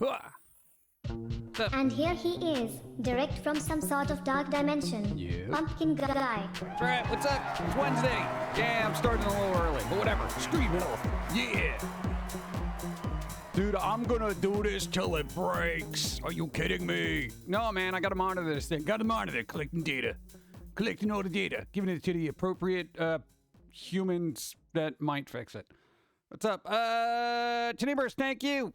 What's up? And here he is, direct from some sort of dark dimension. Yeah. Pumpkin guy. That's right. What's up? It's Wednesday. Yeah, I'm starting a little early, but whatever. Stream it off. Yeah. Dude, I'm gonna do this till it breaks. Are you kidding me? No, man, I gotta monitor this thing. Gotta monitor it. Collecting data. Collecting all the data. Giving it to the appropriate humans that might fix it. What's up? Tenebers, thank you.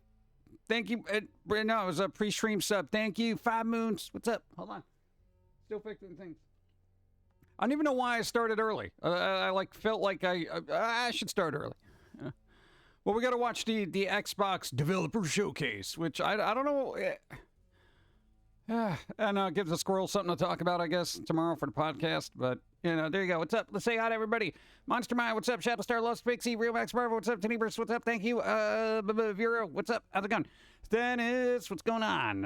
Thank you. No, it was a pre-stream sub. Thank you. 5 moons. What's up? Hold on. Still fixing things. I don't even know why I started early. I felt like I should start early. Well, we got to watch the Xbox Developer Showcase, which I don't know. And gives the squirrel something to talk about, I guess, tomorrow for the podcast. But, there you go. What's up? Let's say hi to everybody. Monster Mind, what's up? Shadowstar, Lost Pixie, Real Max Marvel, what's up? Tenebers, what's up? Thank you. Vero, what's up? How's it going? Dennis, what's going on?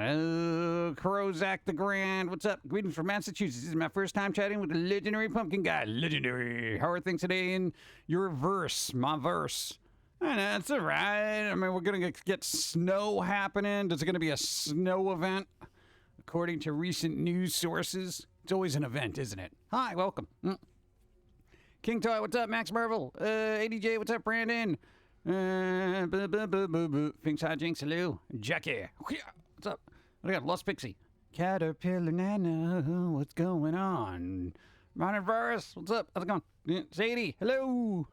Crozak the Grand, what's up? Greetings from Massachusetts. This is my first time chatting with the legendary Pumpkin guy. Legendary. How are things today in your verse? My verse. That's all right. I mean, we're going to get snow happening. Is it going to be a snow event? According to recent news sources, it's always an event, isn't it? Hi, welcome. King Toy, what's up? Max Marvel, ADJ, what's up? Brandon, Finks Hijinks, hello. Jackie, what's up? What do we got? Lost Pixie, Caterpillar Nano, what's going on? Modern Virus, what's up? How's it going? Sadie, hello.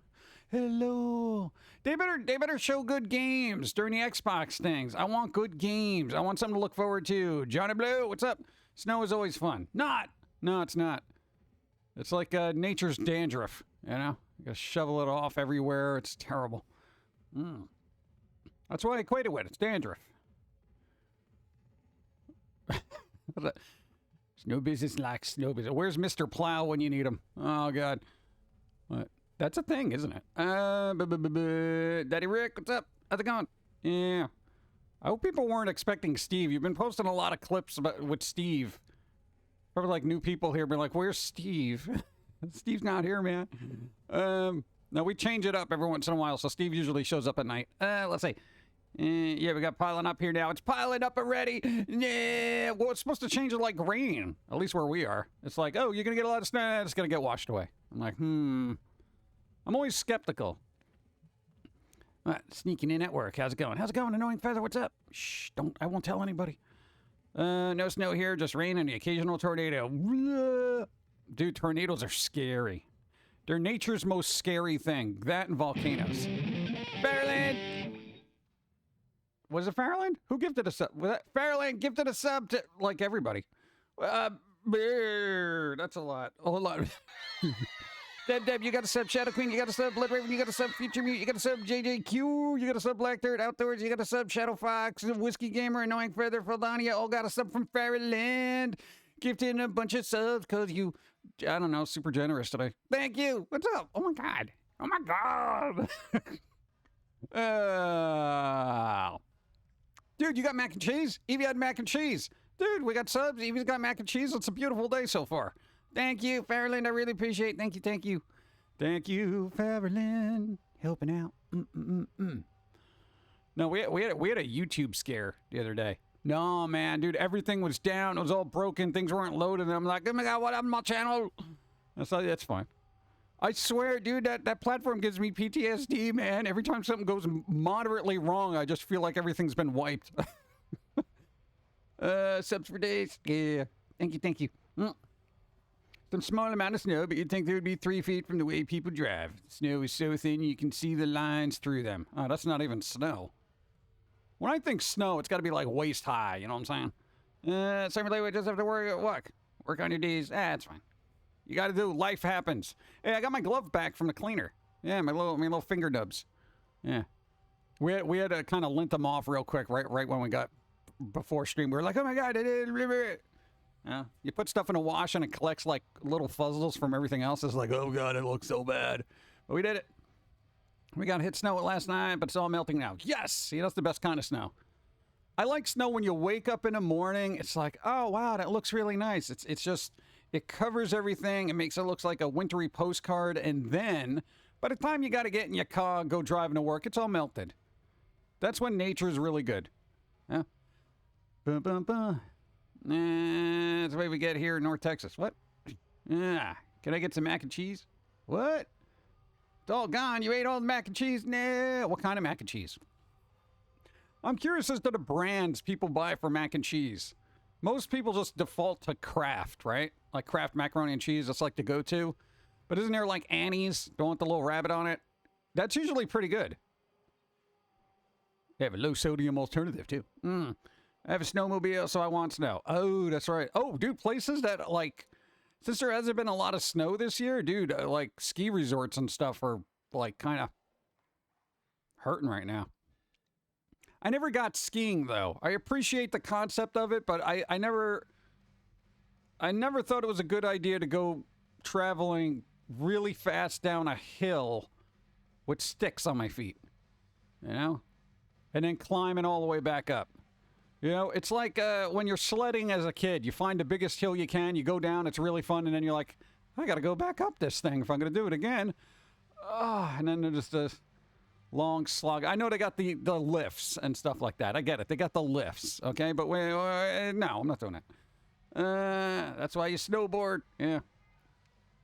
Hello. They better show good games during the Xbox things. I want good games. I want something to look forward to. Johnny Blue, what's up? Snow is always fun. Not. No, it's not. It's like nature's dandruff, You gotta shovel it off everywhere. It's terrible. That's what I equate it with. It's dandruff. Snow business like snow business. Where's Mr. Plow when you need him? Oh, God. What? That's a thing, isn't it? Daddy Rick, what's up? How's it going? Yeah. I hope people weren't expecting Steve. You've been posting a lot of clips with Steve. Probably like new people here being like, where's Steve? Steve's not here, man. No, we change it up every once in a while, so Steve usually shows up at night. Let's see. Yeah, we got piling up here now. It's piling up already. Yeah, well, it's supposed to change it like rain, at least where we are. It's like, oh, you're going to get a lot of snow. It's going to get washed away. I'm like, I'm always skeptical. Sneaking in at work. How's it going? How's it going, Annoying Feather? What's up? Shh, I won't tell anybody. No snow here, just rain and the occasional tornado. Dude, tornadoes are scary. They're nature's most scary thing. That and volcanoes. Fairland! Was it Fairland? Who gifted a sub? Fairland gifted a sub to, like, everybody. That's a lot. A whole lot. Deb, you got a sub. Shadow Queen, you got a sub. Blood Raven, you got a sub. Future Mute, you got a sub. JJQ, you got a sub. Black Dirt Outdoors, you got a sub. Shadow Fox, Whiskey Gamer, Annoying Feather, Feldania, all got a sub from Fairyland. Gifted a bunch of subs because you, I don't know, super generous today. Thank you. What's up? Oh, my God. Oh, my God. Dude, you got mac and cheese? Evie had mac and cheese. Dude, we got subs. Evie's got mac and cheese. It's a beautiful day so far. Thank you, Fairyland. I really appreciate it. Thank you. Thank you, Fairyland. Helping out. No, we had a YouTube scare the other day. No, man, dude, everything was down. It was all broken. Things weren't loaded. And I'm like, oh, my God, what happened to my channel? That's fine. I swear, dude, that platform gives me PTSD, man. Every time something goes moderately wrong, I just feel like everything's been wiped. Subs for days. Yeah. Thank you. Some small amount of snow, but you'd think there would be 3 feet from the way people drive. Snow is so thin you can see the lines through them. Oh, that's not even snow. When I think snow, it's got to be like waist high, you know what I'm saying? Same way, we just have to work on your D's. It's fine. You got to do. Life happens. Hey, I got my glove back from the cleaner. Yeah, my little finger nubs. Yeah, we had to kind of lint them off real quick right when we got before stream. We were like, oh my God, I did it. Yeah, you put stuff in a wash and it collects like little fuzzles from everything else. It's like, oh God, it looks so bad. But we did it. We got hit snow last night, but it's all melting now. Yes! See, that's the best kind of snow. I like snow when you wake up in the morning. It's like, oh, wow, that looks really nice. It's just, it covers everything. It makes it look like a wintry postcard. And then, by the time you got to get in your car, go driving to work, it's all melted. That's when nature's really good. Yeah? Bum, bum, bum. That's the way we get here in North Texas. What? Can I get some mac and cheese? What? It's all gone. You ate all the mac and cheese? Nah. What kind of mac and cheese? I'm curious as to the brands people buy for mac and cheese. Most people just default to Kraft, right? Like Kraft macaroni and cheese. That's like the go-to. But isn't there like Annie's? Don't want the little rabbit on it? That's usually pretty good. They have a low-sodium alternative, too. I have a snowmobile, so I want snow. Oh, that's right. Oh, dude, places that, like, since there hasn't been a lot of snow this year, dude, like, ski resorts and stuff are, like, kind of hurting right now. I never got skiing, though. I appreciate the concept of it, but I never thought it was a good idea to go traveling really fast down a hill with sticks on my feet, you know? And then climbing all the way back up. You know, it's like when you're sledding as a kid. You find the biggest hill you can, you go down, it's really fun, and then you're like, I gotta go back up this thing if I'm gonna do it again. And then there's just a long slog. I know they got the lifts and stuff like that. I get it. They got the lifts, okay? But no, I'm not doing that. That's why you snowboard. Yeah.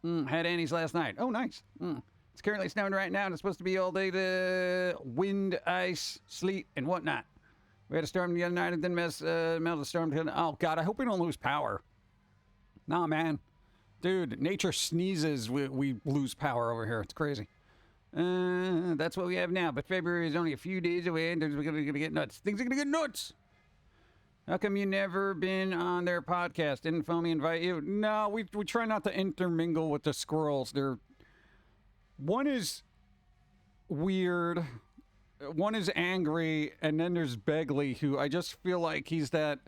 Had Annie's last night. Oh, nice. It's currently snowing right now, and it's supposed to be all day the wind, ice, sleet, and whatnot. We had a storm the other night, and then melt the storm. Oh, God, I hope we don't lose power. Nah, man. Dude, nature sneezes, we lose power over here. It's crazy. That's what we have now, but February is only a few days away, and we're going to get nuts. Things are going to get nuts. How come you never been on their podcast? Didn't Foamy invite you? No, we try not to intermingle with the squirrels. One is weird, one is angry, and then there's Begley, who I just feel like he's that.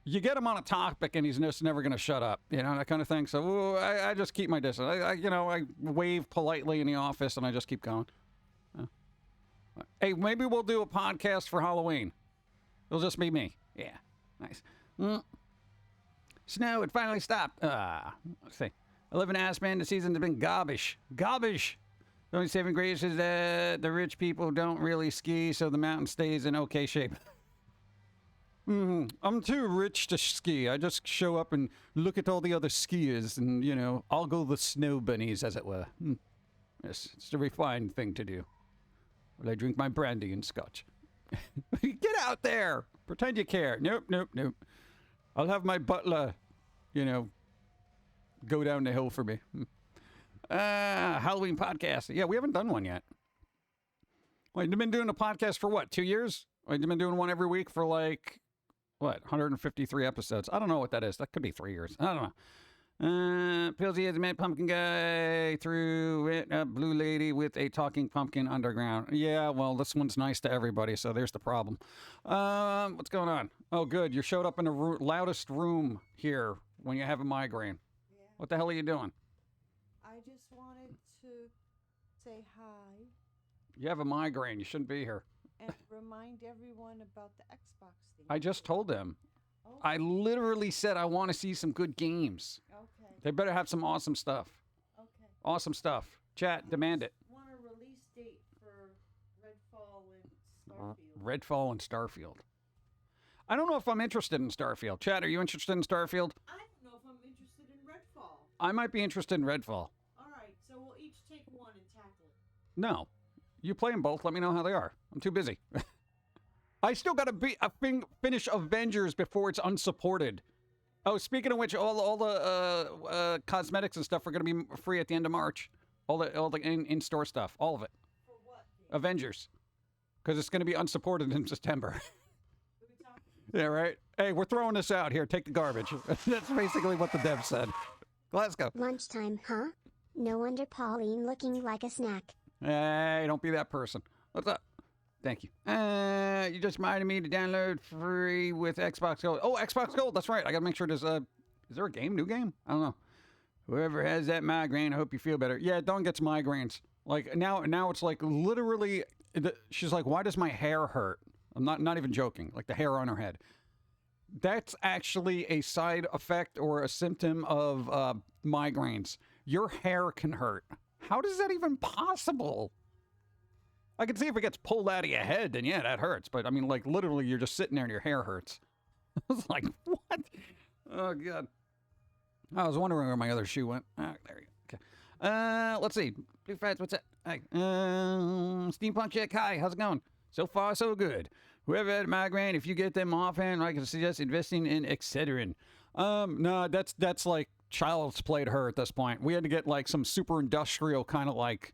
You get him on a topic, and he's just never going to shut up, you know, that kind of thing. So I just keep my distance. I wave politely in the office, and I just keep going. Hey, maybe we'll do a podcast for Halloween. It'll just be me. Yeah, nice. Snow, it finally stopped. Let's see. I live in Aspen. The season has been garbage. Garbage. The only saving grace is that the rich people don't really ski, so the mountain stays in okay shape. I'm too rich to ski. I just show up and look at all the other skiers and, you know, I'll go the snow bunnies, as it were. Yes, it's the refined thing to do. Well, I drink my brandy and scotch. Get out there. Pretend you care. Nope. I'll have my butler, you know, go down the hill for me. Halloween podcast. Yeah, we haven't done one yet. Wait, you've been doing a podcast for what, 2 years? Wait, you've been doing one every week for like, what, 153 episodes? I don't know what that is. That could be 3 years. I don't know. Pilsy has met pumpkin guy through it, a blue lady with a talking pumpkin underground. Yeah, well, this one's nice to everybody, so there's the problem. What's going on? Oh, good. You showed up in the loudest room here when you have a migraine. Yeah. What the hell are you doing? I just wanted to say hi You have a migraine. You shouldn't be here. and remind everyone about the Xbox thing. I just told them. Okay. I literally said I want to see some good games. Okay. They better have some awesome stuff. Okay. Awesome stuff. Chat, demand it. Want a release date for Redfall and Starfield? Redfall and Starfield. I don't know if I'm interested in Starfield. Chat, are you interested in Starfield? I don't know if I'm interested in Redfall. I might be interested in Redfall. All right, so we'll each take one and tackle it. No. You play them both. Let me know how they are. I'm too busy. I still got to finish Avengers before it's unsupported. Oh, speaking of which, all the cosmetics and stuff are going to be free at the end of March. All the in-store stuff. All of it. For what? Avengers. Because it's going to be unsupported in September. Did we talk? Yeah, right? Hey, we're throwing this out here. Take the garbage. That's basically what the dev said. Glasgow. Lunchtime, huh? No wonder Pauline looking like a snack. Hey, don't be that person. What's up? Thank you. You just reminded me to download free with Xbox Gold. Oh, Xbox Gold. That's right. I got to make sure there's a... Is there a game? New game? I don't know. Whoever has that migraine, I hope you feel better. Yeah, Dawn gets migraines. Like, now it's like literally... She's like, why does my hair hurt? I'm not even joking. Like the hair on her head. That's actually a side effect or a symptom of migraines. Your hair can hurt. How does that even possible? I can see if it gets pulled out of your head, then yeah, that hurts. But I mean, like literally, you're just sitting there and your hair hurts. I was like, what? Oh, God. I was wondering where my other shoe went. Ah, there you go. Okay. Let's see. Blue Fats, what's that? Hey, Steampunk Chick, hi, how's it going? So far, so good. Whoever had a migraine, if you get them offhand, I can suggest investing in Excedrin. No, that's like child's play to her at this point. We had to get like some super industrial kind of like,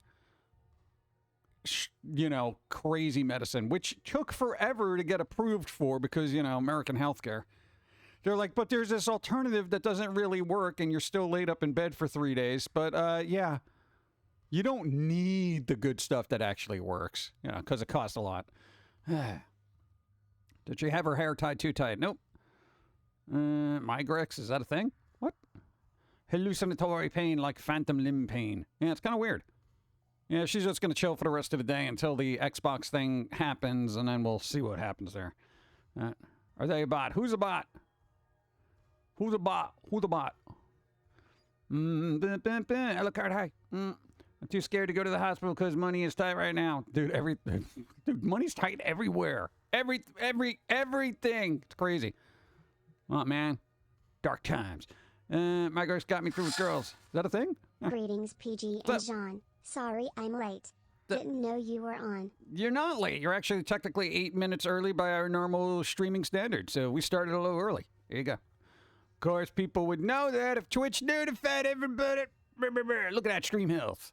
crazy medicine, which took forever to get approved for because, American healthcare. They're like, but there's this alternative that doesn't really work and you're still laid up in bed for 3 days. But, yeah, you don't need the good stuff that actually works, because it costs a lot. Did she have her hair tied too tight? Nope. Migraines, is that a thing? What? Hallucinatory pain like phantom limb pain. Yeah, it's kind of weird. Yeah, she's just going to chill for the rest of the day until the Xbox thing happens, and then we'll see what happens there. Are they a bot? Who's a bot? Who's a bot? Who's a bot? Alucard, hi. I'm too scared to go to the hospital because money is tight right now. Dude, money's tight everywhere. Everything. It's crazy. Oh, man. Dark times. My girls got me through with girls. Is that a thing? Greetings, PG and John. Sorry, I'm late. Didn't know you were on. You're not late. You're actually technically 8 minutes early by our normal streaming standards. So we started a little early. There you go. Of course, people would know that if Twitch notified everybody. Look at that stream health.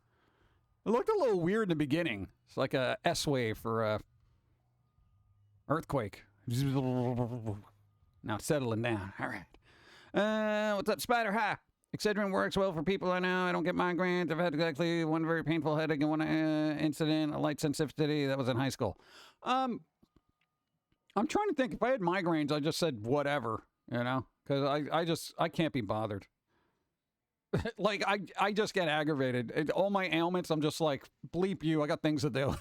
It looked a little weird in the beginning. It's like a S wave for earthquake. Now it's settling down. All right. What's up, Spider? Hi. Excedrin works well for people I know. I don't get migraines. I've had exactly one very painful headache and one incident, a light sensitivity. That was in high school. I'm trying to think. If I had migraines, I just said whatever, because I can't be bothered. Like, I just get aggravated. All my ailments, I'm just like, bleep you. I got things to do.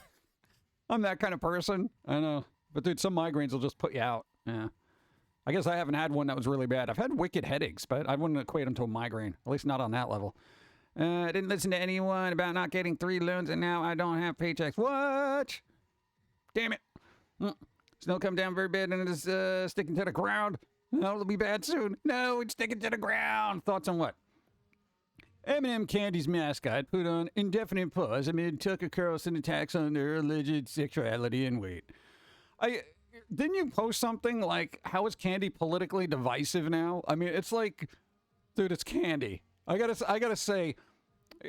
I'm that kind of person. I know. But, dude, some migraines will just put you out. Yeah. I guess I haven't had one that was really bad. I've had wicked headaches, but I wouldn't equate them to a migraine. At least not on that level. I didn't listen to anyone about not getting 3 loans, and now I don't have paychecks. What? Damn it. Snow come down very bad, and it's sticking to the ground. No, it'll be bad soon. No, it's sticking to the ground. Thoughts on what? M&M Candy's mascot put on indefinite pause amid Tucker Carlson attacks on their alleged sexuality and weight. Didn't you post something like, how is candy politically divisive now? I mean, it's like, dude, it's candy. I gotta say,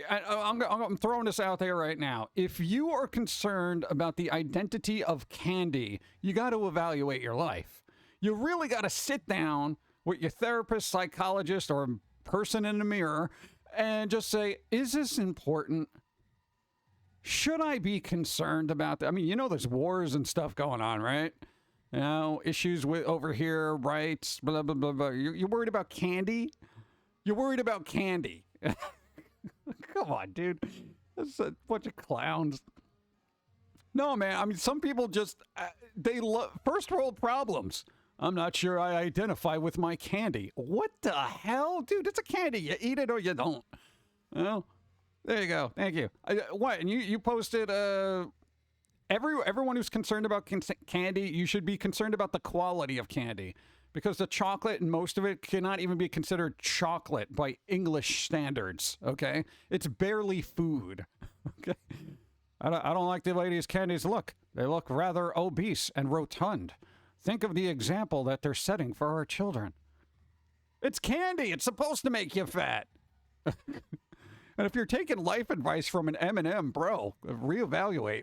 I'm throwing this out there right now. If you are concerned about the identity of candy, you got to evaluate your life. You really got to sit down with your therapist, psychologist, or person in the mirror and just say, is this important? Should I be concerned about that? I mean, there's wars and stuff going on, right? Issues with over here, rights, blah, blah, blah, blah. You're worried about candy? You're worried about candy. Come on, dude. That's a bunch of clowns. No, man. I mean, some people just, they love first world problems. I'm not sure I identify with my candy. What the hell? Dude, it's a candy. You eat it or you don't. Well, there you go. Thank you. What? And you posted, everyone who's concerned about candy, you should be concerned about the quality of candy. Because the chocolate and most of it cannot even be considered chocolate by English standards, okay? It's barely food, okay? I don't like the way these candies look. They look rather obese and rotund. Think of the example that they're setting for our children. It's candy. It's supposed to make you fat. And if you're taking life advice from an M&M, bro, reevaluate.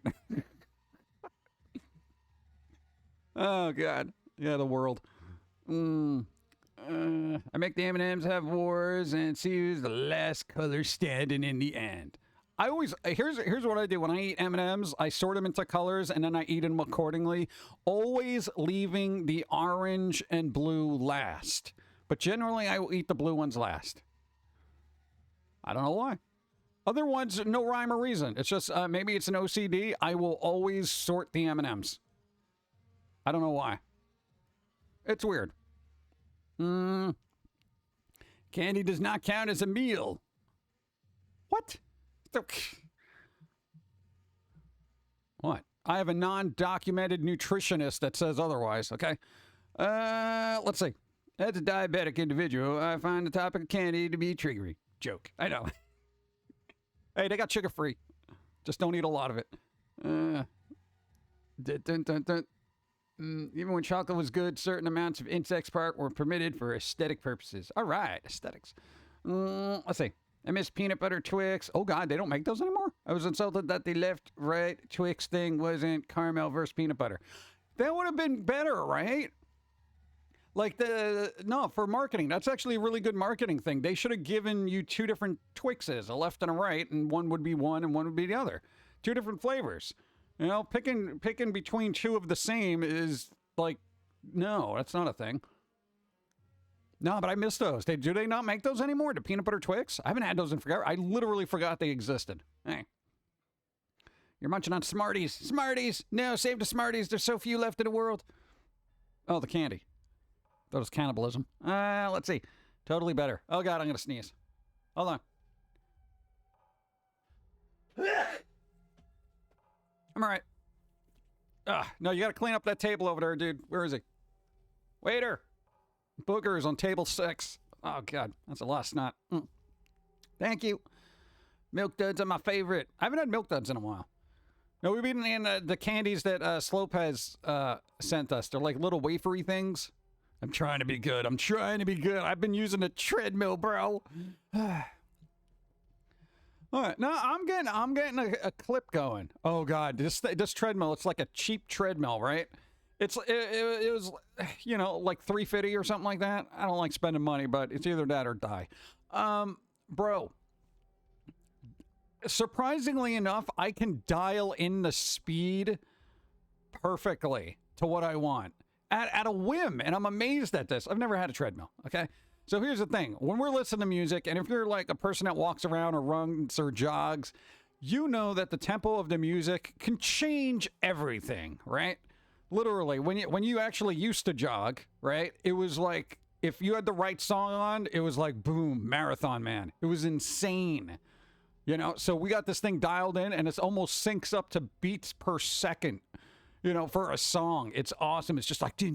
Oh, God. Yeah, the world. I make the M&Ms have wars and see who's the last color standing in the end. I always, here's what I do. When I eat M&Ms, I sort them into colors and then I eat them accordingly, always leaving the orange and blue last. But generally, I will eat the blue ones last. I don't know why. Other ones, no rhyme or reason. It's just, maybe it's an OCD. I will always sort the M&Ms. I don't know why. It's weird. Candy does not count as a meal. What? What? I have a non-documented nutritionist that says otherwise, okay? Let's see. As a diabetic individual, I find the topic of candy to be triggering. Joke. I know. Hey, they got sugar-free. Just don't eat a lot of it. Even when chocolate was good, certain amounts of insect part were permitted for aesthetic purposes. All right, aesthetics. Let's see. I miss peanut butter Twix. Oh, God, they don't make those anymore? I was insulted that the left-right Twix thing wasn't caramel versus peanut butter. That would have been better, right? Like no, for marketing. That's actually a really good marketing thing. They should have given you two different Twixes, a left and a right, and one would be one and one would be the other. Two different flavors. You know, picking between two of the same is like, no, that's not a thing. No, but I miss those. Do they not make those anymore? The peanut butter Twix? I haven't had those in forever. I literally forgot they existed. Hey. You're munching on Smarties. Smarties! No, save the Smarties. There's so few left in the world. Oh, the candy. That was cannibalism. Let's see. Totally better. Oh, God, I'm going to sneeze. Hold on. I'm all right. No, you got to clean up that table over there, dude. Where is he? Waiter. Boogers on table 6. Oh, God. That's a lot of snot. Thank you. Milk Duds are my favorite. I haven't had Milk Duds in a while. No, we've been in the candies that Slope has sent us. They're like little wafery things. I'm trying to be good. I'm trying to be good. I've been using a treadmill, bro. All right, no, I'm getting a clip going. Oh God, this treadmill. It's like a cheap treadmill, right? It was, you know, like $350 or something like that. I don't like spending money, but it's either that or die. Bro. Surprisingly enough, I can dial in the speed perfectly to what I want. At a whim, and I'm amazed at this. I've never had a treadmill, okay? So here's the thing. When we're listening to music, and if you're like a person that walks around or runs or jogs, you know that the tempo of the music can change everything, right? Literally, when you actually used to jog, right? It was like, if you had the right song on, it was like, boom, Marathon Man. It was insane. You know, so we got this thing dialed in, and it almost syncs up to beats per second. You know, for a song, it's awesome. It's just like, now,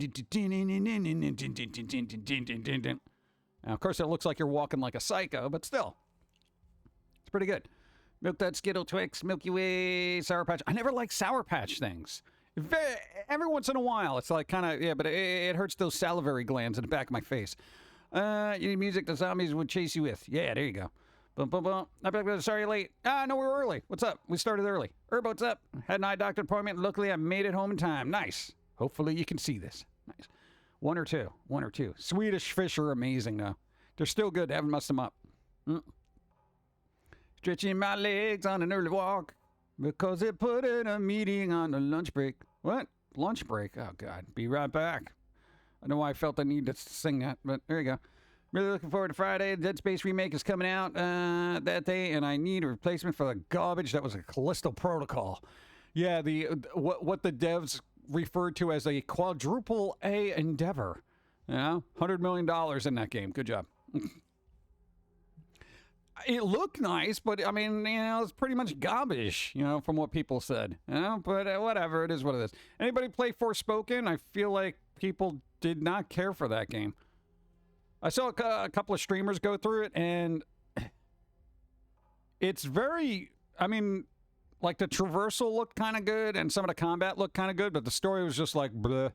of course, it looks like you're walking like a psycho, but still, it's pretty good. Milk Dud, Skittle, Twix, Milky Way, Sour Patch. I never like Sour Patch things. Every once in a while, it's like kind of, yeah, but it hurts those salivary glands in the back of my face. You need music the zombies would chase you with. Yeah, there you go. Boom, boom, boom. Sorry you're late. No, we're early. What's up? We started early. Herb, what's up? Had an eye doctor appointment. Luckily, I made it home in time. Nice. Hopefully, you can see this. Nice. One or two. Swedish fish are amazing, though. They're still good. They haven't messed them up. Stretching my legs on an early walk because they put in a meeting on the lunch break. What? Lunch break? Oh, God. Be right back. I know why I felt the need to sing that, but there you go. Really looking forward to Friday. The Dead Space remake is coming out that day, and I need a replacement for the garbage that was a Callisto Protocol. Yeah, what the devs referred to as a quadruple A endeavor. You know, $100 million in that game. Good job. It looked nice, but I mean, you know, it's pretty much garbage, you know, from what people said. You know, but whatever, it is what it is. Anybody play Forspoken? I feel like people did not care for that game. I saw a couple of streamers go through it, and it's very, I mean, like the traversal looked kind of good, and some of the combat looked kind of good, but the story was just like, bleh.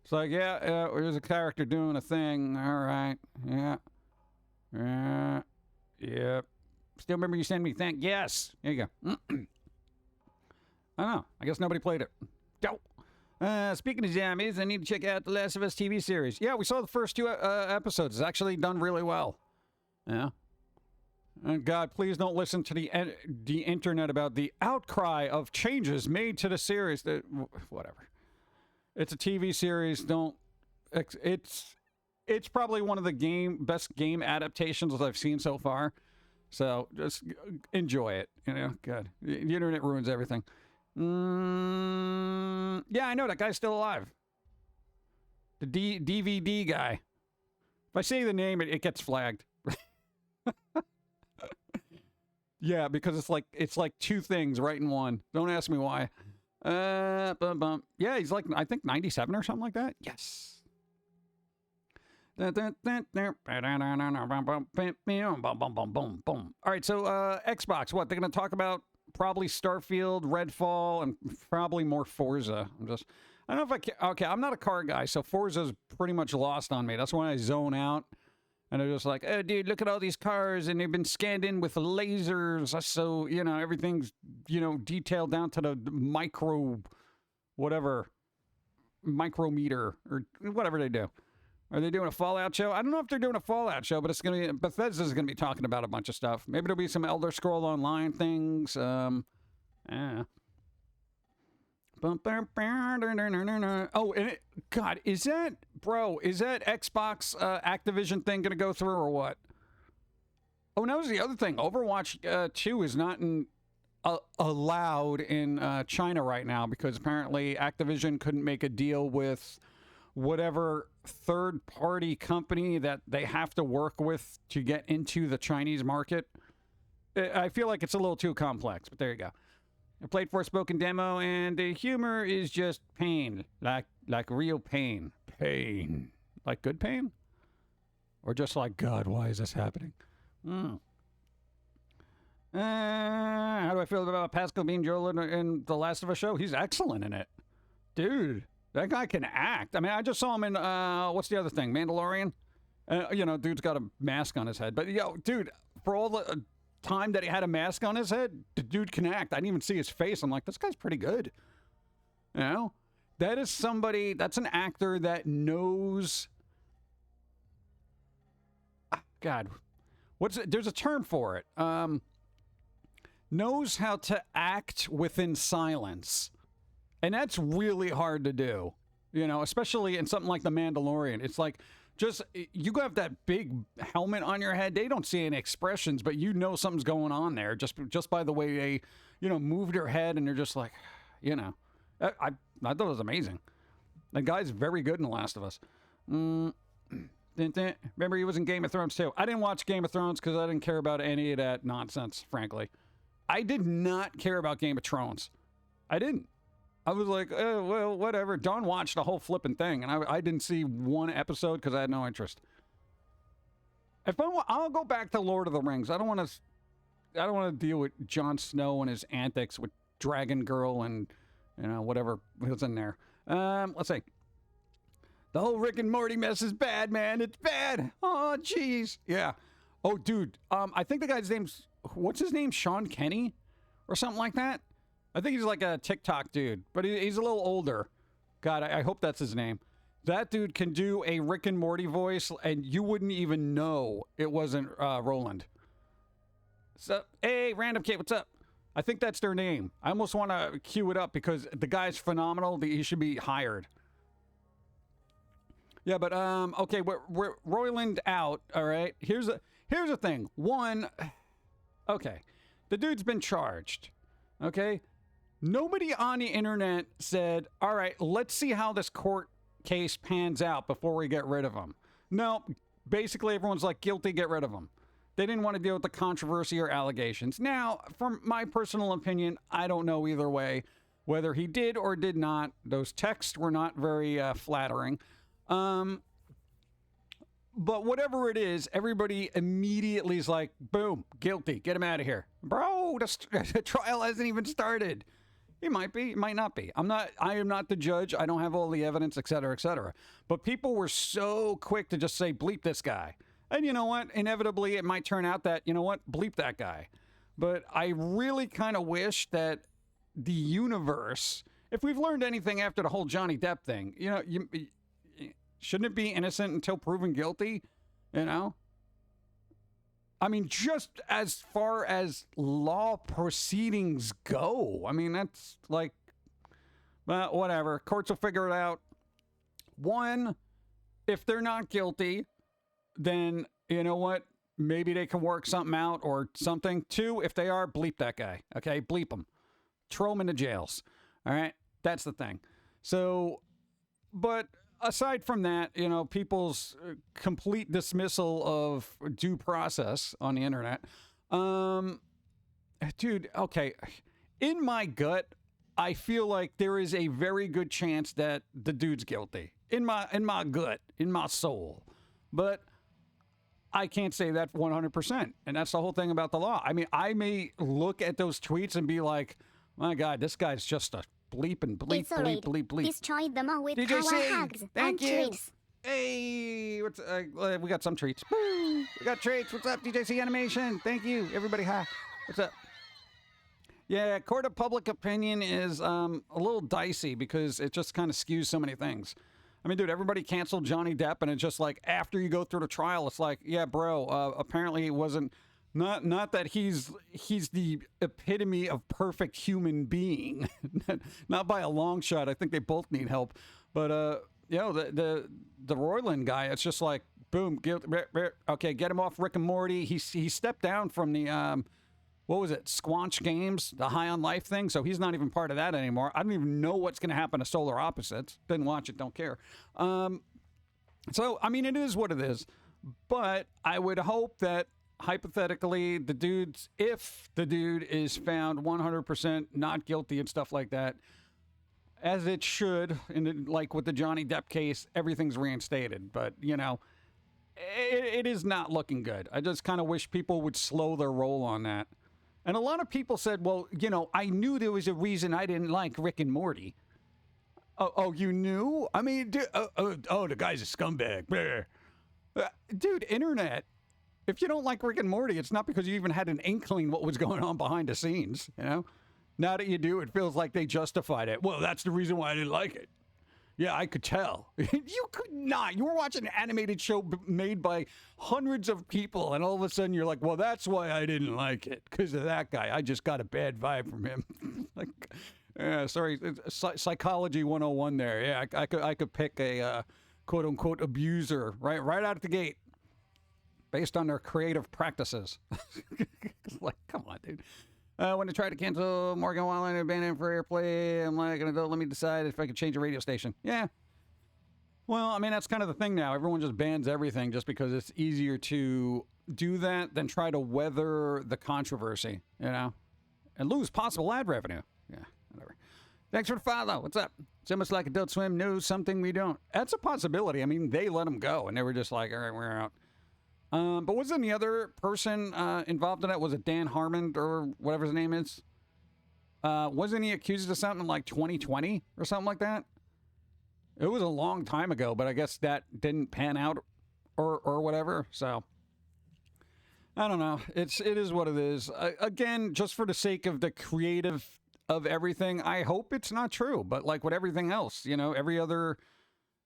It's like, yeah, there's a character doing a thing. All right, yeah. Still remember you sent me yes. There you go. I don't know. I guess nobody played it. Go. Speaking of zombies, I need to check out the Last of Us TV series. Yeah, we saw the first 2 episodes. It's actually done really well. Yeah. And God, please don't listen to the internet about the outcry of changes made to the series. Whatever. It's a TV series. It's probably one of the best game adaptations that I've seen so far. So just enjoy it. You know, God, the internet ruins everything. Yeah, I know that guy's still alive. The DVD guy. If I say the name, it gets flagged. Yeah, because it's like 2 things right in one. Don't ask me why. Yeah, he's like, I think 97 or something like that. Yes. All right, so Xbox, what? They're going to talk about probably Starfield, Redfall, and probably more Forza. I don't know if okay, I'm not a car guy, so Forza's pretty much lost on me. That's when I zone out. And they're just like, oh, dude, look at all these cars, and they've been scanned in with lasers. So, everything's, detailed down to the micrometer, or whatever they do. Are they doing a Fallout show? I don't know if they're doing a Fallout show, but it's going to be, Bethesda's going to be talking about a bunch of stuff. Maybe there'll be some Elder Scroll Online things. Yeah. Oh, and God, is that Xbox Activision thing going to go through or what? Oh, and that was the other thing. Overwatch 2 is not allowed in China right now because apparently Activision couldn't make a deal with whatever third-party company that they have to work with to get into the Chinese market. I feel like it's a little too complex, but there you go. I played Forspoken demo, and the humor is just pain, like real pain. Pain. Like good pain? Or just like, God, why is this happening? How do I feel about Pascal being Joel in The Last of Us show? He's excellent in it. Dude, that guy can act. I mean, I just saw him in, what's the other thing? Mandalorian? Dude's got a mask on his head. But, dude, for all the time that he had a mask on his head, the dude can act. I didn't even see his face. I'm like, this guy's pretty good. That is somebody, that's an actor that knows, God, there's a term for it. Knows how to act within silence. And that's really hard to do, especially in something like The Mandalorian. It's like, you have that big helmet on your head. They don't see any expressions, but something's going on there just by the way they, move their head, and they're just like, I thought it was amazing. The guy's very good in The Last of Us. Remember, he was in Game of Thrones too. I didn't watch Game of Thrones because I didn't care about any of that nonsense, frankly. I did not care about Game of Thrones. I didn't. I was like, oh, well, whatever. Dawn watched the whole flipping thing, and I didn't see one episode because I had no interest. I'll go back to Lord of the Rings. I don't want to deal with Jon Snow and his antics with Dragon Girl and whatever was in there. Let's see. The whole Rick and Morty mess is bad, man. It's bad. Oh, jeez. Yeah. Oh, dude. I think the guy's what's his name? Sean Kenny or something like that. I think he's like a TikTok dude, but he's a little older. God, I hope that's his name. That dude can do a Rick and Morty voice, and you wouldn't even know it wasn't Roland. So, hey, Random Kate, what's up? I think that's their name. I almost want to cue it up because the guy's phenomenal. He should be hired. Yeah, but okay, we're Roiland out. All right. Here's the thing. One, okay, the dude's been charged. Okay. Nobody on the internet said, all right, let's see how this court case pans out before we get rid of him. No, basically everyone's like, guilty, get rid of him. They didn't want to deal with the controversy or allegations. Now, from my personal opinion, I don't know either way whether he did or did not. Those texts were not very flattering. But whatever it is, everybody immediately is like, boom, guilty, get him out of here. Bro, the trial hasn't even started. He might be, he might not be. I am not the judge. I don't have all the evidence, et cetera, et cetera. But people were so quick to just say, bleep this guy. And you know what? Inevitably, it might turn out that, bleep that guy. But I really kind of wish that the universe, if we've learned anything after the whole Johnny Depp thing, shouldn't it be innocent until proven guilty? I mean, just as far as law proceedings go, I mean, that's like, well, whatever. Courts will figure it out. One, if they're not guilty, then, you know what? Maybe they can work something out or something. Two, if they are, bleep that guy. Okay? Bleep him. Throw him into jails. All right? That's the thing. So, but aside from that, people's complete dismissal of due process on the internet. Dude, okay. In my gut, I feel like there is a very good chance that the dude's guilty. In my gut, in my soul. But I can't say that 100%. And that's the whole thing about the law. I mean, I may look at those tweets and be like, my God, this guy's just a bleep and bleep, It's alright. bleep, bleep, bleep. Destroy them all with DJ power C, hugs thank and you. treats. Hey, we got some treats. Woo! We got treats. What's up, DJC Animation? Thank you. Everybody, hi. What's up? Yeah, court of public opinion is a little dicey because it just kind of skews so many things. I mean, dude, everybody canceled Johnny Depp, and it's just like after you go through the trial, it's like, yeah, bro. Apparently, it wasn't not that he's the epitome of perfect human being, not by a long shot. I think they both need help, but the Roiland guy, it's just like boom, okay, get him off Rick and Morty. He stepped down from the what was it, Squanch Games, the High on Life thing. So he's not even part of that anymore. I don't even know what's going to happen to Solar Opposites. Didn't watch it, don't care. So, I mean, it is what it is. But I would hope that, hypothetically, if the dude is found 100% not guilty and stuff like that, as it should, like with the Johnny Depp case, everything's reinstated. But, you know, it is not looking good. I just kind of wish people would slow their roll on that. And a lot of people said, well, you know, I knew there was a reason I didn't like Rick and Morty. Oh, you knew? I mean, the guy's a scumbag. Dude, internet. If you don't like Rick and Morty, it's not because you even had an inkling what was going on behind the scenes, you know? Now that you do, it feels like they justified it. Well, that's the reason why I didn't like it. Yeah, I could tell. You could not. You were watching an animated show made by hundreds of people, and all of a sudden you're like, well, that's why I didn't like it, because of that guy. I just got a bad vibe from him. Like, yeah, sorry, psychology 101 there. Yeah, I could pick a quote-unquote abuser right out of the gate based on their creative practices. Like, come on, dude. When they tried to cancel Morgan Wallen and ban him for airplay, I'm like, let me decide if I could change a radio station. Yeah. Well, I mean, that's kind of the thing now. Everyone just bans everything just because it's easier to do that than try to weather the controversy, you know, and lose possible ad revenue. Yeah, whatever. Thanks for the follow. What's up? It's almost like Adult Swim knows something we don't. That's a possibility. I mean, they let them go, and they were just like, all right, we're out. But wasn't the other person involved in that? Was it Dan Harmon or whatever his name is? Wasn't he accused of something like 2020 or something like that? It was a long time ago, but I guess that didn't pan out or whatever. So I don't know. It is what it is. Again, just for the sake of the creative of everything, I hope it's not true. But like with everything else, you know, every other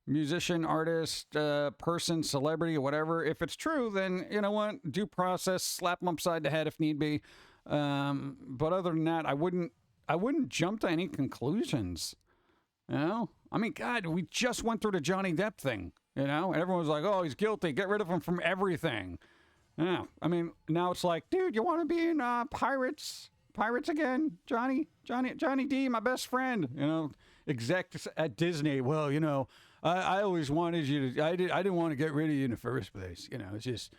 musician, artist, person, celebrity, or whatever, if it's true, then you know what, due process, slap them upside the head if need be. But other than that, I wouldn't jump to any conclusions. You know, I mean, God, we just went through the Johnny Depp thing, you know, and everyone was like, oh, he's guilty, get rid of him from everything. Yeah, I mean, now it's like, dude, you want to be in Pirates again, Johnny D, my best friend, you know, execs at Disney. Well, you know, I always wanted you to. I didn't want to get rid of you in the first place. You know, it's just,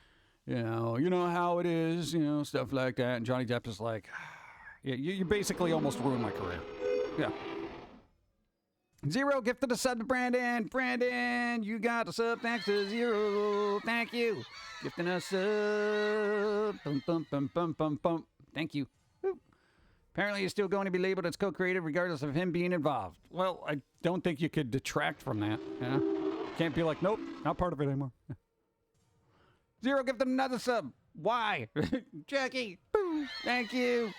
you know how it is. You know, stuff like that. And Johnny Depp is like, yeah, you basically almost ruined my career. Yeah. Zero gifted a sub to Brandon. Brandon, you got a sub. Thanks to Zero. Thank you. Gifting a sub. Bum, bum, bum, bum, bum, bum. Thank you. Boop. Apparently, he's still going to be labeled as co-creative regardless of him being involved. Well, I don't think you could detract from that. You know? Can't be like, nope, not part of it anymore. Zero gifted another sub. Why? Jackie. Boo. Thank you.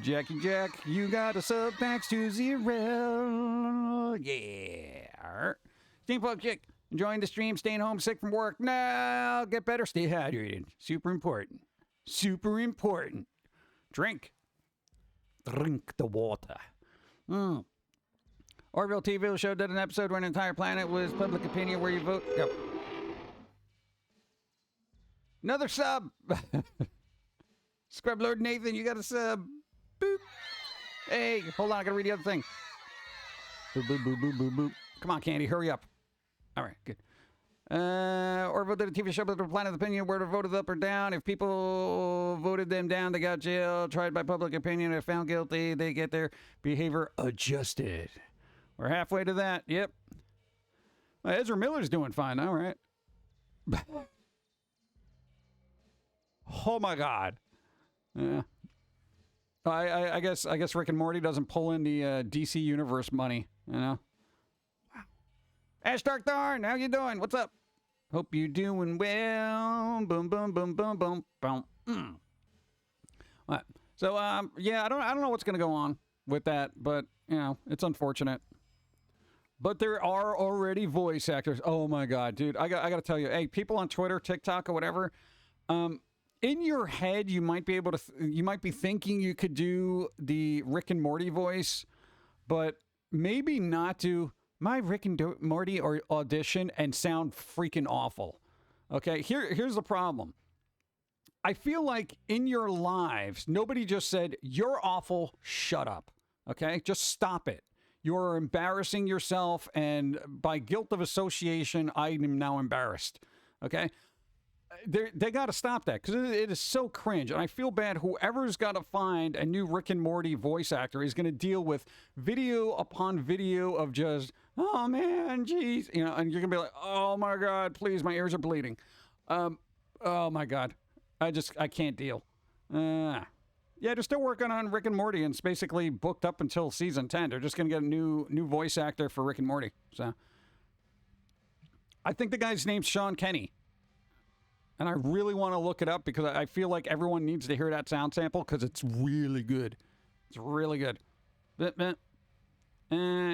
Jackie Jack, you got a sub. Thanks to Zero. Yeah. Steampunk Chick, enjoying the stream, staying home sick from work. No, get better, stay hydrated. Super important. Super important. Drink the water. Orville TV show did an episode where an entire planet was public opinion where you vote. Yep. Another sub. Scrub Lord Nathan, you got a sub. Boop. Hey, hold on, I gotta read the other thing. Boop, boop, boop, boop, boop, boop. Come on, Candy, hurry up. All right, good. Orville did a TV show with the planet opinion where they voted up or down. If people voted them down, they got jailed. Tried by public opinion, they're found guilty. They get their behavior adjusted. We're halfway to that. Yep. Ezra Miller's doing fine. All right. Oh my God. Yeah. I guess Rick and Morty doesn't pull in the DC Universe money, you know. Wow. Ash Dark Thorn, how you doing? What's up? Hope you doing well. Boom, boom, boom, boom, boom, boom. What? So yeah, I don't know what's gonna go on with that, but you know, it's unfortunate. But there are already voice actors. Oh my God, dude! I got to tell you, hey, people on Twitter, TikTok, or whatever. In your head, you might be able to. You might be thinking you could do the Rick and Morty voice, but maybe not do my Rick and Morty or audition and sound freaking awful. Okay, here's the problem. I feel like in your lives, nobody just said, "You're awful, shut up." Okay, just stop it. You're embarrassing yourself, and by guilt of association, I am now embarrassed. Okay? They got to stop that, because it is so cringe, and I feel bad. Whoever's got to find a new Rick and Morty voice actor is going to deal with video upon video of just, oh man, geez, you know, and you're going to be like, oh my God, please, my ears are bleeding. Oh my God, I can't deal. Yeah, they're still working on Rick and Morty, and it's basically booked up until season 10. They're just going to get a new voice actor for Rick and Morty. So, I think the guy's name's Sean Kenny. And I really want to look it up because I feel like everyone needs to hear that sound sample because it's really good. It's really good. He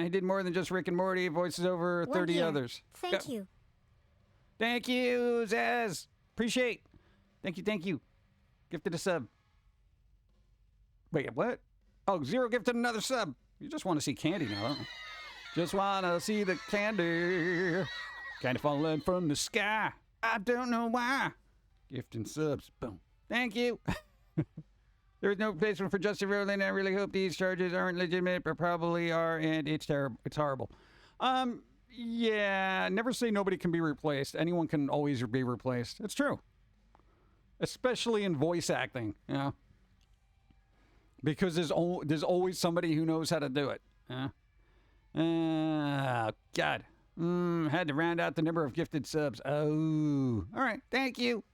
did more than just Rick and Morty. Voices over 30 others. Thank you. Thank you, Zaz. Appreciate. Thank you. Gifted a sub. Wait, what? Oh, Zero gifted another sub. You just want to see candy now, don't you? Just want to see the candy. Kind of falling from the sky. I don't know why. Gifting subs. Boom. Thank you. There is no replacement for Justin Roiland. I really hope these charges aren't legitimate, but probably are, and it's terrible. It's horrible. Yeah, never say nobody can be replaced. Anyone can always be replaced. It's true. Especially in voice acting, you know. Because there's always somebody who knows how to do it. God. Had to round out the number of gifted subs. Oh. All right. Thank you.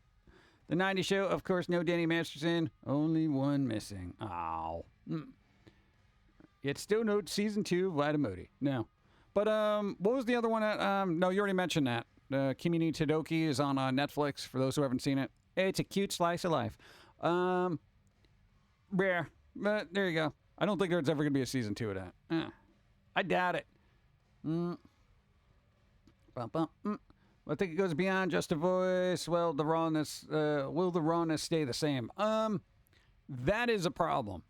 The 90 show, of course, no Danny Masterson. Only one missing. Oh. Yet still no season 2 of Vladimoti. No. But what was the other one? No, you already mentioned that. Kimi ni Todoki is on Netflix, for those who haven't seen it. It's a cute slice of life. Rare. But there you go. I don't think there's ever going to be a season 2 of that. I doubt it. I think it goes beyond just a voice. Well, the rawness, will the rawness stay the same? That is a problem.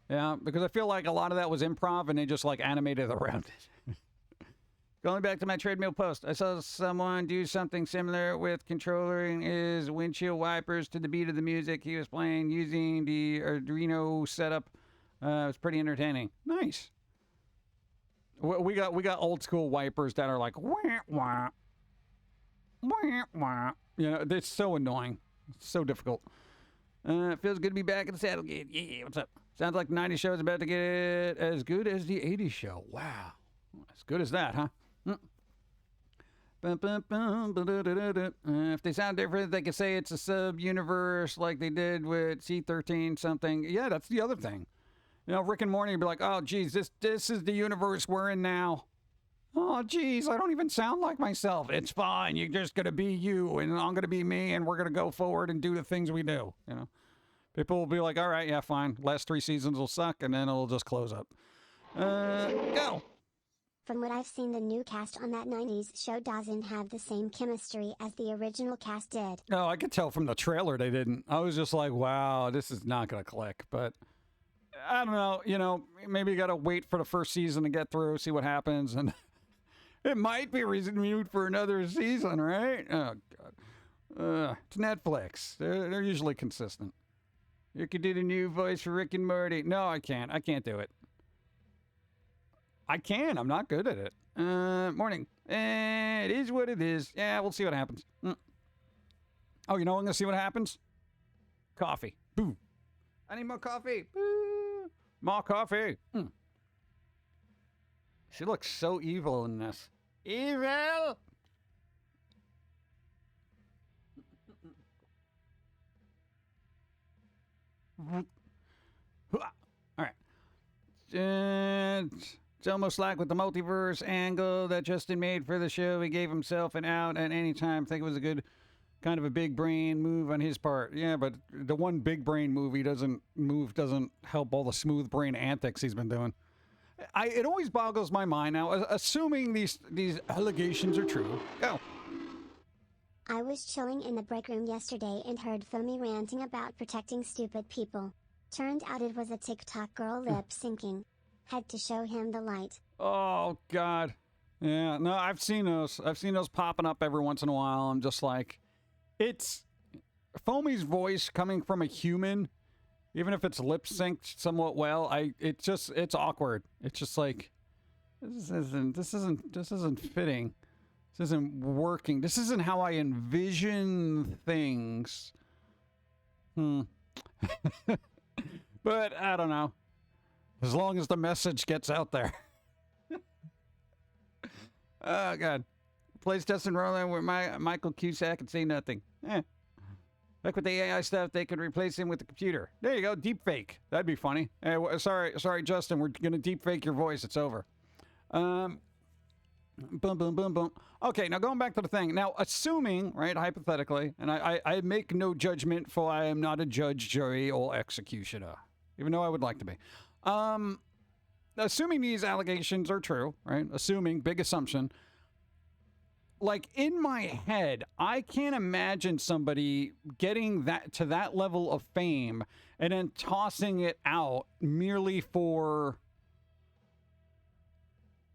Yeah, because I feel like a lot of that was improv and they just like animated around it. Going back to my treadmill post, I saw someone do something similar with controlling his windshield wipers to the beat of the music he was playing using the Arduino setup. It was pretty entertaining. Nice. We got old school wipers that are like wah wah wah wah. You know, it's so annoying. It's so difficult. It feels good to be back in the saddle again. Yeah, what's up? Sounds like the 90s show is about to get as good as the 80s show. Wow. As good as that, huh? If they sound different, they can say it's a sub-universe like they did with C13 something. Yeah, that's the other thing. You know, Rick and Morty would be like, oh, geez, this is the universe we're in now. Oh, geez, I don't even sound like myself. It's fine. You're just going to be you, and I'm going to be me, and we're going to go forward and do the things we do. You know, people will be like, all right, yeah, fine. Last 3 seasons will suck, and then it'll just close up. Go. From what I've seen, the new cast on that 90s show doesn't have the same chemistry as the original cast did. Oh, I could tell from the trailer they didn't. I was just like, wow, this is not going to click. But I don't know. You know, maybe you got to wait for the first season to get through, see what happens. And it might be renewed for another season, right? Oh, God. It's Netflix. They're usually consistent. You could do the new voice for Rick and Morty. No, I can't. I can't do it. I can. I'm not good at it. Morning. It is what it is. Yeah, we'll see what happens. Oh, you know I'm going to see what happens? Coffee. Boom. I need more coffee. Boo. More coffee. She looks so evil in this. Evil! All right. And it's almost like with the multiverse angle that Justin made for the show. He gave himself an out at any time. I think it was a good kind of a big brain move on his part. Yeah, but the one big brain movie doesn't help all the smooth brain antics he's been doing. It always boggles my mind now, assuming these allegations are true. Go. I was chilling in the break room yesterday and heard Foamy ranting about protecting stupid people. Turned out it was a TikTok girl lip syncing. Had to show him the light. Oh, God. Yeah, no, I've seen those. I've seen those popping up every once in a while. I'm just like, it's Foamy's voice coming from a human, even if it's lip synced somewhat well. It's awkward. It's just like, this isn't fitting. This isn't working. This isn't how I envision things. But I don't know. As long as the message gets out there. Oh, God. Plays Justin Roiland with Michael Cusack and say nothing. Like with the AI stuff, they could replace him with the computer. There you go. Deep fake. That'd be funny. Hey, sorry, Justin. We're going to deep fake your voice. It's over. Boom, boom, boom, boom. Okay, now going back to the thing. Now, assuming, right, hypothetically, and I make no judgment, for I am not a judge, jury, or executioner, even though I would like to be. Assuming these allegations are true, right? Assuming, big assumption. Like, in my head, I can't imagine somebody getting to that level of fame and then tossing it out merely for,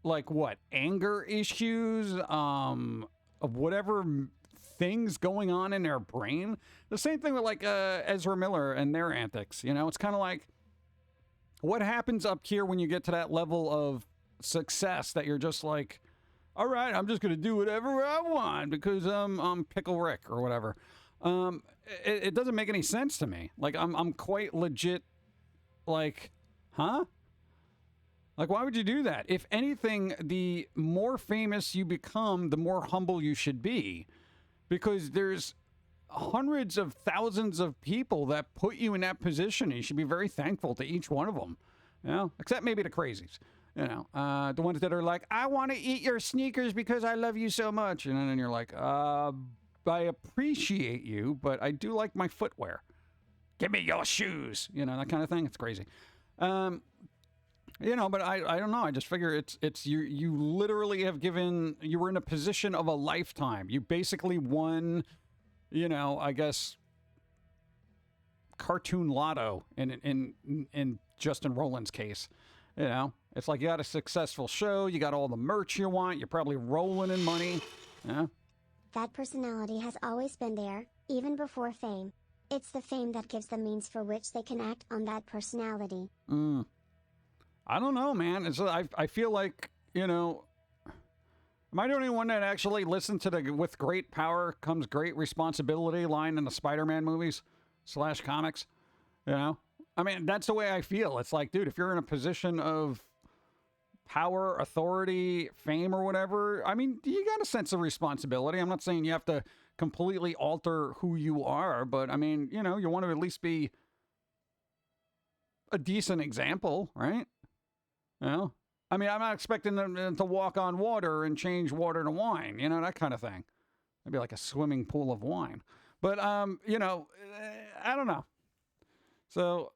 like, what? Anger issues? Of whatever things going on in their brain? The same thing with, like, Ezra Miller and their antics, you know? It's kind of like, what happens up here when you get to that level of success that you're just like, all right, I'm just going to do whatever I want because I'm Pickle Rick or whatever. It doesn't make any sense to me. Like, I'm quite legit, like, huh? Like, why would you do that? If anything, the more famous you become, the more humble you should be. Because there's hundreds of thousands of people that put you in that position. And you should be very thankful to each one of them. You know? Except maybe the crazies. You know, the ones that are like, I want to eat your sneakers because I love you so much. And then you're like, I appreciate you, but I do like my footwear. Give me your shoes. You know, that kind of thing. It's crazy. You know, but I don't know. I just figure it's you literally have you were in a position of a lifetime. You basically won, you know, I guess, cartoon lotto in Justin Roiland's case. You know, it's like you got a successful show, you got all the merch you want, you're probably rolling in money. Yeah. That personality has always been there, even before fame. It's the fame that gives the means for which they can act on that personality. I don't know, man. I feel like, you know, am I the only one that actually listened to the "with great power comes great responsibility" line in the Spider-Man movies / comics? You know? I mean, that's the way I feel. It's like, dude, if you're in a position of power, authority, fame, or whatever, I mean, you got a sense of responsibility. I'm not saying you have to completely alter who you are, but I mean, you know, you want to at least be a decent example, right? You know? I mean, I'm not expecting them to walk on water and change water to wine, you know, that kind of thing. It'd be like a swimming pool of wine. But, you know, I don't know. So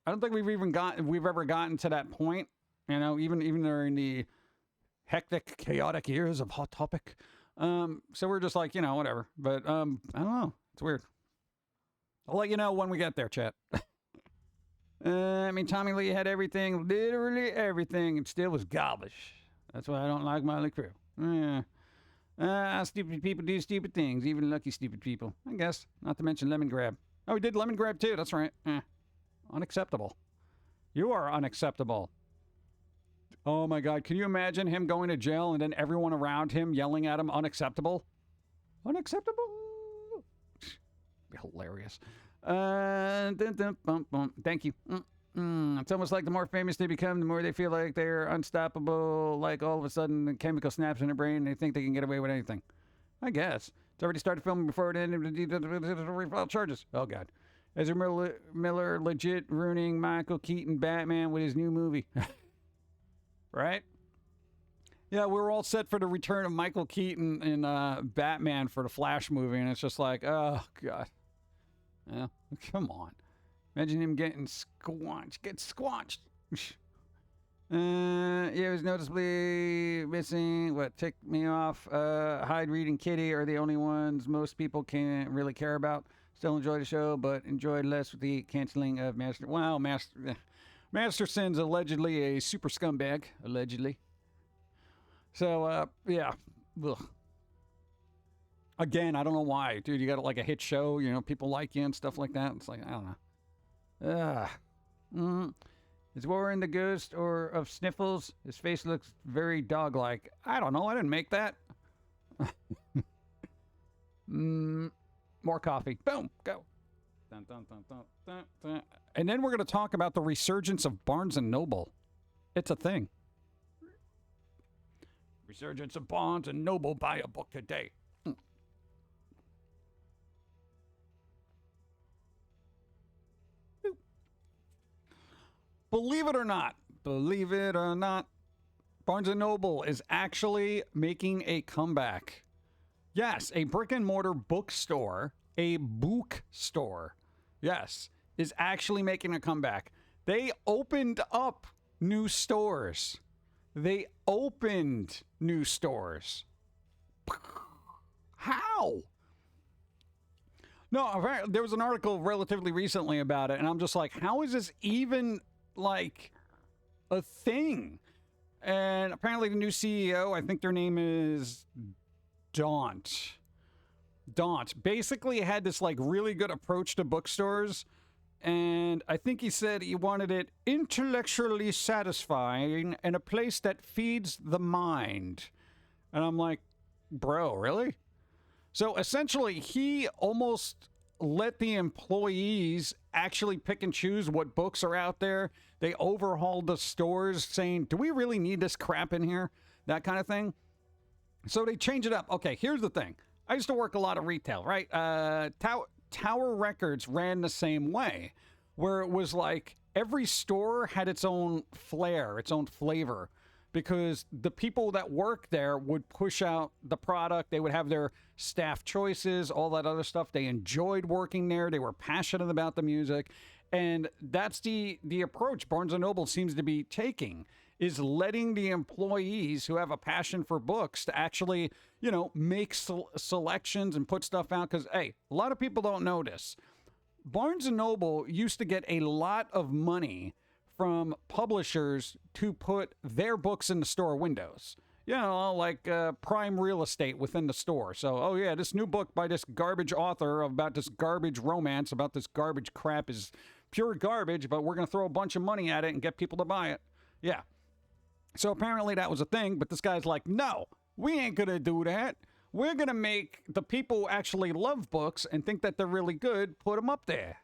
I don't think we've ever gotten to that point, you know, even during the hectic, chaotic years of Hot Topic. So we're just like, you know, whatever. But I don't know. It's weird. I'll let you know when we get there, chat. I mean, Tommy Lee had everything, literally everything, and still was garbage. That's why I don't like Motley Crue. Stupid people do stupid things, even lucky stupid people, I guess. Not to mention Lemon Grab. Oh, we did Lemon Grab too. That's right. Unacceptable. You are unacceptable. Oh my God. Can you imagine him going to jail and then everyone around him yelling at him, unacceptable? Unacceptable? Be hilarious. Thank you. It's almost like the more famous they become, the more they feel like they're unstoppable. Like all of a sudden the chemical snaps in their brain and they think they can get away with anything. I guess. It's already started filming before it ended with the refiled charges. Oh God. Ezra Miller legit ruining Michael Keaton Batman with his new movie. Right? Yeah, we were all set for the return of Michael Keaton in Batman for the Flash movie, and it's just like, oh, God. Yeah, come on. Imagine him getting squanched. Get squanched. Yeah, it was noticeably missing. What ticked me off? Hyde, Reed, and Kitty are the only ones most people can't really care about. Still enjoy the show, but enjoyed less with the canceling of Master. Well, Masterson's allegedly a super scumbag. Allegedly. So, yeah. Ugh. Again, I don't know why. Dude, you got like a hit show, you know, people like you and stuff like that. It's like, I don't know. Is Warren the ghost or of Sniffles? His face looks very dog-like. I don't know. I didn't make that. More coffee. Boom. Go. Dun, dun, dun, dun, dun, dun. And then we're going to talk about the resurgence of Barnes & Noble. It's a thing. Resurgence of Barnes & Noble. Buy a book today. Believe it or not, Barnes & Noble is actually making a comeback. Yes, a brick-and-mortar bookstore, yes, is actually making a comeback. They opened up new stores. How? No, there was an article relatively recently about it, and I'm just like, how is this even, like, a thing? And apparently the new CEO, I think their name is Daunt, basically had this, like, really good approach to bookstores, and I think he said he wanted it intellectually satisfying and a place that feeds the mind. And I'm like, bro, really? So essentially, he almost let the employees actually pick and choose what books are out there. They overhauled the stores saying, do we really need this crap in here? That kind of thing. So they changed it up. Okay, here's the thing. I used to work a lot of retail, right? Tower Records ran the same way, where it was like every store had its own flair, its own flavor, because the people that work there would push out the product. They would have their staff choices, all that other stuff. They enjoyed working there. They were passionate about the music. And that's the approach Barnes & Noble seems to be taking, is letting the employees who have a passion for books to actually, you know, make selections and put stuff out. Because, hey, a lot of people don't know this. Barnes & Noble used to get a lot of money from publishers to put their books in the store windows. You know, like prime real estate within the store. So, oh yeah, this new book by this garbage author about this garbage romance, about this garbage crap is pure garbage, but we're going to throw a bunch of money at it and get people to buy it. Yeah. So apparently that was a thing, but this guy's like, no, we ain't going to do that. We're going to make the people who actually love books and think that they're really good, put them up there.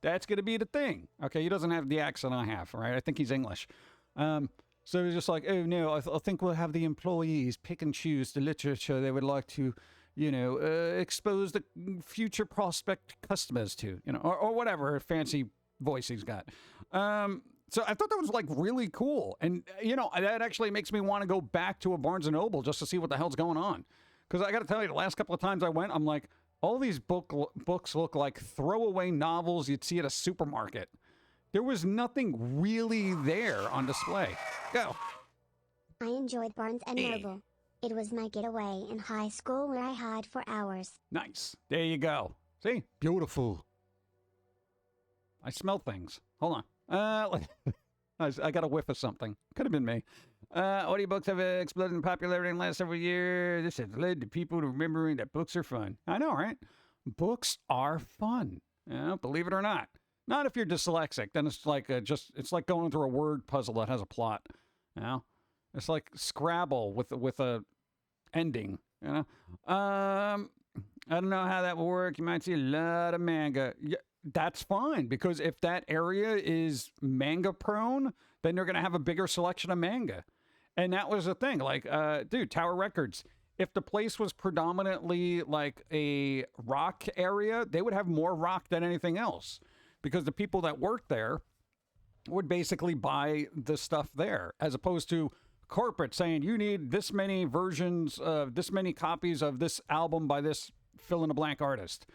That's going to be the thing. Okay, he doesn't have the accent I have, right? I think he's English. So he's just like, oh, no, I think we'll have the employees pick and choose the literature they would like to, you know, expose the future prospect customers to, you know, or whatever fancy voice he's got. So I thought that was, like, really cool. And, you know, that actually makes me want to go back to a Barnes & Noble just to see what the hell's going on. Because I got to tell you, the last couple of times I went, I'm like, all these books look like throwaway novels you'd see at a supermarket. There was nothing really there on display. Go. I enjoyed Barnes & Noble. It was my getaway in high school where I hid for hours. Nice. There you go. See? Beautiful. I smell things. Hold on. I got a whiff of something. Could have been me. Audiobooks have exploded in popularity in the last several years. This has led to people remembering that books are fun. I know, right? Books are fun. You know, believe it or not. Not if you're dyslexic. Then it's like it's like going through a word puzzle that has a plot. You know, it's like Scrabble with a ending. You know, I don't know how that will work. You might see a lot of manga. Yeah, that's fine, because if that area is manga prone, then they're gonna have a bigger selection of manga. And that was the thing. Like, dude, Tower Records. If the place was predominantly like a rock area, they would have more rock than anything else. because the people that work there would basically buy the stuff there, as opposed to corporate saying you need this many versions of this many copies of this album by this fill in the blank artist,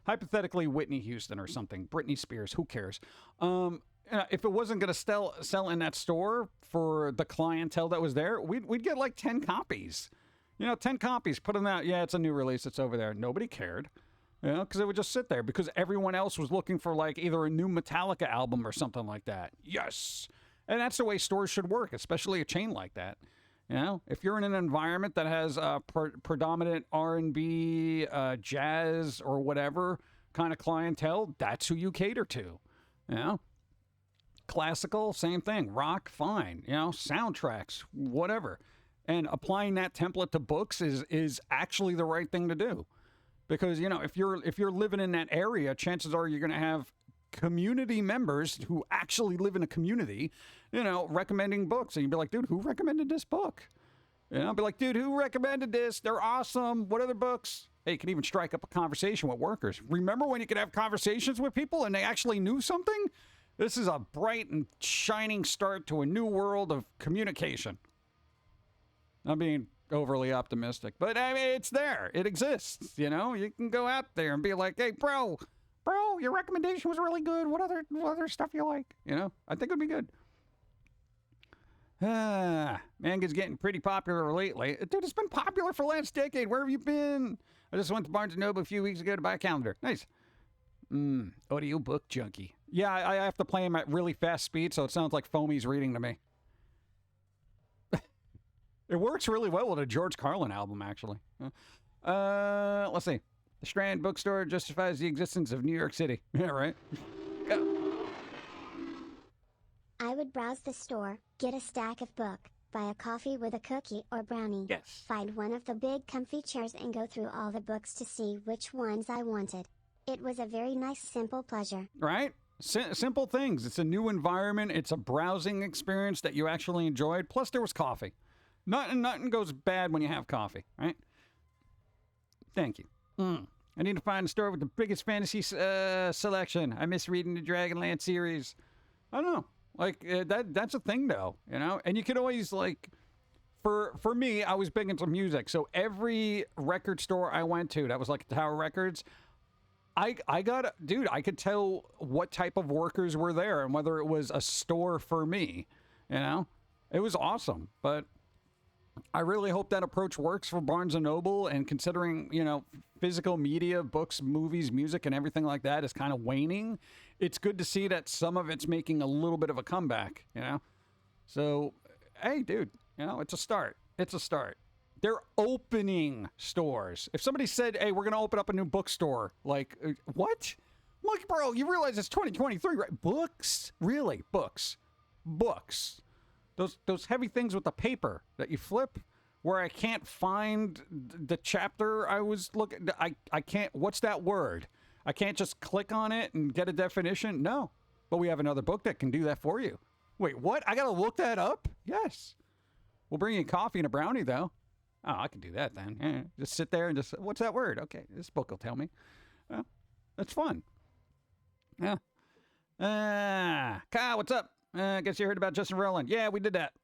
hypothetically Whitney Houston or something, Britney Spears, who cares. If it wasn't going to sell in that store for the clientele that was there, we'd get like 10 copies. 10 copies, put in that, yeah, it's a new release, it's over there. Nobody cared, because it would just sit there because everyone else was looking for like either a new Metallica album or something like that. Yes. And that's the way stores should work, especially a chain like that. If you're in an environment that has predominant R&B, jazz, or whatever kind of clientele, that's who you cater to. Classical, same thing. Rock, fine. Soundtracks, whatever. And applying that template to books is actually the right thing to do, because if you're living in that area, chances are you're going to have community members who actually live in a community, recommending books, and you'd be like, dude, who recommended this book? I'd be like, dude, who recommended this? They're awesome. What other books? Hey, you can even strike up a conversation with workers. Remember when you could have conversations with people and they actually knew something? This is a bright and shining start to a new world of communication. I'm being overly optimistic, but I mean, it's there. It exists. You can go out there and be like, hey, bro, your recommendation was really good. What other stuff you like? I think it'd be good. Manga's getting pretty popular lately. Dude, it's been popular for the last decade. Where have you been? I just went to Barnes & Noble a few weeks ago to buy a calendar. Nice. Audiobook junkie. Yeah, I have to play him at really fast speed, so it sounds like Foamy's reading to me. It works really well with a George Carlin album, actually. Let's see. The Strand Bookstore justifies the existence of New York City. Yeah, right? Go. I would browse the store, get a stack of book, buy a coffee with a cookie or brownie. Yes. Find one of the big comfy chairs and go through all the books to see which ones I wanted. It was a very nice, simple pleasure. Right? Simple things. It's a new environment. It's a browsing experience that you actually enjoyed. Plus, there was coffee. Nothing goes bad when you have coffee, right? Thank you. I need to find a store with the biggest fantasy selection. I miss reading the Dragonlance series. I don't know. Like, that's a thing, though, And you could always, like, for me, I was big into music. So every record store I went to that was like Tower Records, I could tell what type of workers were there and whether it was a store for me, It was awesome, but I really hope that approach works for Barnes & Noble, and considering, physical media, books, movies, music, and everything like that is kind of waning, it's good to see that some of it's making a little bit of a comeback, So, hey, dude, it's a start. It's a start. They're opening stores. If somebody said, hey, we're going to open up a new bookstore, like, what? I'm like, bro, you realize it's 2023, right? Books? Really? Books. Those heavy things with the paper that you flip, where I can't find the chapter I was looking. I can't. What's that word? I can't just click on it and get a definition. No, but we have another book that can do that for you. Wait, what? I gotta look that up? Yes. We'll bring you coffee and a brownie, though. Oh, I can do that then. Yeah, just sit there and just, what's that word? Okay, this book will tell me. Well, that's fun. Yeah. Kyle, what's up? I guess you heard about Justin Roiland. Yeah, we did that.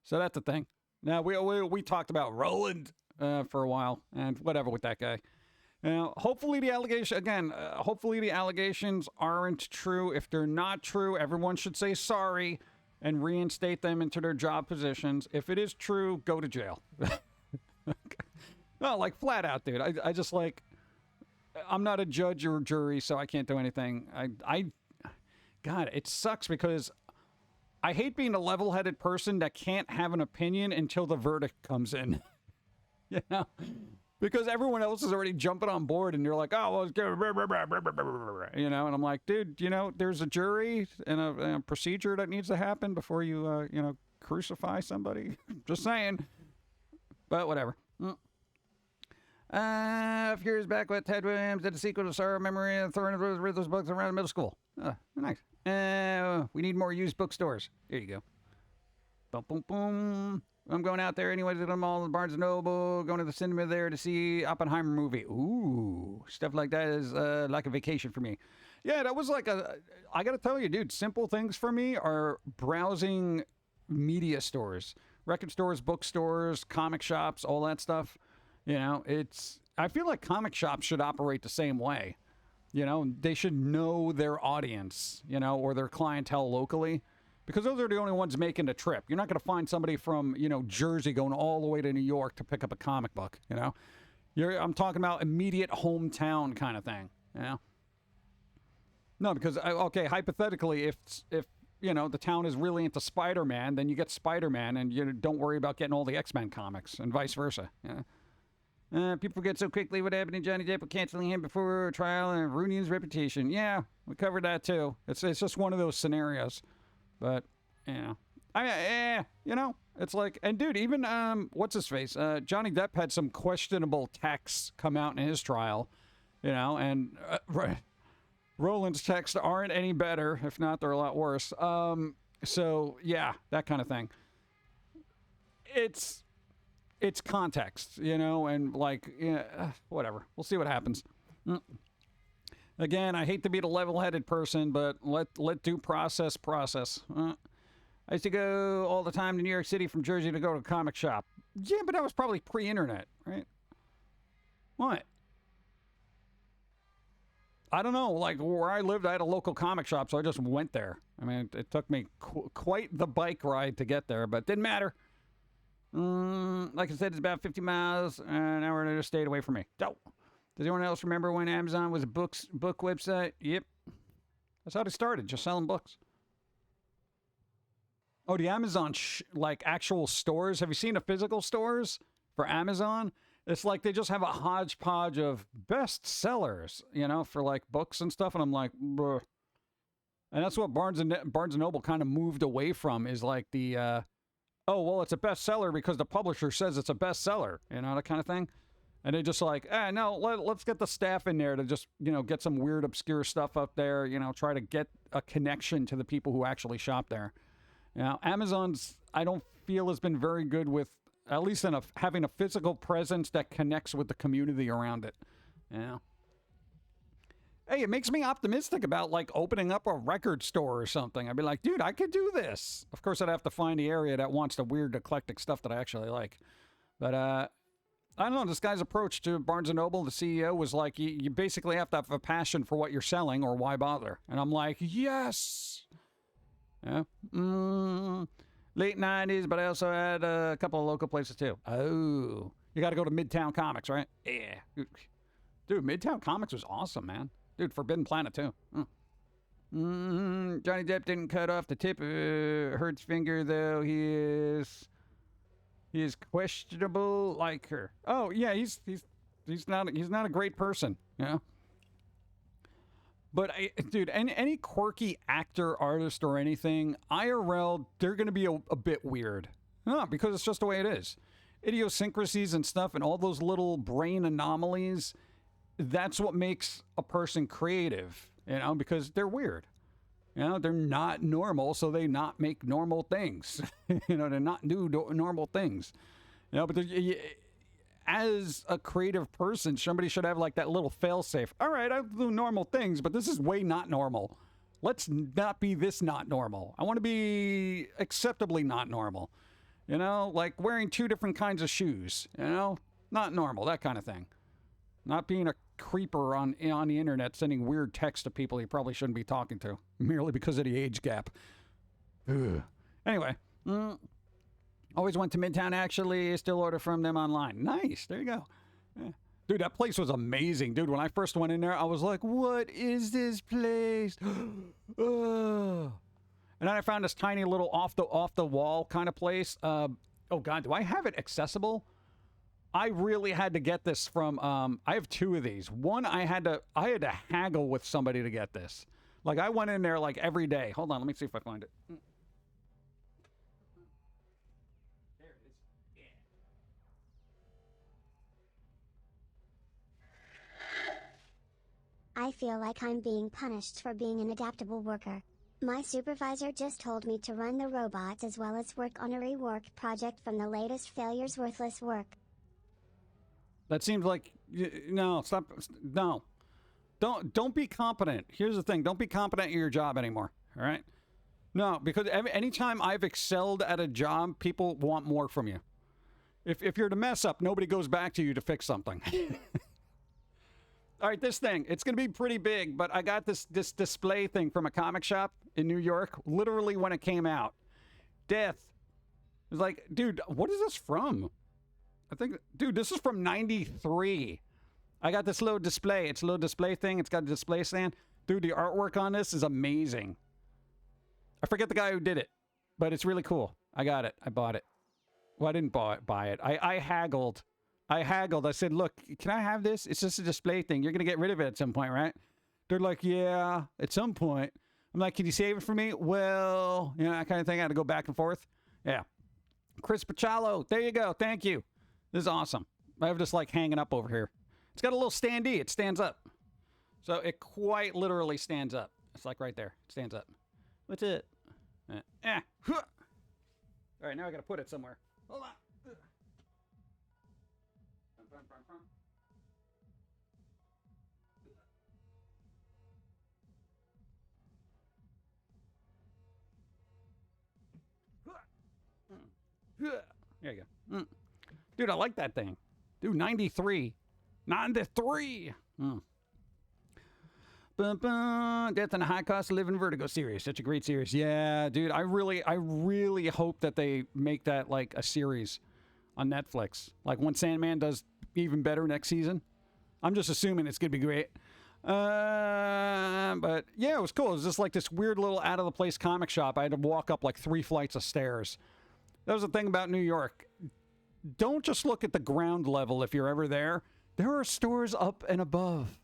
So that's the thing. Now, we talked about Roland for a while, and whatever with that guy. Hopefully the allegations aren't true. If they're not true, everyone should say sorry and reinstate them into their job positions. If it is true, go to jail. No, like flat out, dude. I just like, I'm not a judge or jury, so I can't do anything. God, it sucks because I hate being a level-headed person that can't have an opinion until the verdict comes in. Because everyone else is already jumping on board and you're like, oh, well, it's good. And I'm like, dude, there's a jury and a procedure that needs to happen before you, crucify somebody. Just saying. But whatever. A few years back with Ted Williams did a sequel to Sorrow, Memory, and Thorn of read those books around middle school. Nice. We need more used bookstores. Here you go. Boom, boom, boom. I'm going out there anyways to the mall, Barnes & Noble, going to the cinema there to see Oppenheimer movie. Ooh, stuff like that is like a vacation for me. Yeah, that was like I got to tell you, dude, simple things for me are browsing media stores, record stores, bookstores, comic shops, all that stuff. You know, I feel like comic shops should operate the same way. You know, they should know their audience, you know, or their clientele locally. Because those are the only ones making the trip. You're not going to find somebody from, you know, Jersey going all the way to New York to pick up a comic book, you know? I'm talking about immediate hometown kind of thing, you know? No, because, okay, hypothetically, if you know, the town is really into Spider-Man, then you get Spider-Man and you don't worry about getting all the X-Men comics and vice versa, you know? People forget so quickly what happened to Johnny Depp with canceling him before trial and ruining his reputation. Yeah, we covered that too. It's just one of those scenarios. But, you know, you know, it's like, and dude, even, what's his face? Johnny Depp had some questionable texts come out in his trial, you know, and Roland's texts aren't any better. If not, they're a lot worse. So, yeah, that kind of thing. It's context, you know, and like, whatever. We'll see what happens. Again, I hate to be the level-headed person, but let due process. I used to go all the time to New York City from Jersey to go to a comic shop. Yeah, but that was probably pre-internet, right? What? I don't know. Like, where I lived, I had a local comic shop, so I just went there. I mean, it took me quite the bike ride to get there, but didn't matter. Like I said, it's about 50 miles, an hour and a state away from me. So, does anyone else remember when Amazon was a book website? Yep. That's how they started, just selling books. Oh, the Amazon, like actual stores. Have you seen the physical stores for Amazon? It's like they just have a hodgepodge of best sellers, you know, for like books and stuff. And I'm like, bruh. And that's what Barnes & Noble kind of moved away from, is like the, oh, well, it's a bestseller because the publisher says it's a bestseller, you know, that kind of thing. And they just like, no, let's get the staff in there to just, you know, get some weird, obscure stuff up there, you know, try to get a connection to the people who actually shop there. You know, Amazon's, I don't feel, has been very good with, at least in having a physical presence that connects with the community around it. You know? Hey, it makes me optimistic about, like, opening up a record store or something. I'd be like, dude, I could do this. Of course, I'd have to find the area that wants the weird, eclectic stuff that I actually like. But, I don't know, this guy's approach to Barnes & Noble, the CEO, was like, you basically have to have a passion for what you're selling, or why bother? And I'm like, yes! Yeah. Late 90s, but I also had a couple of local places, too. Oh. You got to go to Midtown Comics, right? Yeah. Dude, Midtown Comics was awesome, man. Dude, Forbidden Planet, too. Johnny Depp didn't cut off the tip of Heard's finger, though. He is questionable like her. Oh, yeah, he's not a great person, you know? But, dude, any quirky actor, artist, or anything, IRL, they're going to be a bit weird. No, because it's just the way it is. Idiosyncrasies and stuff and all those little brain anomalies, that's what makes a person creative, you know, because they're weird. You know, they're not normal, so they not make normal things. You know, they're not do normal things. You know, but as a creative person, somebody should have like that little failsafe. All right, I do normal things, but this is way not normal. Let's not be this not normal. I want to be acceptably not normal. You know, like wearing two different kinds of shoes. You know, not normal, that kind of thing. Not being a creeper on the internet, sending weird texts to people you probably shouldn't be talking to, merely because of the age gap. Ugh. Anyway, always went to Midtown, actually. Still order from them online. Nice. There you go. Yeah. Dude, that place was amazing. Dude, when I first went in there, I was like, what is this place? And then I found this tiny little off the wall kind of place. Oh, God, do I have it accessible? I really had to get this from, I have two of these. One, I had to haggle with somebody to get this. Like, I went in there, like, every day. Hold on, let me see if I find it. There it is. Yeah. I feel like I'm being punished for being an adaptable worker. My supervisor just told me to run the robots as well as work on a rework project from the latest Failure's Worthless work. That seems like no. Stop. No. Don't be competent. Here's the thing. Don't be competent at your job anymore. All right. No, because anytime I've excelled at a job, people want more from you. If you're to mess up, nobody goes back to you to fix something. All right, this thing, it's going to be pretty big, but I got this display thing from a comic shop in New York, literally when it came out. Death. It was like, dude, what is this from? I think, dude, this is from 93. I got this little display. It's a little display thing. It's got a display stand. Dude, the artwork on this is amazing. I forget the guy who did it, but it's really cool. I got it. I bought it. Well, I didn't buy it. I haggled. I said, look, can I have this? It's just a display thing. You're going to get rid of it at some point, right? They're like, yeah, at some point. I'm like, can you save it for me? Well, you know, that kind of thing. I had to go back and forth. Yeah. Chris Pachalo. There you go. Thank you. This is awesome. I have this like hanging up over here. It's got a little standee. It stands up. So it quite literally stands up. It's like right there. It stands up. What's it? All right, now I got to put it somewhere. Hold on. There you go. Dude, I like that thing. Dude, 93. 93. Death and a High Cost of Living Vertigo series. Such a great series. Yeah, dude, I really hope that they make that like a series on Netflix. Like when Sandman does even better next season. I'm just assuming it's going to be great. But yeah, it was cool. It was just like this weird little out of the place comic shop. I had to walk up like 3 flights of stairs. That was the thing about New York. Don't just look at the ground level if you're ever there. There are stores up and above.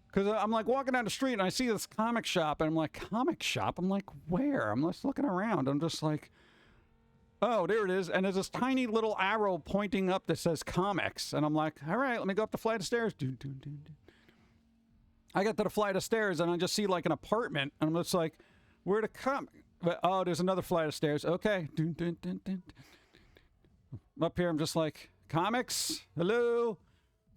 Because I'm like walking down the street and I see this comic shop and I'm like, comic shop? I'm like, where? I'm just looking around. I'm just like, oh, there it is. And there's this tiny little arrow pointing up that says comics. And I'm like, all right, let me go up the flight of stairs. I get to the flight of stairs and I just see like an apartment. And I'm just like, where to come? Oh, there's another flight of stairs. Okay. Up here, I'm just like, comics? Hello?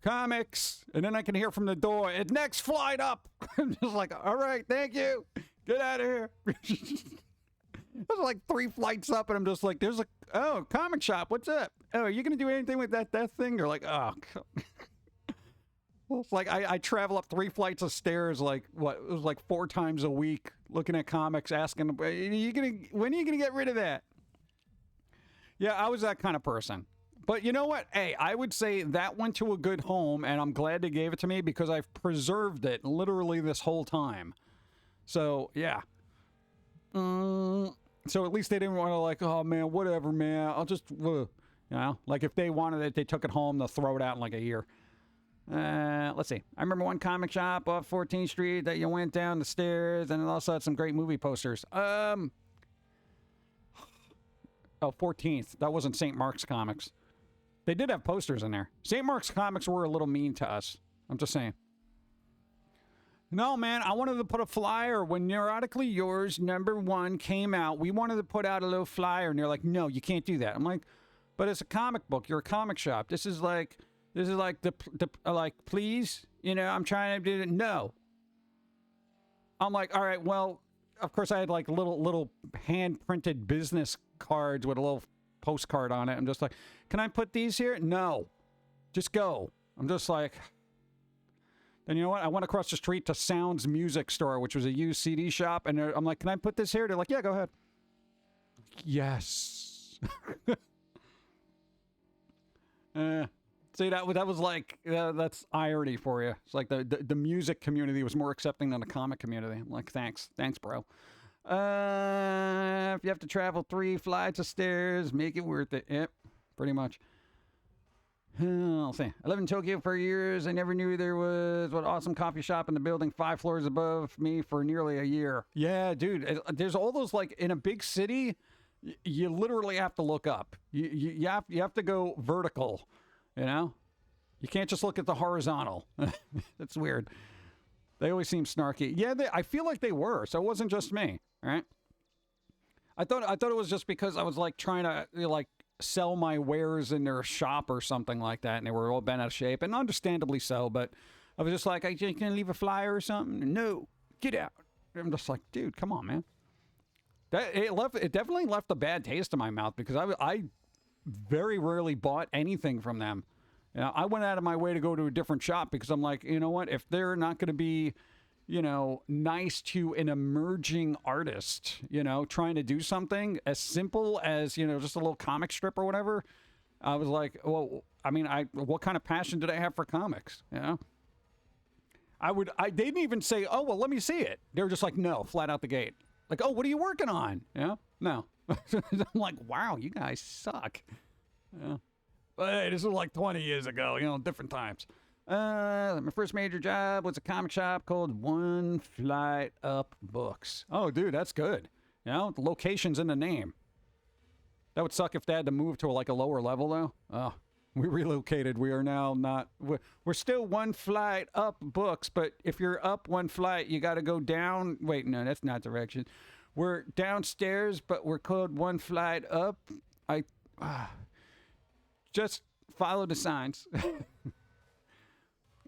Comics? And then I can hear from the door, it's next flight up. I'm just like, all right, thank you. Get out of here. There's like 3 flights up, and I'm just like, there's a comic shop. What's up? Oh, are you going to do anything with that thing? They're like, oh. Well, it's like I travel up 3 flights of stairs, like, what? It was like 4 times a week, looking at comics, asking, when are you going to get rid of that? Yeah, I was that kind of person. But you know what? Hey, I would say that went to a good home, and I'm glad they gave it to me because I've preserved it literally this whole time. So, yeah. So at least they didn't want to like, oh, man, whatever, man. I'll just, you know, like if they wanted it, they took it home, they'll throw it out in like a year. Let's see. I remember one comic shop off 14th Street that you went down the stairs, and it also had some great movie posters. Oh, 14th. That wasn't St. Mark's Comics. They did have posters in there. St. Mark's Comics were a little mean to us. I'm just saying. No, man, I wanted to put a flyer. When Neurotically Yours #1 came out, we wanted to put out a little flyer, and they're like, no, you can't do that. I'm like, but it's a comic book. You're a comic shop. This is like the like, please, you know, I'm trying to do it. No. I'm like, all right, well, of course I had like little hand-printed business cards with a little postcard on it. I'm just like, can I put these here? No. Just go. I'm just like... And you know what? I went across the street to Sounds Music Store, which was a used CD shop, and I'm like, can I put this here? They're like, yeah, go ahead. Yes. See, that was like, that's irony for you. It's like the music community was more accepting than the comic community. I'm like, thanks, bro. If you have to travel 3 flights of stairs, make it worth it. Yep, pretty much. I'll see. I lived in Tokyo for years. I never knew there was an awesome coffee shop in the building 5 floors above me for nearly a year. Yeah, dude. There's all those, like, in a big city, you literally have to look up. You have to go vertical, you know? You can't just look at the horizontal. That's weird. They always seem snarky. Yeah, I feel like they were, so it wasn't just me. All right. I thought it was just because I was like trying to like sell my wares in their shop or something like that, and they were all bent out of shape, and understandably so. But I was just like, "I can leave a flyer or something." No, get out. I'm just like, dude, come on, man. It definitely left a bad taste in my mouth because I very rarely bought anything from them. You know, I went out of my way to go to a different shop because I'm like, you know what? If they're not going to be, you know, nice to an emerging artist, you know, trying to do something as simple as, you know, just a little comic strip or whatever, I was like, well, I mean, what kind of passion did I have for comics? You know, they didn't even say, oh, well, let me see it. They were just like, no, flat out the gate. Like, oh, what are you working on? You know, no. I'm like, wow, you guys suck. Yeah. But hey, this was like 20 years ago, you know, different times. My first major job was a comic shop called One Flight Up Books. Oh, dude, that's good. You know, the location's in the name. That would suck if they had to move to like a lower level, though. Oh, we relocated. We are now not. We're still One Flight Up Books, but if you're up one flight, you got to go down. Wait, no, that's not direction. We're downstairs, but we're called One Flight Up. Just follow the signs.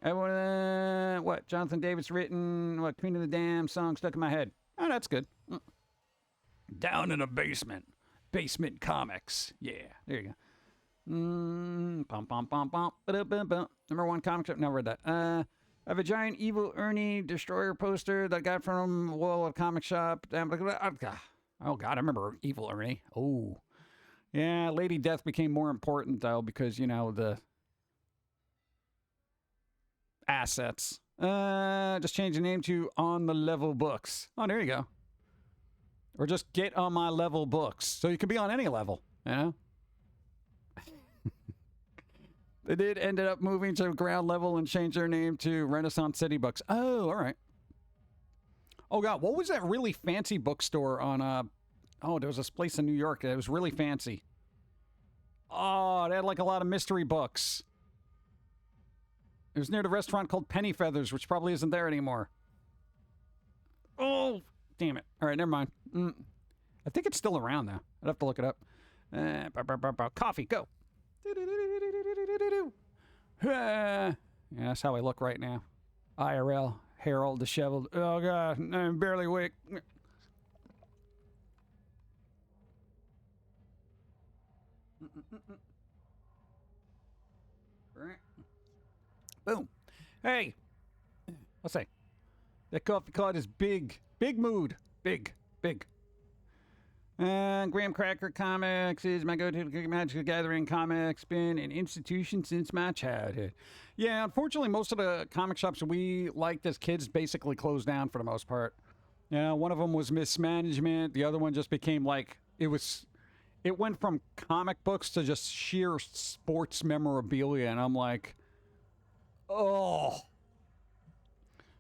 What? Jonathan Davis written, what? Queen of the Dam song stuck in my head. Oh, that's good. Down in a basement. Basement comics. Yeah, there you go. Number one comic shop. Never read that. I have a giant evil Ernie Destroyer poster that I got from the wall of comic shop. Oh, God, I remember Evil Ernie. Oh. Yeah, Lady Death became more important, though, because, you know, the assets. Just change the name to On the Level Books. Oh, there you go. Or just Get on My Level Books. So you can be on any level, you know? They did ended up moving to ground level and changed their name to Renaissance City Books. Oh, all right. Oh, God, what was that really fancy bookstore on, there was this place in New York that was really fancy. Oh, they had like a lot of mystery books. It was near the restaurant called Penny Feathers, which probably isn't there anymore. Oh, damn it. All right, never mind. I think it's still around, though. I'd have to look it up. Coffee, go. Yeah, that's how I look right now. IRL, hair all disheveled. Oh, God, I'm barely awake. Boom. Hey, let's say that coffee card is big. Big mood. Big. Graham Cracker Comics is my go-to Magic Gathering comics. Been an institution since my childhood. Yeah, unfortunately, most of the comic shops we liked as kids basically closed down for the most part. Yeah, one of them was mismanagement. The other one just became like, it went from comic books to just sheer sports memorabilia. And I'm like, oh.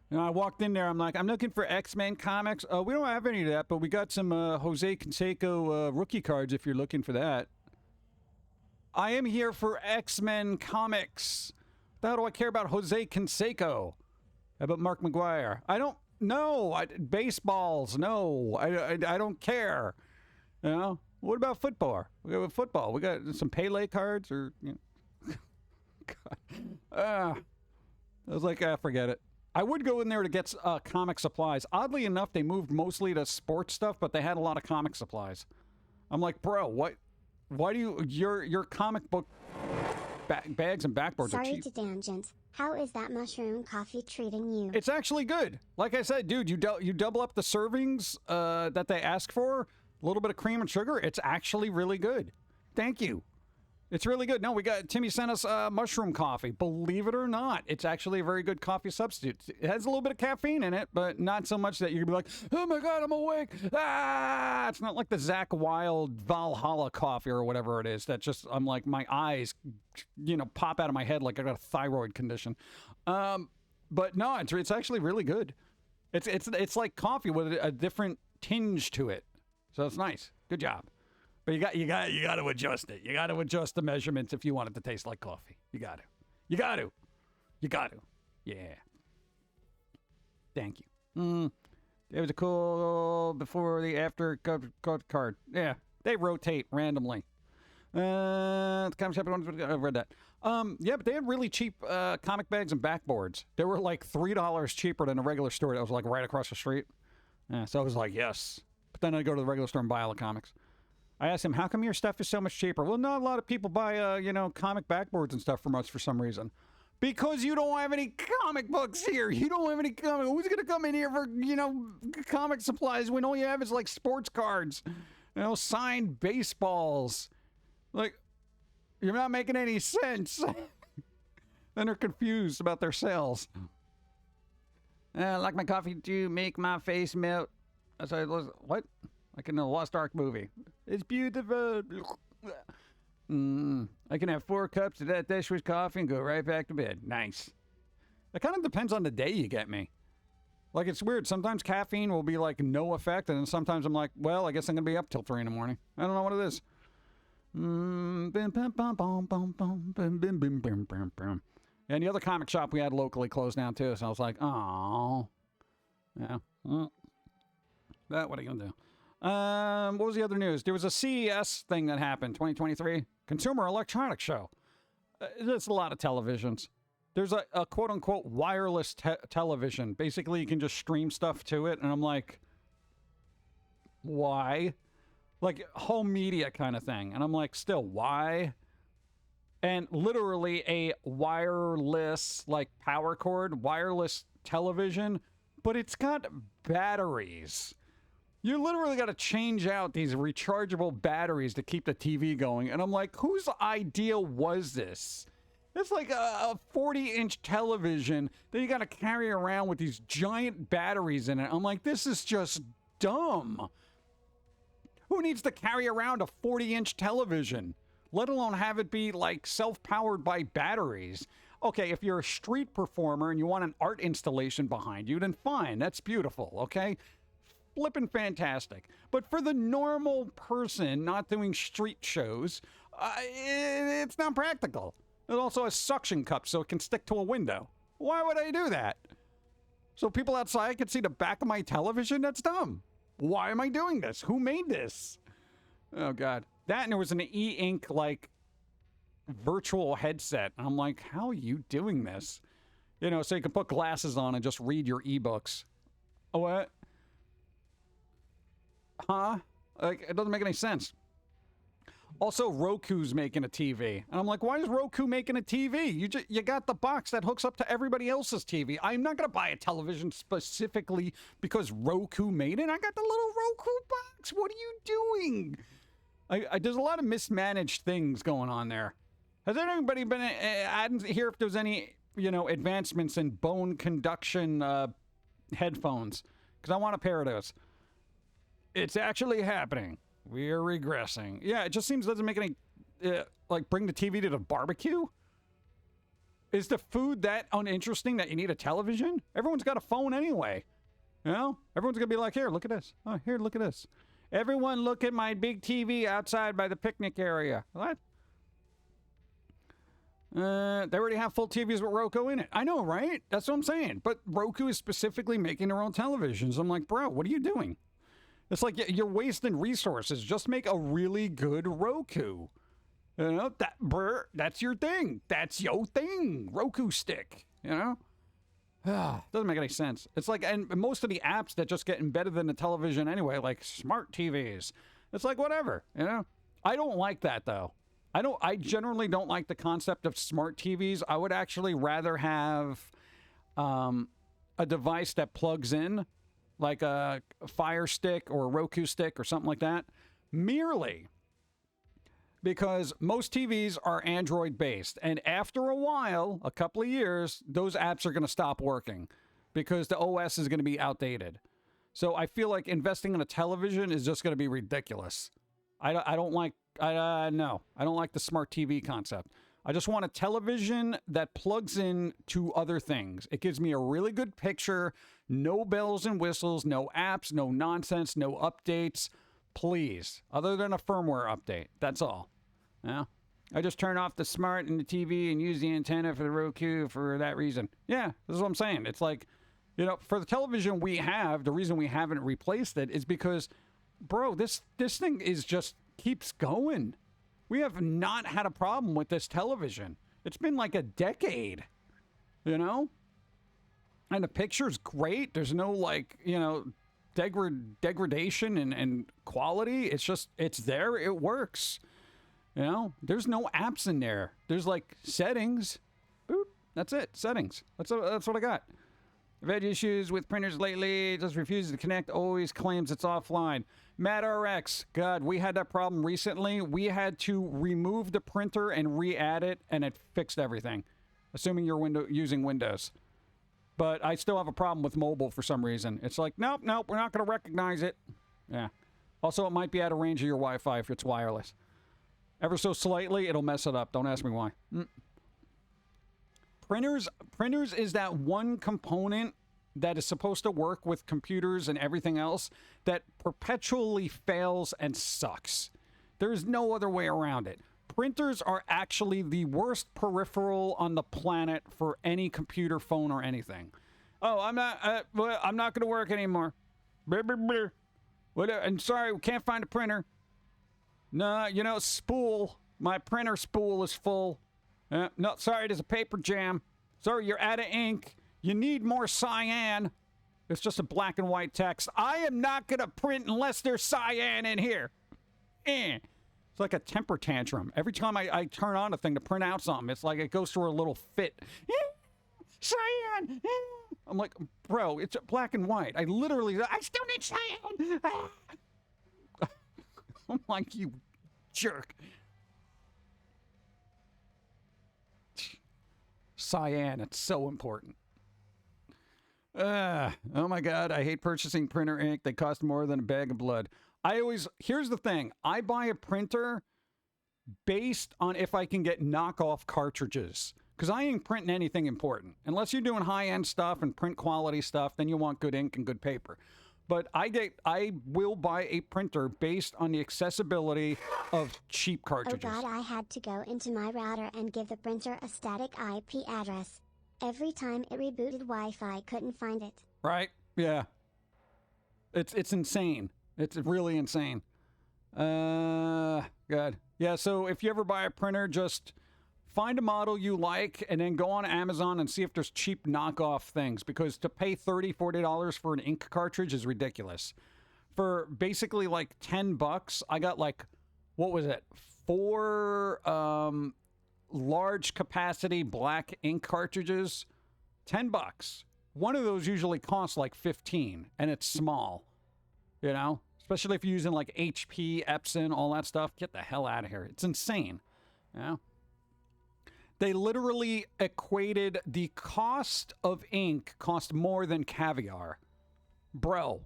You know, I walked in there. I'm like, I'm looking for X-Men comics. We don't have any of that, but we got some Jose Canseco rookie cards if you're looking for that. I am here for X-Men comics. What the hell do I care about Jose Canseco? How about Mark McGuire? I don't know. Baseballs, no. I don't care. You know? What about football? We got football. We got some Pele cards or, you know. God. I was like, forget it. I would go in there to get comic supplies. Oddly enough, they moved mostly to sports stuff, but they had a lot of comic supplies. I'm like, bro, what? Why do your comic book bags and backboards are cheap? Sorry to tangent. How is that mushroom coffee treating you? It's actually good. Like I said, dude, you double up the servings that they ask for. A little bit of cream and sugar. It's actually really good. Thank you. It's really good. No, Timmy sent us mushroom coffee. Believe it or not, it's actually a very good coffee substitute. It has a little bit of caffeine in it, but not so much that you're going to be like, oh my God, I'm awake. Ah! It's not like the Zach Wild Valhalla coffee or whatever it is. That just, I'm like, my eyes, you know, pop out of my head like I got a thyroid condition. But no, it's actually really good. It's like coffee with a different tinge to it. So it's nice. Good job. But you got to adjust it. You got to adjust the measurements if you want it to taste like coffee. You got to. Yeah. Thank you. It was a cool before the after card. Yeah, they rotate randomly. The comic shop, I've read that. Yeah, but they had really cheap comic bags and backboards. They were like $3 cheaper than a regular store that was like right across the street. Yeah, so I was like, yes. But then I go to the regular store and buy all the comics. I asked him, how come your stuff is so much cheaper? Well, not a lot of people buy, comic backboards and stuff from us for some reason. Because you don't have any comic books here. You don't have any comic. Who's going to come in here for, comic supplies when all you have is like sports cards, signed baseballs. Like, you're not making any sense. Then they're confused about their sales. I like my coffee to make my face melt. I said, what? Like in the Lost Ark movie. It's beautiful. I can have 4 cups of that dishwasher coffee and go right back to bed. Nice. It kind of depends on the day you get me. Like, it's weird. Sometimes caffeine will be like no effect, and then sometimes I'm like, well, I guess I'm going to be up till 3 in the morning. I don't know what it is. And the other comic shop we had locally closed down too, so I was like, oh. Yeah. What are you going to do? What was the other news? There was a CES thing that happened, 2023. Consumer Electronics Show. There's a lot of televisions. There's a quote-unquote wireless television. Basically, you can just stream stuff to it, and I'm like, why? Like, home media kind of thing. And I'm like, still, why? And literally a wireless, like, power cord, wireless television, but it's got batteries. You literally got to change out these rechargeable batteries to keep the TV going. And I'm like, whose idea was this? It's like a 40-inch television that you got to carry around with these giant batteries in it. I'm like, this is just dumb. Who needs to carry around a 40-inch television, let alone have it be, like, self-powered by batteries? Okay, if you're a street performer and you want an art installation behind you, then fine, that's beautiful, okay? Flippin' fantastic. But for the normal person not doing street shows, it's not practical. It also has suction cups so it can stick to a window. Why would I do that? So people outside can see the back of my television? That's dumb. Why am I doing this? Who made this? Oh, God. That, and there was an e-ink, like, virtual headset. And I'm like, how are you doing this? So you can put glasses on and just read your ebooks. Oh, what? Huh? Like, it doesn't make any sense. Also, Roku's making a TV. And I'm like, why is Roku making a TV? You got the box that hooks up to everybody else's TV. I'm not going to buy a television specifically because Roku made it. I got the little Roku box. What are you doing? There's a lot of mismanaged things going on there. Has anybody been... I didn't hear if there's any, advancements in bone conduction headphones. Because I want a pair of those. It's actually happening. We are regressing. Yeah, it just seems doesn't make any, bring the TV to the barbecue? Is the food that uninteresting that you need a television? Everyone's got a phone anyway. Everyone's going to be like, here, look at this. Oh, here, look at this. Everyone look at my big TV outside by the picnic area. What? They already have full TVs with Roku in it. I know, right? That's what I'm saying. But Roku is specifically making their own televisions. I'm like, bro, what are you doing? It's like you're wasting resources. Just make a really good Roku. That's your thing. That's your thing. Roku stick, Doesn't make any sense. It's like, and most of the apps that just get embedded in the television anyway, like smart TVs. It's like, whatever, I don't like that, though. I generally don't like the concept of smart TVs. I would actually rather have a device that plugs in, like a Fire Stick or a Roku stick or something like that, merely because most TVs are Android-based. And after a while, a couple of years, those apps are going to stop working because the OS is going to be outdated. So I feel like investing in a television is just going to be ridiculous. I don't like the smart TV concept. I just want a television that plugs in to other things. It gives me a really good picture, no bells and whistles, no apps, no nonsense, no updates. Please, other than a firmware update. That's all. I just turn off the smart and the TV and use the antenna for the Roku for that reason. Yeah, this is what I'm saying. It's like, You know, for the television we have, the reason we haven't replaced it is because, bro, this thing is just keeps going. We have not had a problem with this television. It's been like a decade, you know? And the picture's great. There's no, like, you know, degradation and quality. It's just, it's there. It works. You know? There's no apps in there. There's, like, settings. Boop. That's it. Settings. That's what I got. I've had issues with printers lately. It just refuses to connect. Always claims it's offline. MadRx. God, we had that problem recently. We had to remove the printer and re-add it, and it fixed everything. Assuming you're using Windows. But I still have a problem with mobile for some reason. It's like, nope, we're not going to recognize it. Yeah. Also, it might be out of range of your Wi-Fi if it's wireless. Ever so slightly, it'll mess it up. Don't ask me why. Printers is that one component that is supposed to work with computers and everything else that perpetually fails and sucks. There's no other way around it. Printers are actually the worst peripheral on the planet for any computer, phone, or anything. Oh, I'm not going to work anymore. Brr, brr, brr. Whatever. I'm sorry, we can't find a printer. No, you know, spool. My printer spool is full. No, sorry, there's a paper jam. Sorry, you're out of ink. You need more cyan. It's just a black and white text. I am not going to print unless there's cyan in here. It's like a temper tantrum. Every time I turn on a thing to print out something, it's like it goes through a little fit. Cyan! I'm like, bro, it's black and white. I still need cyan! I'm like, you jerk. Cyan, it's so important. Oh my God, I hate purchasing printer ink. They cost more than a bag of blood. Here's the thing. I buy a printer based on if I can get knockoff cartridges. Because I ain't printing anything important. Unless you're doing high-end stuff and print quality stuff, then you want good ink and good paper. But I will buy a printer based on the accessibility of cheap cartridges. Oh God, I had to go into my router and give the printer a static IP address. Every time it rebooted Wi-Fi, couldn't find it. Right? Yeah. It's insane. It's really insane. God. Yeah, so if you ever buy a printer, just find a model you like and then go on Amazon and see if there's cheap knockoff things. Because to pay $30, $40 for an ink cartridge is ridiculous. For basically like $10, I got like, what was it? 4 large capacity black ink cartridges. $10. One of those usually costs like 15 and it's small. You know? Especially if you're using like HP, Epson, all that stuff. Get the hell out of here. It's insane. You know? They literally equated the cost of ink cost more than caviar. Bro,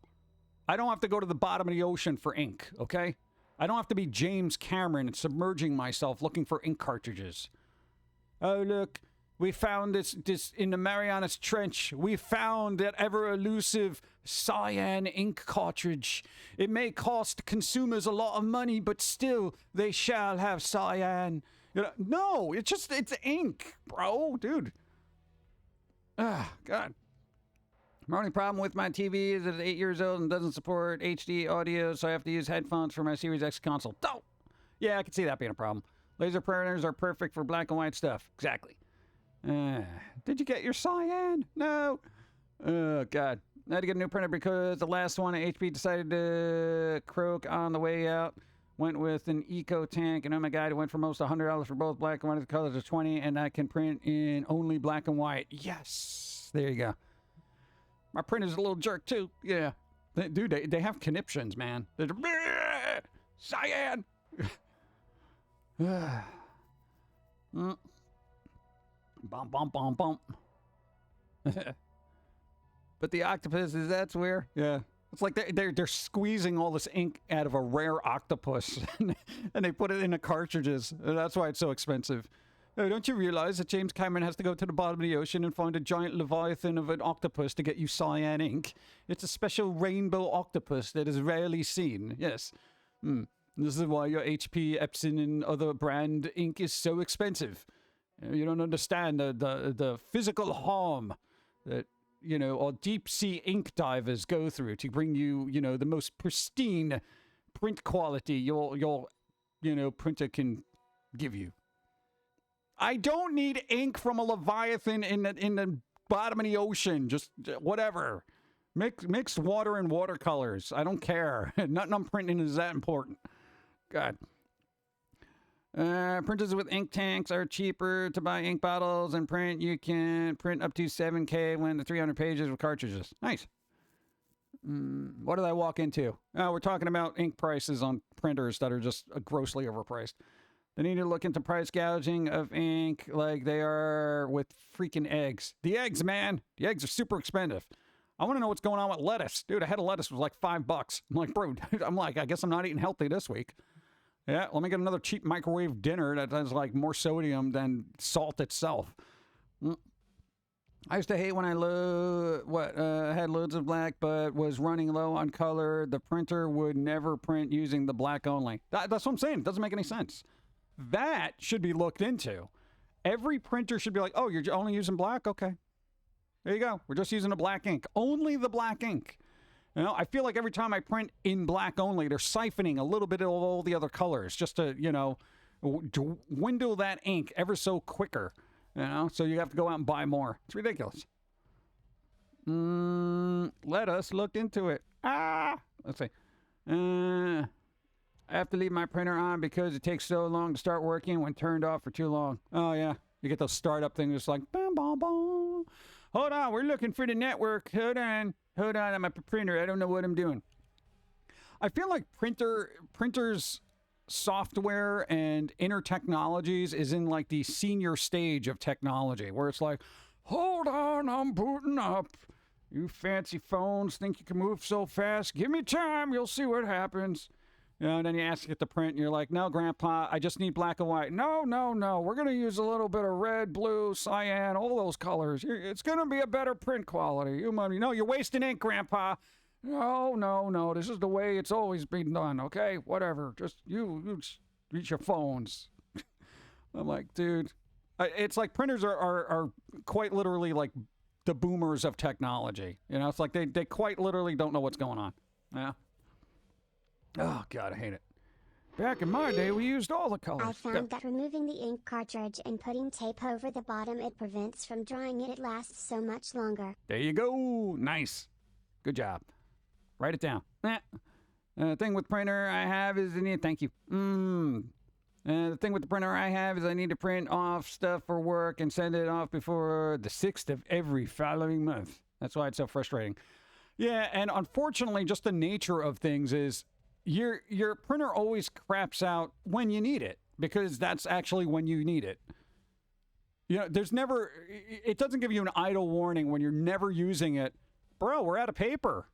I don't have to go to the bottom of the ocean for ink, okay? I don't have to be James Cameron and submerging myself looking for ink cartridges. Oh, look, we found this in the Marianas Trench. We found that ever-elusive cyan ink cartridge. It may cost consumers a lot of money, but still, they shall have cyan. You know, no, it's ink, bro, dude. God. My only problem with my TV is that it's 8 years old and doesn't support HD audio, so I have to use headphones for my Series X console. Oh! Yeah, I can see that being a problem. Laser printers are perfect for black and white stuff. Exactly. Did you get your cyan? No. Oh, God. I had to get a new printer because the last one at HP decided to croak on the way out. Went with an Eco Tank, and oh my God, it went for almost $100 for both black and white. The colors are 20, and I can print in only black and white. Yes! There you go. My printer's a little jerk, too. Yeah. Dude, they have conniptions, man. They're cyan! Bum, bum, bum, bum. But the octopuses, that's where, yeah. It's like they're squeezing all this ink out of a rare octopus, and they put it in the cartridges. And that's why it's so expensive. Oh, don't you realize that James Cameron has to go to the bottom of the ocean and find a giant leviathan of an octopus to get you cyan ink? It's a special rainbow octopus that is rarely seen. Yes. This is why your HP, Epson, and other brand ink is so expensive. You don't understand the physical harm that or deep sea ink divers go through to bring you, the most pristine print quality your printer can give you. I don't need ink from a leviathan in the bottom of the ocean. Just whatever. Mixed water and watercolors. I don't care. Nothing I'm printing is that important. God. Printers with ink tanks are cheaper to buy ink bottles and print. You can print up to 7K when the 300 pages with cartridges. Nice. What did I walk into? Oh, we're talking about ink prices on printers that are just grossly overpriced. They need to look into price gouging of ink like they are with freaking eggs. The eggs, man. The eggs are super expensive. I want to know what's going on with lettuce. Dude, a head of lettuce was like $5. I'm like, bro, dude, I guess I'm not eating healthy this week. Yeah, let me get another cheap microwave dinner that has like more sodium than salt itself. I used to hate when I had loads of black but was running low on color. The printer would never print using the black only. That's what I'm saying. It doesn't make any sense. That should be looked into. Every printer should be like, oh, you're only using black? Okay. There you go. We're just using the black ink. Only the black ink. I feel like every time I print in black only, they're siphoning a little bit of all the other colors just to, dwindle that ink ever so quicker. So you have to go out and buy more. It's ridiculous. Let us look into it. Let's see. I have to leave my printer on because it takes so long to start working when turned off for too long. Oh, yeah. You get those startup things just like, bam, bam, bam. Hold on, we're looking for the network. Hold on, I'm a printer. I don't know what I'm doing. I feel like printers software and inner technologies is in like the senior stage of technology where it's like, hold on, I'm booting up. You fancy phones think you can move so fast. Give me time, you'll see what happens. And then you ask it to print, and you're like, no, Grandpa, I just need black and white. No, we're going to use a little bit of red, blue, cyan, all those colors. It's going to be a better print quality. No, you're wasting ink, Grandpa. No, this is the way it's always been done, okay? Whatever, just you reach your phones. I'm like, dude, it's like printers are quite literally like the boomers of technology. It's like they quite literally don't know what's going on. Yeah. Oh, God, I hate it. Back in my day, we used all the colors. I found that removing the ink cartridge and putting tape over the bottom, it prevents from drying it. It lasts so much longer. There you go. Nice. Good job. Write it down. The thing with printer I have is... Thank you. The thing with the printer I have is I need to print off stuff for work and send it off before the 6th of every following month. That's why it's so frustrating. Yeah, and unfortunately, just the nature of things is... Your printer always craps out when you need it because that's actually when you need it. There's never, it doesn't give you an idle warning when you're never using it. Bro, we're out of paper.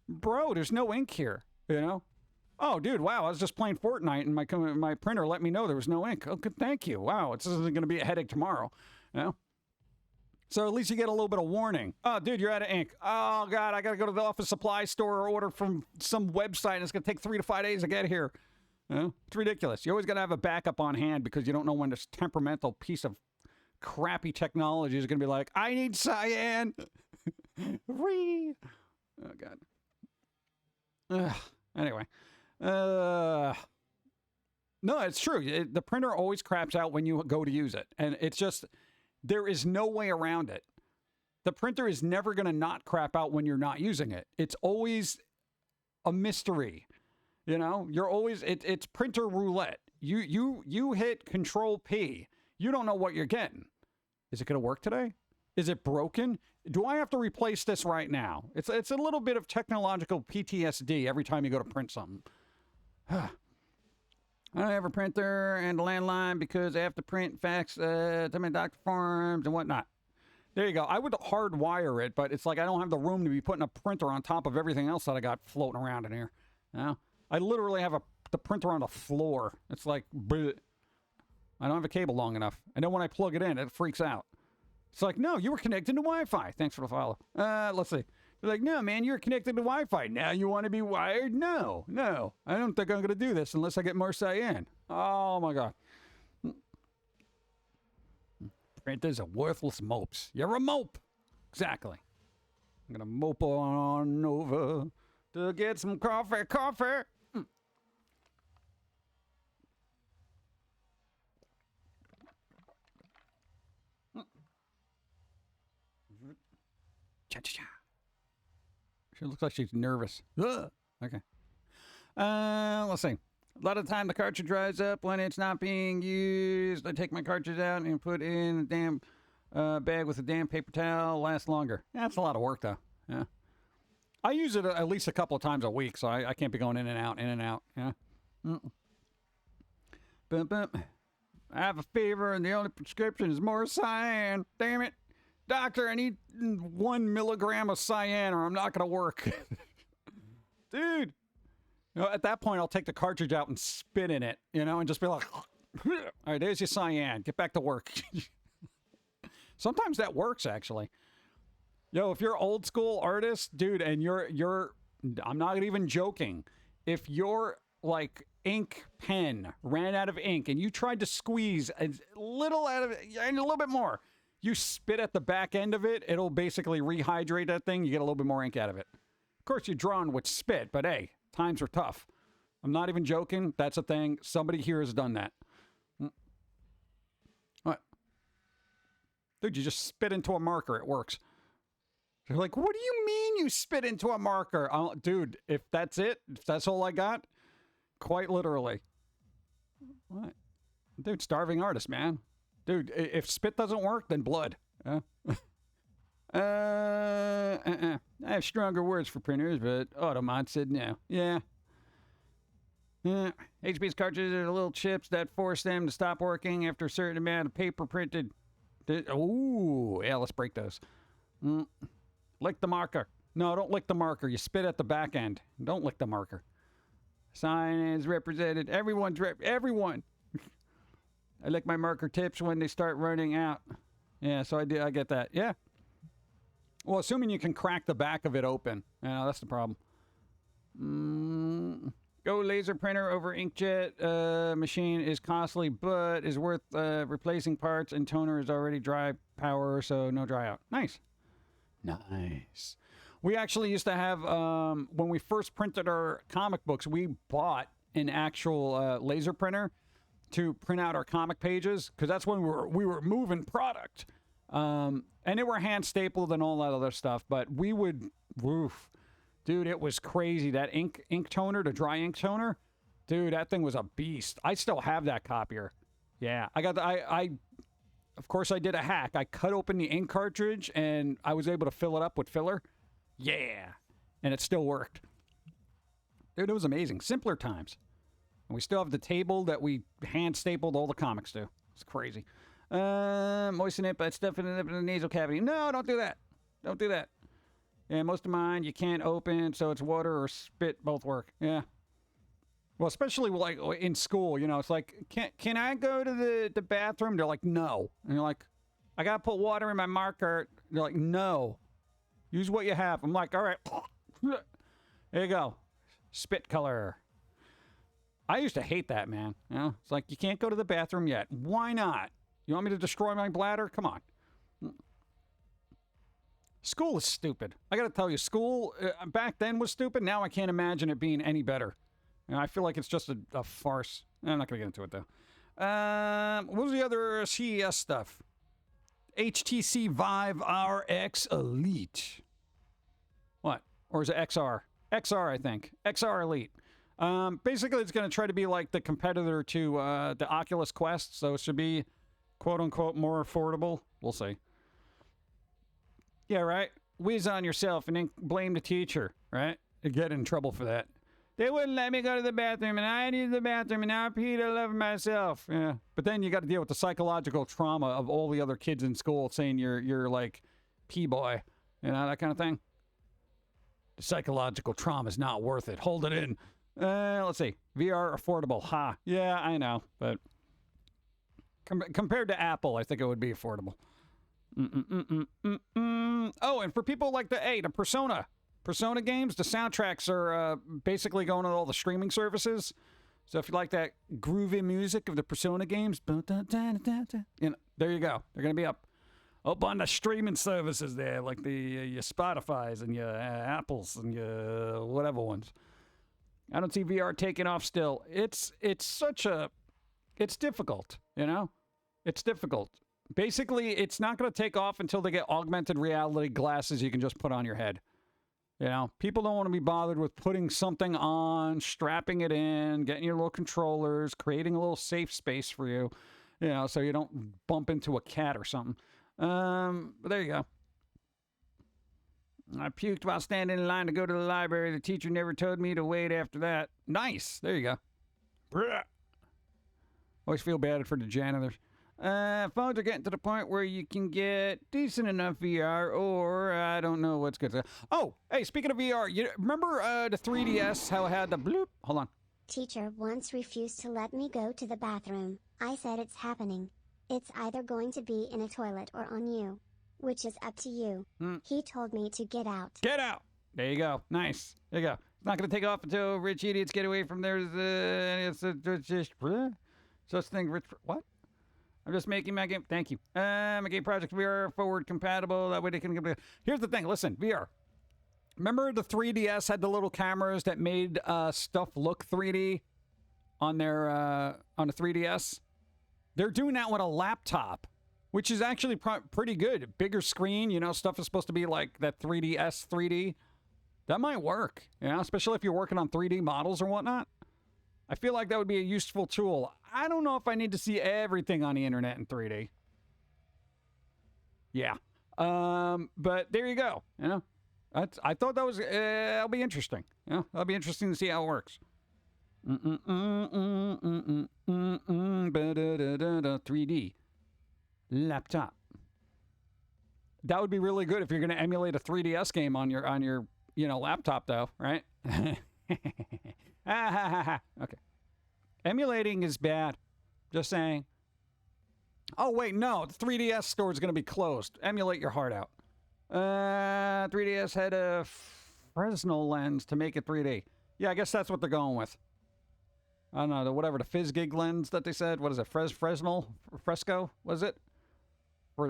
Bro, there's no ink here. Oh, dude, wow, I was just playing Fortnite and my printer let me know there was no ink. Oh, good, thank you. Wow, this isn't going to be a headache tomorrow. So at least you get a little bit of warning. Oh, dude, you're out of ink. Oh, God, I got to go to the office supply store or order from some website, and it's going to take 3 to 5 days to get here. It's ridiculous. You always got to have a backup on hand because you don't know when this temperamental piece of crappy technology is going to be like, I need cyan. Free. Oh, God. Anyway. No, it's true. The printer always craps out when you go to use it. And it's just... There is no way around it. The printer is never going to not crap out when you're not using it. It's always a mystery. You're always, it's printer roulette. You hit Control P. You don't know what you're getting. Is it going to work today? Is it broken? Do I have to replace this right now? It's a little bit of technological PTSD every time you go to print something. I don't have a printer and a landline because I have to print fax to my doctor forms and whatnot. There you go. I would hardwire it, but it's like I don't have the room to be putting a printer on top of everything else that I got floating around in here. I literally have the printer on the floor. It's like, bleh. I don't have a cable long enough. And then when I plug it in, it freaks out. It's like, no, you were connected to Wi-Fi. Thanks for the follow. Let's see. They're like, no, man, you're connected to Wi-Fi. Now you want to be wired? No. I don't think I'm going to do this unless I get more cyan. Oh, my God. Printers are worthless mopes. You're a mope. Exactly. I'm gonna mope on over to get some coffee. Cha-cha-cha. She looks like she's nervous. Ugh. Okay. Let's see. A lot of the time the cartridge dries up when it's not being used. I take my cartridge out and put in a damn bag with a damn paper towel. Lasts longer. Yeah, that's a lot of work, though. Yeah. I use it at least a couple of times a week, so I can't be going in and out, Yeah. Bum, bum. I have a fever, and the only prescription is more cyan. Damn it. Doctor, I need 1 milligram of cyan or I'm not going to work. Dude. At that point, I'll take the cartridge out and spit in it, and just be like, all right, there's your cyan. Get back to work. Sometimes that works, actually. If you're old school artist, dude, and you're I'm not even joking. If your, like, ink pen ran out of ink and you tried to squeeze a little out of it, and a little bit more, you spit at the back end of it, it'll basically rehydrate that thing. You get a little bit more ink out of it. Of course, you're drawn with spit, but hey, times are tough. I'm not even joking. That's a thing. Somebody here has done that. What? Dude, you just spit into a marker. It works. They're like, what do you mean you spit into a marker? Dude, if that's it, if that's all I got, quite literally. What? Dude, starving artist, man. Dude, if spit doesn't work, then blood. I have stronger words for printers, but Automod said no. Yeah. HP's cartridges are little chips that force them to stop working after a certain amount of paper printed. Ooh, yeah, let's break those. Lick the marker. No, don't lick the marker. You spit at the back end. Don't lick the marker. Sign is represented. Everyone. I lick my marker tips when they start running out. Yeah, so I get that. Yeah. Well, assuming you can crack the back of it open. Yeah, that's the problem. Go laser printer over inkjet machine is costly, but is worth replacing parts, and toner is already dry power, so no dry out. Nice. We actually used to have, when we first printed our comic books, we bought an actual laser printer to print out our comic pages, because that's when we were moving product. And they were hand stapled and all that other stuff, but we would, dude, it was crazy. That ink toner, the dry ink toner, dude, that thing was a beast. I still have that copier. Yeah, of course I did a hack. I cut open the ink cartridge and I was able to fill it up with filler. Yeah, and it still worked. Dude, it was amazing. Simpler times. And we still have the table that we hand stapled all the comics to. It's crazy. Moisten it by stuffing it up in the nasal cavity. No, don't do that. Don't do that. Yeah, most of mine you can't open, so it's water or spit, both work. Yeah. Well, especially like in school, it's like, can I go to the bathroom? They're like, no. And you're like, I got to put water in my marker. They're like, no. Use what you have. I'm like, all right. There you go. Spit color. I used to hate that, man. It's like, you can't go to the bathroom yet. Why not? You want me to destroy my bladder? Come on. School is stupid. I got to tell you, school back then was stupid. Now I can't imagine it being any better. I feel like it's just a farce. I'm not going to get into it, though. What was the other CES stuff? HTC Vive RX Elite. What? Or is it XR? XR, I think. XR Elite. Basically, it's going to try to be like the competitor to the Oculus Quest, so it should be, quote-unquote, more affordable. We'll see. Yeah, right? Whiz on yourself and then blame the teacher, right? You get in trouble for that. They wouldn't let me go to the bathroom, and I needed the bathroom, and now I peed all over myself. Yeah, but then you got to deal with the psychological trauma of all the other kids in school saying you're like pee boy, that kind of thing. The psychological trauma is not worth it. Hold it in. Let's see. VR affordable. Ha. Yeah, I know, but compared to Apple, I think it would be affordable. Oh, and for people like the Persona games, the soundtracks are basically going on all the streaming services. So if you like that groovy music of the Persona games, there you go. They're going to be up. up on the streaming services there, like the your Spotify's and your Apples and your whatever ones. I don't see VR taking off still. It's difficult, you know? It's difficult. Basically, it's not going to take off until they get augmented reality glasses you can just put on your head. You know, people don't want to be bothered with putting something on, strapping it in, getting your little controllers, creating a little safe space for you, you know, so you don't bump into a cat or something. But there you go. I puked while standing in line to go to the library. The teacher never told me to wait after that. Nice. There you go. Blah. Always feel bad for the janitors. Phones are getting to the point where you can get decent enough VR, or I don't know what's good. Oh, hey, speaking of VR, you remember the 3DS, how it had the bloop? Hold on. Teacher once refused to let me go to the bathroom. I said it's happening. It's either going to be in a toilet or on you. Which is up to you. He told me to get out. Get out! There you go. Nice. There you go. It's not going to take off until rich idiots get away from their... such thing... Rich... What? I'm just making my game... Thank you. My game project VR forward compatible. That way they can... Here's the thing. Listen, VR. Remember the 3DS had the little cameras that made stuff look 3D on their... on the 3DS? They're doing that with a laptop. Which is actually pretty good. Bigger screen, you know, stuff is supposed to be like that 3DS 3D. That might work, you know, especially if you're working on 3D models or whatnot. I feel like that would be a useful tool. I don't know if I need to see everything on the internet in 3D. Yeah. But there you go, you know. I thought that was, that'll be interesting. You know, that'll be interesting to see how it works. 3D. Laptop. That would be really good if you're going to emulate a 3DS game on your you know, laptop though, right? Okay. Emulating is bad. Just saying. Oh wait, no, the 3DS store is going to be closed. Emulate your heart out. 3DS had a Fresnel lens to make it 3D. Yeah, I guess that's what they're going with. I don't know, whatever, the Fizzgig lens that they said. What is it? Fresnel? Fresco? Was it?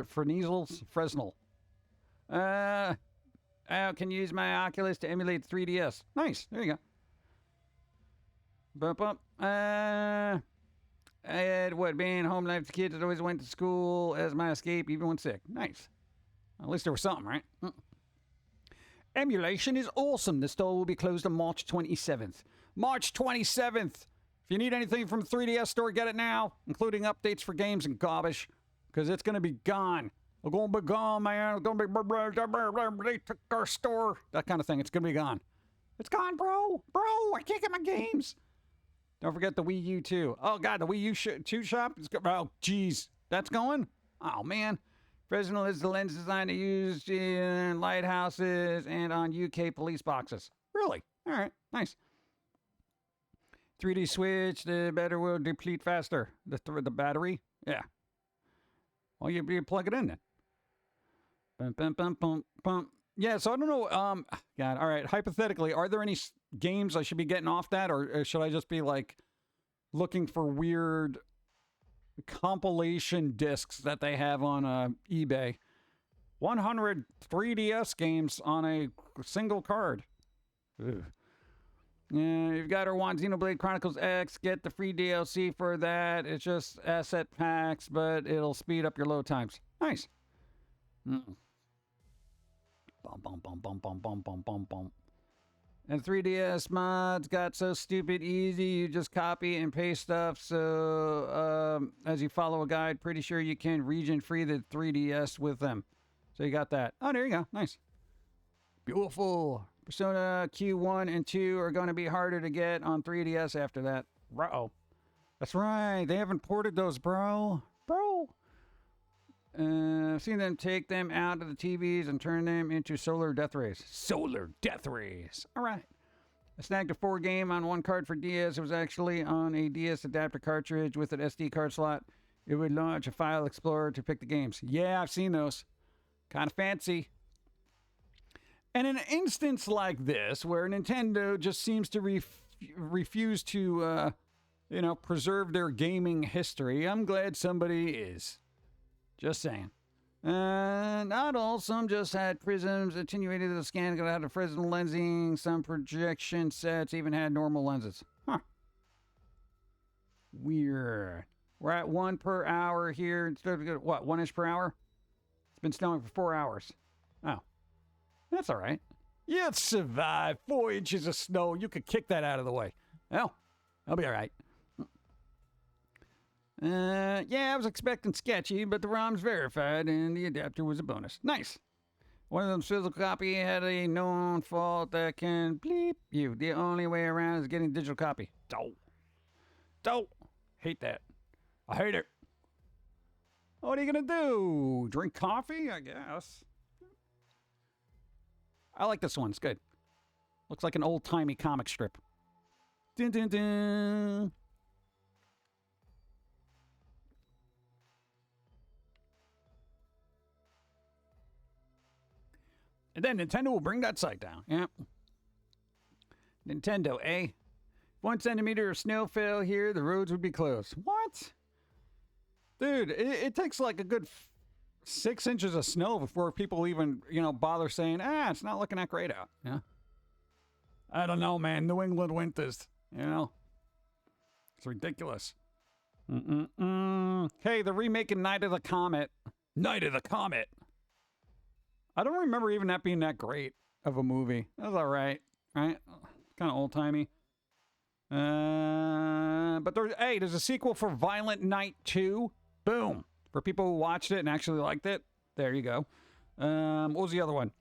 Fresnel. I can use my Oculus to emulate 3DS. Nice. There you go. Bump up. I had being home life to kids that always went to school as my escape, even when sick. Nice. At least there was something, right? Emulation is awesome. The store will be closed on March 27th. March 27th. If you need anything from the 3DS store, get it now, including updates for games and garbage. Because it's going to be gone. We're going to be gone, man. It's going to be... They took our store. That kind of thing. It's going to be gone. It's gone, bro. Bro, I can't get my games. Don't forget the Wii U, too. Oh, God, the Wii U 2 shop? Oh, jeez. That's going? Oh, man. Fresnel is the lens designed to use in lighthouses and on UK police boxes. Really? All right. Nice. 3D switch. The battery will deplete faster. The battery? Yeah. Well, you plug it in then. Bum, bum, bum, bum, bum. Yeah, so I don't know. God, all right. Hypothetically, are there any games I should be getting off that, or should I just be like looking for weird compilation discs that they have on eBay? 100 3DS games on a single card. Ugh. Yeah, you've got her one Xenoblade Chronicles X. Get the free DLC for that. It's just asset packs, but it'll speed up your load times. Nice. Bum, bum, bum, bum, bum, bum, bum, bum, bum. And 3DS mods got so stupid easy. You just copy and paste stuff. So as you follow a guide, pretty sure you can region free the 3DS with them. So you got that. Oh, there you go. Nice. Beautiful. Persona Q1 and 2 are going to be harder to get on 3DS after that. Uh-oh. That's right. They haven't ported those, bro. I've seen them take them out of the TVs and turn them into solar death rays. Solar death rays. All right. I snagged a 4 game on one card for DS. It was actually on a DS adapter cartridge with an SD card slot. It would launch a file explorer to pick the games. Yeah, I've seen those. Kind of fancy. And in an instance like this, where Nintendo just seems to refuse to, preserve their gaming history, I'm glad somebody is. Just saying. Not all. Some just had prisms attenuated to the scan, got out of Fresnel lensing. Some projection sets even had normal lenses. Huh. Weird. We're at 1 per hour here instead of what, 1 inch per hour? It's been snowing for 4 hours. Oh. That's all right. You'll survive 4 inches of snow. You could kick that out of the way. Well, I'll be all right. Yeah, I was expecting sketchy, but the ROM's verified and the adapter was a bonus. Nice. One of them's physical copy had a known fault that can bleep you. The only way around is getting digital copy. Dope. Hate that. I hate it. What are you going to do? Drink coffee, I guess. I like this one. It's good. Looks like an old-timey comic strip. Dun, dun, dun. And then Nintendo will bring that site down. Yeah. Nintendo, eh? 1 centimeter of snow fell here, the roads would be closed. What? Dude, it takes like a good 6 inches of snow before people even, bother saying, it's not looking that great out. Yeah. I don't know, man. New England winters, It's ridiculous. Hey, they're remaking Night of the Comet. Night of the Comet. I don't remember even that being that great of a movie. That was all right? Kind of old-timey. But there's a sequel for Violent Night 2. Boom. For people who watched it and actually liked it. There you go. What was the other one?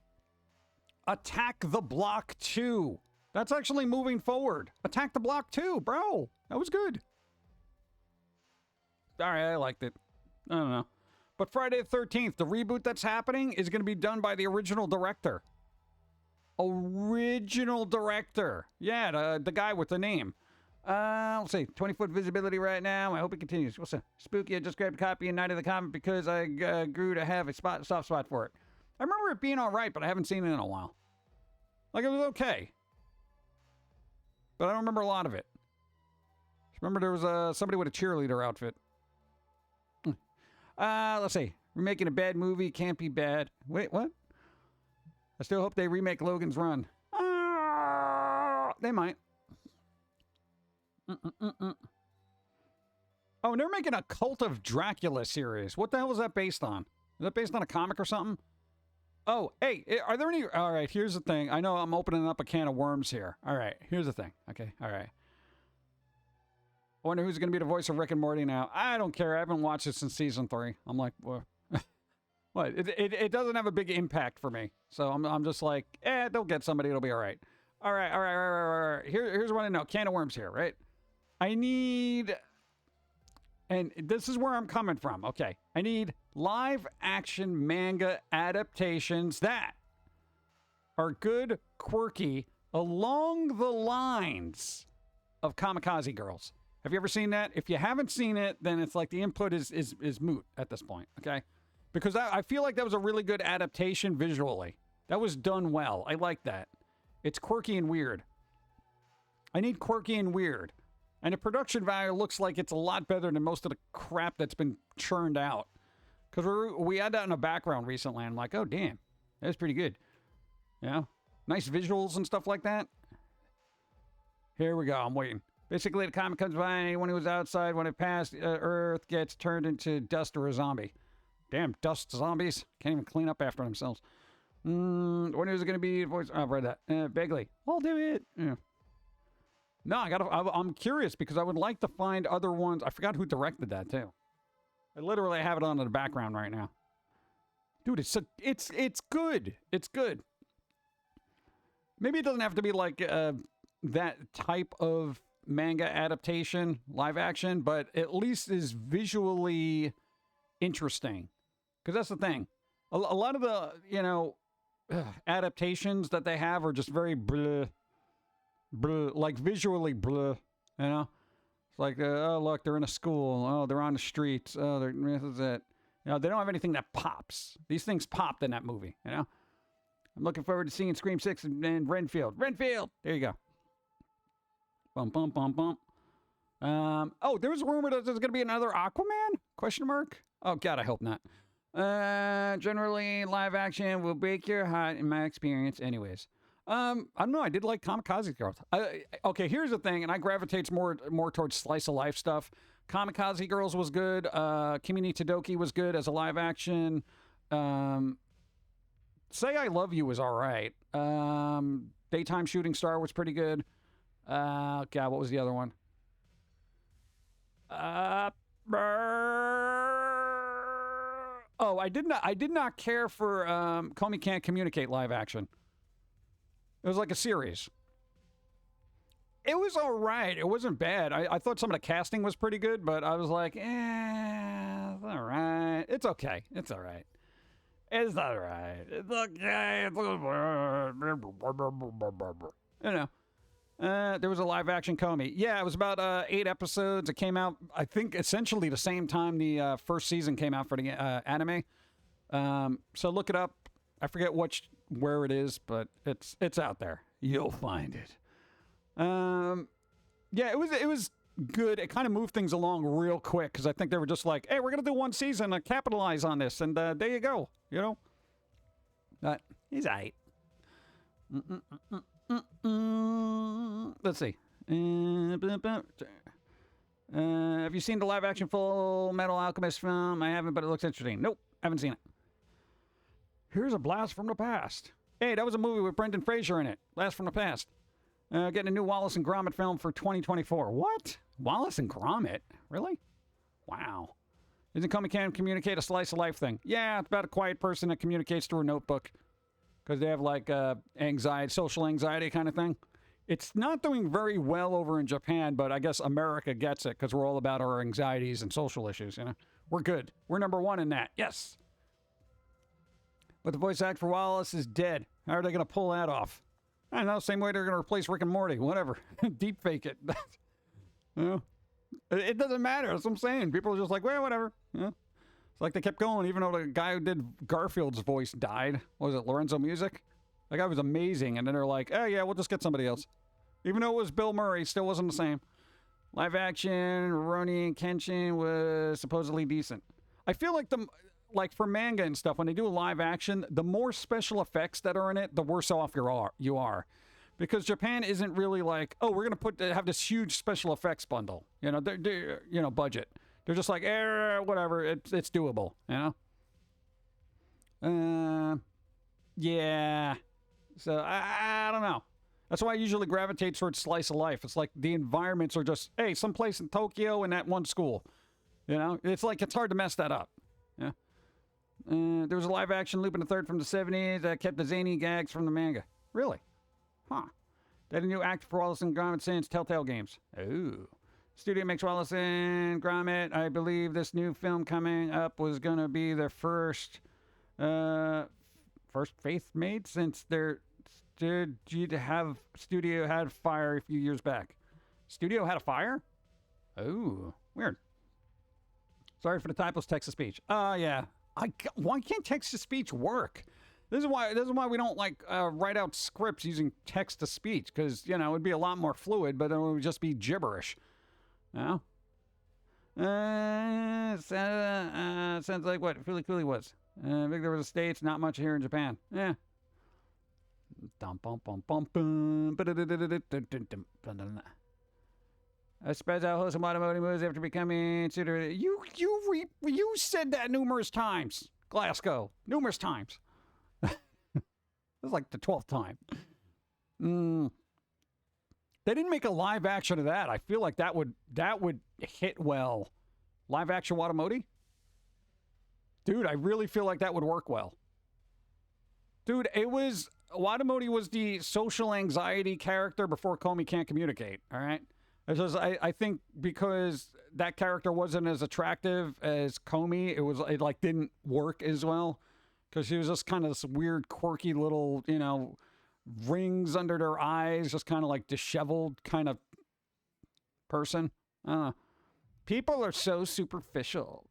Attack the Block 2. That's actually moving forward. Attack the Block 2, bro. That was good. All right, I liked it. I don't know. But Friday the 13th, the reboot that's happening is going to be done by the original director. Original director. Yeah, the guy with the name. Let's see. 20-foot visibility right now. I hope it continues. What's that? Spooky. I just grabbed a copy of Night of the Comet because I grew to have a soft spot for it. I remember it being all right, but I haven't seen it in a while. Like, it was okay. But I don't remember a lot of it. Just remember there was somebody with a cheerleader outfit. Let's see. Remaking a bad movie can't be bad. Wait, what? I still hope they remake Logan's Run. They might. Oh, and they're making a Cult of Dracula series. What the hell is that based on? Is that based on a comic or something? Oh, hey, are there any... All right, here's the thing. I know I'm opening up a can of worms here. All right, here's the thing. Okay, all right. I wonder who's going to be the voice of Rick and Morty now. I don't care. I haven't watched it since season 3. I'm like, what? What? It doesn't have a big impact for me. So I'm just like, they'll get somebody. It'll be all right. All right. Here's what I know. Can of worms here, right? I need, and this is where I'm coming from. Okay. I need live action manga adaptations that are good, quirky, along the lines of Kamikaze Girls. Have you ever seen that? If you haven't seen it, then it's like the input is moot at this point, okay? Because I feel like that was a really good adaptation visually. That was done well. I like that. It's quirky and weird. I need quirky and weird. And the production value looks like it's a lot better than most of the crap that's been churned out. Because we had that in the background recently, and I'm like, oh, damn. That's pretty good. Yeah? Nice visuals and stuff like that. Here we go. I'm waiting. Basically, the comet comes by, and anyone who's outside when it passed Earth gets turned into dust or a zombie. Damn, dust zombies. Can't even clean up after themselves. When is it going to be? Oh, I've read that. Begley. I'll do it. Yeah. No, I'm curious because I would like to find other ones. I forgot who directed that, too. I literally have it on in the background right now. Dude, it's good. It's good. Maybe it doesn't have to be like that type of manga adaptation, live action, but at least is visually interesting. Because that's the thing. A lot of the, adaptations that they have are just very bleh, like visually bleh, It's like, oh, look, they're in a school. Oh, they're on the streets. Oh, this is it. They don't have anything that pops. These things popped in that movie, I'm looking forward to seeing Scream 6 and Renfield. Renfield! There you go. Bum, bum, bum, bum. There was a rumor that there's going to be another Aquaman? Question mark? Oh, God, I hope not. Generally, live action will break your heart in my experience. Anyways, I don't know. I did like Kamikaze Girls. Okay, here's the thing, and I gravitate more towards slice of life stuff. Kamikaze Girls was good. Kimi ni Todoki was good as a live action. Say I Love You was all right. Daytime Shooting Star was pretty good. God, what was the other one? Oh, I did not care for Comey Can't Communicate live action. It was like a series. It was all right. It wasn't bad. I thought some of the casting was pretty good, but I was like, it's all right. It's okay. It's all right. It's all right. It's okay. It's you know. There was a live action Comey. Yeah, it was about 8 episodes. It came out, I think, essentially the same time the first season came out for the anime. So look it up. I forget where it is, but it's out there. You'll find it. Yeah, it was good. It kind of moved things along real quick because I think they were just like, hey, we're gonna do one season and capitalize on this, and there you go. You know, but he's aight. Let's see. Have you seen the live action Full Metal Alchemist film? I haven't, but it looks interesting. Nope, haven't seen it. Here's a blast from the past. Hey, that was a movie with Brendan Fraser in it. Blast from the past. Getting a new Wallace and Gromit film for 2024. What? Wallace and Gromit? Really? Wow. Isn't Comey Can Communicate a slice of life thing? Yeah, it's about a quiet person that communicates through a notebook. Because they have like anxiety, social anxiety kind of thing. It's not doing very well over in Japan, but I guess America gets it because we're all about our anxieties and social issues, you know? We're good. We're number one in that. Yes. But the voice actor for Wallace is dead. How are they going to pull that off? I don't know. Same way they're going to replace Rick and Morty. Whatever. Deep fake it. You know? It doesn't matter. That's what I'm saying. People are just like, well, whatever. You know? It's like they kept going, even though the guy who did Garfield's voice died. What was it, Lorenzo Music? That guy was amazing. And then they're like, oh, yeah, we'll just get somebody else. Even though it was Bill Murray, still wasn't the same. Live action, Rurouni Kenshin was supposedly decent. I feel like for manga and stuff, when they do a live action, the more special effects that are in it, the worse off you are. Because Japan isn't really like, oh, we're going to have this huge special effects bundle. You know, they're budget. They're just like, whatever, it's doable, you know? Yeah. So, I don't know. That's why I usually gravitate towards slice of life. It's like the environments are just, hey, someplace in Tokyo and that one school. You know? It's like, it's hard to mess that up. Yeah. There was a live action Lupin the Third from the 70s that kept the zany gags from the manga. Really? Huh. They had a new actor for Wallace and Gromit since Telltale Games. Ooh. Studio makes Wallace and Gromit. I believe this new film coming up was going to be their first faith made since their studio had fire a few years back. Studio had a fire? Oh, weird. Sorry for the typos, text-to-speech. Yeah. Why can't text-to-speech work? This is why we don't like write out scripts using text-to-speech, because, you know, it'd be a lot more fluid, but it would just be gibberish. You know? Sounds like what Fooly Cooley was. Big there was a States, not much here in Japan. Yeah. I suppose I'll host some automotive movies after becoming suitor. You said that numerous times, Glasgow. Numerous times. This is like the 12th time. They didn't make a live action of that. I feel like that would hit well. Live action Watamote? Dude, I really feel like that would work well. Dude, Watamote was the social anxiety character before Comey Can't Communicate, all right? I think because that character wasn't as attractive as Comey, it like didn't work as well. Because she was just kind of this weird, quirky little, you know, rings under their eyes, just kind of like disheveled kind of person. People are so superficial.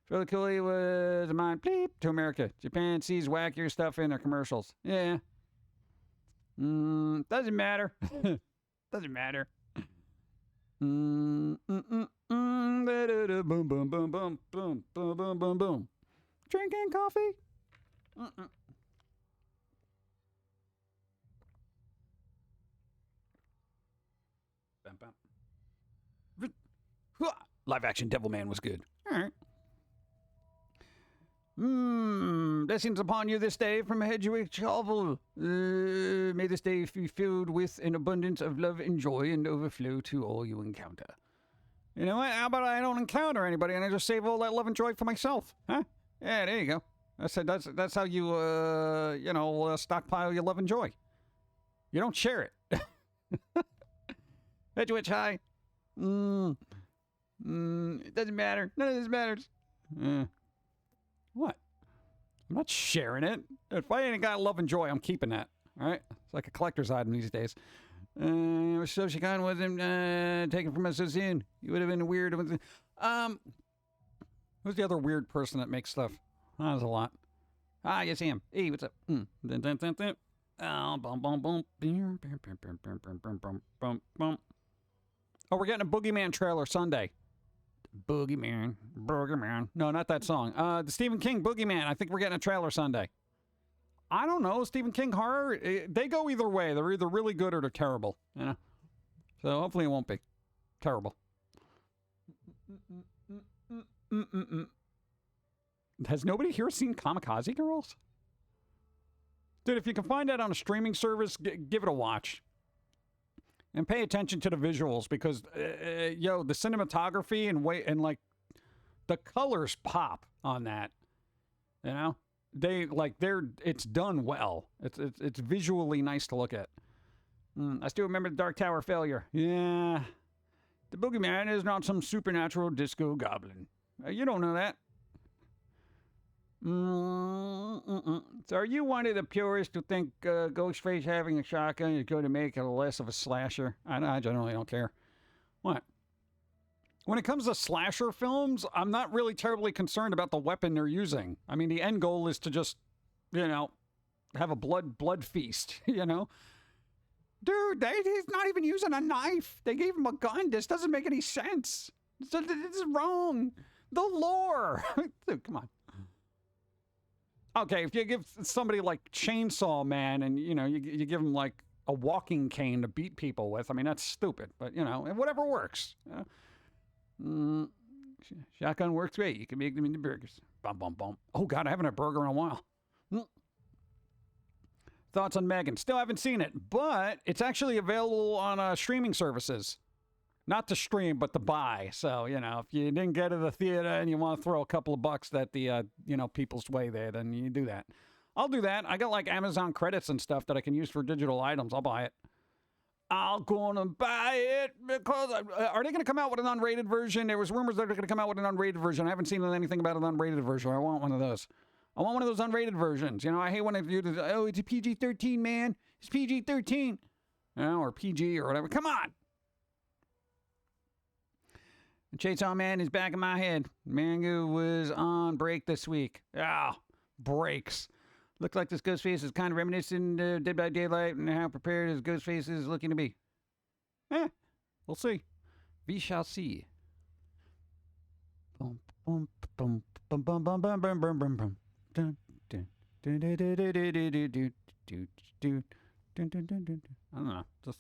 Philly Cooley was a mind bleep to America. Japan sees wackier stuff in their commercials. Yeah. Doesn't matter. Doesn't matter. Boom, boom, boom, boom, boom, boom, boom, boom, boom, boom, boom. Drinking coffee? Mm-mm. Bam, bam. Live action Devilman was good. All right. Blessings upon you this day from Hedgewick Shovel. May this day be filled with an abundance of love and joy and overflow to all you encounter. You know what? How about I don't encounter anybody and I just save all that love and joy for myself? Huh? Yeah, there you go. That's how you, stockpile your love and joy. You don't share it. Hedgewick High. It doesn't matter. None of this matters. What? I'm not sharing it. If I ain't got love and joy, I'm keeping that. All right? It's like a collector's item these days. So she kind of wasn't taken from us so soon. You would have been weird. Who's the other weird person that makes stuff? Oh, there's a lot. Yes, I am. Hey, what's up? Oh, bum, bum, bum. Oh, we're getting a Boogeyman trailer Sunday. Boogeyman. No, not that song. The Stephen King Boogeyman. I think we're getting a trailer Sunday. I don't know. Stephen King horror, they go either way. They're either really good or they're terrible. You know? So hopefully it won't be terrible. Has nobody here seen Kamikaze Girls? Dude, if you can find that on a streaming service, give it a watch. And pay attention to the visuals because, the cinematography and like the colors pop on that. You know, it's done well. It's visually nice to look at. I still remember the Dark Tower failure. Yeah, the Boogeyman is not some supernatural disco goblin. You don't know that. So are you one of the purists who think Ghostface having a shotgun is going to make it less of a slasher? I generally don't care. What? When it comes to slasher films, I'm not really terribly concerned about the weapon they're using. I mean, the end goal is to just, have a blood feast, Dude, he's not even using a knife. They gave him a gun. This doesn't make any sense. This is wrong. The lore. Dude, come on. Okay, if you give somebody like Chainsaw Man and, you give him like a walking cane to beat people with, I mean, that's stupid. But, whatever works. Shotgun works great. You can make them into burgers. Bum, bum, bum. Oh, God, I haven't had a burger in a while. Thoughts on Megan? Still haven't seen it, but it's actually available on streaming services. Not to stream, but to buy. So, if you didn't get to the theater and you want to throw a couple of bucks at the, people's way there, then you do that. I'll do that. I got like Amazon credits and stuff that I can use for digital items. I'll buy it. I'm gonna buy it because are they gonna come out with an unrated version? There was rumors that they're gonna come out with an unrated version. I haven't seen anything about an unrated version. I want one of those. I want one of those unrated versions. I hate when they do this. Oh, it's a PG-13, man. It's PG-13. Or PG or whatever. Come on. Chainsaw Man is back in my head. Mango was on break this week. Breaks. Looks like this Ghostface is kind of reminiscent of Dead by Daylight and how prepared his Ghostface is looking to be. We'll see. We shall see. Bum, bum, bum, bum, bum, bum, bum, bum, bum, bum, bum. Dun, dun, dun, dun, dun, dun, dun, dun, dun, dun, dun, dun, dun, dun, dun. I don't know. Just.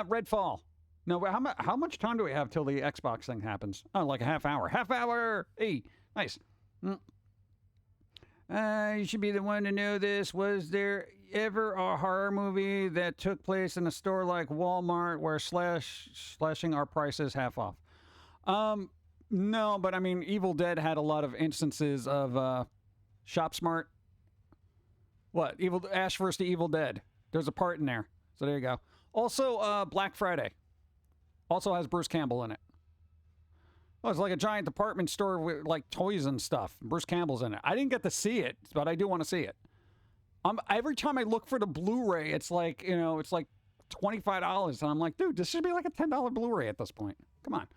Redfall. No, how much time do we have till the Xbox thing happens? Oh, like a half hour. Half hour! Hey, nice. You should be the one to know this. Was there ever a horror movie that took place in a store like Walmart where slashing our prices half off? No, but I mean, Evil Dead had a lot of instances of Shop Smart. What? Ash vs. the Evil Dead. There's a part in there. So there you go. Also, Black Friday. Also has Bruce Campbell in it. Oh, it's like a giant department store with like toys and stuff. Bruce Campbell's in it. I didn't get to see it, but I do want to see it. Every time I look for the Blu-ray, it's like, it's like $25. And I'm like, dude, this should be like a $10 Blu-ray at this point. Come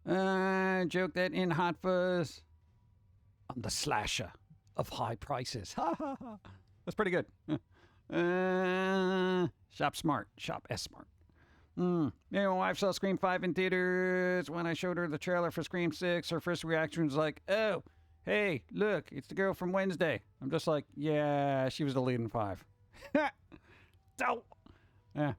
on. Joke that in Hot Fuzz, I'm the slasher of high prices. Ha ha ha. That's pretty good. Shop Smart. Shop S Smart. You know, my wife saw Scream 5 in theaters. When I showed her the trailer for Scream 6, her first reaction was like, oh, hey, look, it's the girl from Wednesday. I'm just like, yeah, she was the lead in 5. Dope. Yeah.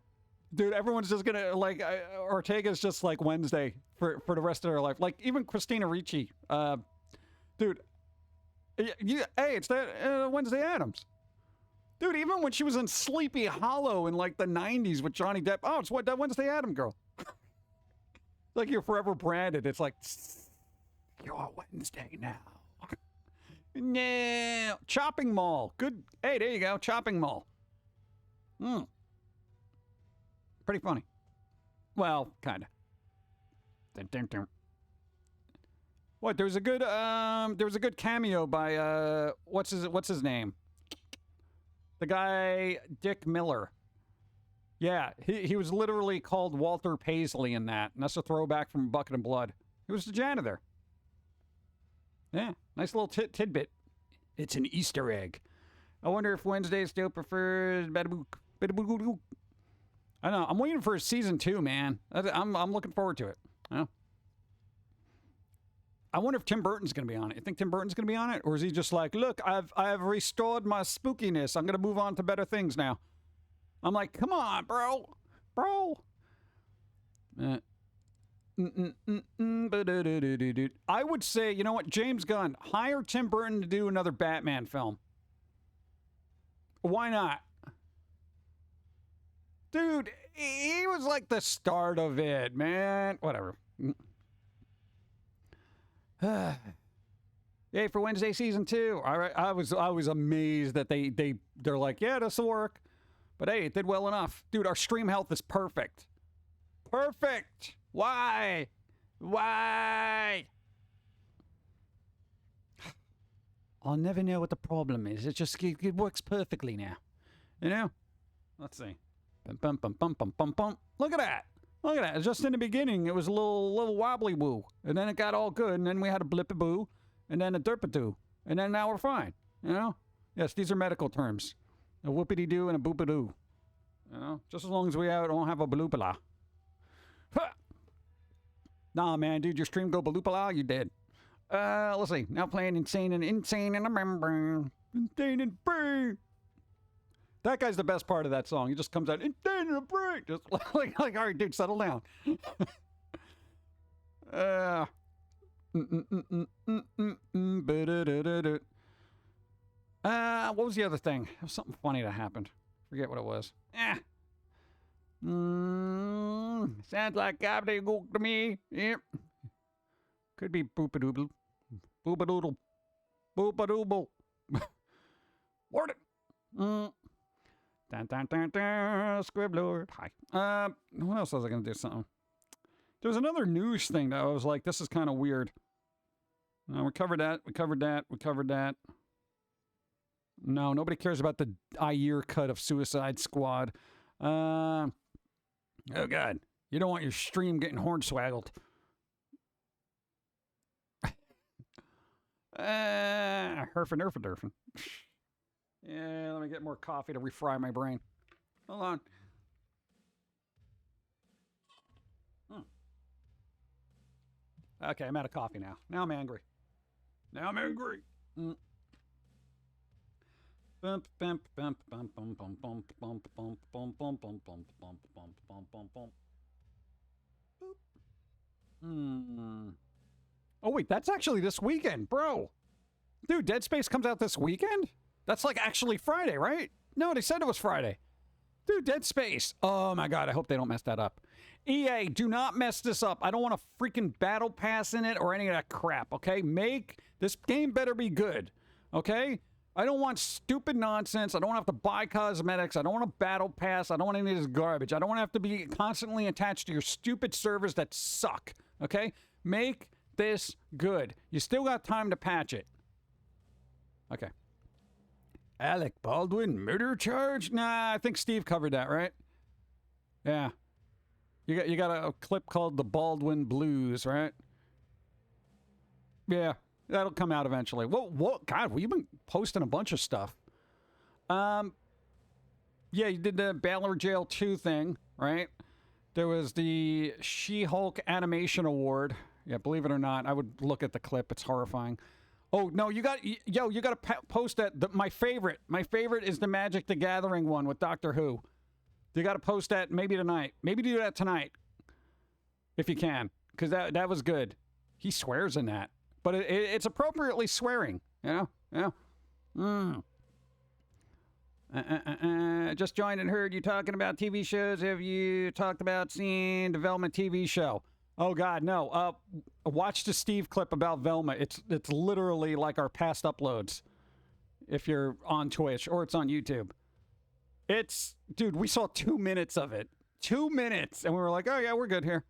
Dude, everyone's just gonna, like, Ortega's just like Wednesday for the rest of their life. Like, even Christina Ricci. Dude, hey, it's that Wednesday Addams. Dude, even when she was in Sleepy Hollow in, like, the 90s with Johnny Depp, oh, it's what, that Wednesday Addams girl. Like, you're forever branded. It's like, you're Wednesday now. No. Chopping Mall. Good. Hey, there you go. Chopping Mall. Pretty funny. Well, kind of. What? There was a good cameo by what's his name? The guy Dick Miller. Yeah, he was literally called Walter Paisley in that, and that's a throwback from Bucket of Blood. He was the janitor. Yeah, nice little tidbit. It's an Easter egg. I wonder if Wednesday still prefers Badabook. I don't know. I'm waiting for season 2, man. I'm looking forward to it. You know? I wonder if Tim Burton's going to be on it. You think Tim Burton's going to be on it? Or is he just like, look, I've restored my spookiness. I'm going to move on to better things now. I'm like, come on, bro. I would say, you know what? James Gunn, hire Tim Burton to do another Batman film. Why not? Dude, he was like the start of it, man. Whatever. Yay for Wednesday season 2. All right, I was amazed that they're like, yeah, this will work. But hey, it did well enough. Dude, our stream health is perfect. Perfect. Why? I'll never know what the problem is. It works perfectly now. You know? Let's see. Bum, bum, bum, bum, bum, bum. Look at that. Just in the beginning, it was a little wobbly woo. And then it got all good. And then we had a blip-a-boo. And then a derp-a-doo. And then now we're fine. You know? Yes, these are medical terms. A whoopity-doo and a boop-a-doo. You know? Just as long as we don't have a bloopala. Huh. Nah, man, dude, your stream go bloopala, you dead. Let's see. Now playing Insane in a Membrane. Insane in Brain. That guy's the best part of that song. He just comes out, Insane in a Brain. Just like, all right, dude, settle down. What was the other thing? There was something funny that happened. Forget what it was. Sounds like gobbledygook to me. Yep. Could be boopadoodle. Boopadoodle. Boopadooble. Word it. Dun, dun, dun, dun, Scribbler. Hi. What else was I going to do? Something. There was another news thing that I was like, this is kind of weird. We covered that. No, nobody cares about the I-year cut of Suicide Squad. Oh, God. You don't want your stream getting hornswaggled. Herfin. Yeah, let me get more coffee to refry my brain. Hold on. Okay, I'm out of coffee now. Now I'm angry. Oh, wait, that's actually this weekend, bro. Dude, Dead Space comes out this weekend? That's like actually Friday, right? No, they said it was Friday. Dude, Dead Space. Oh, my God, I hope they don't mess that up. EA, do not mess this up. I don't want a freaking battle pass in it or any of that crap, okay? This game better be good, okay? I don't want stupid nonsense. I don't want to have to buy cosmetics. I don't want a battle pass. I don't want any of this garbage. I don't want to have to be constantly attached to your stupid servers that suck, okay? Make this good. You still got time to patch it. Okay. Alec Baldwin murder charge? Nah, I think Steve covered that, right? Yeah. You got a clip called The Baldwin Blues, right? Yeah, that'll come out eventually. Whoa, God, we've been posting a bunch of stuff. Yeah, you did the Baylor Jail 2 thing, right? There was the She-Hulk Animation Award. Yeah, believe it or not, I would look at the clip. It's horrifying. Oh no, you got to post that. My favorite is the Magic the Gathering one with Doctor Who. You got to post that maybe tonight. Maybe do that tonight if you can, because that was good. He swears in that, but it's appropriately swearing. You know, yeah. Just joined and heard you talking about TV shows. Have you talked about seeing development TV show? Oh God, no. Watch the Steve clip about Velma. It's literally like our past uploads. If you're on Twitch or it's on YouTube, dude. We saw 2 minutes of it. 2 minutes, and we were like, oh yeah, we're good here.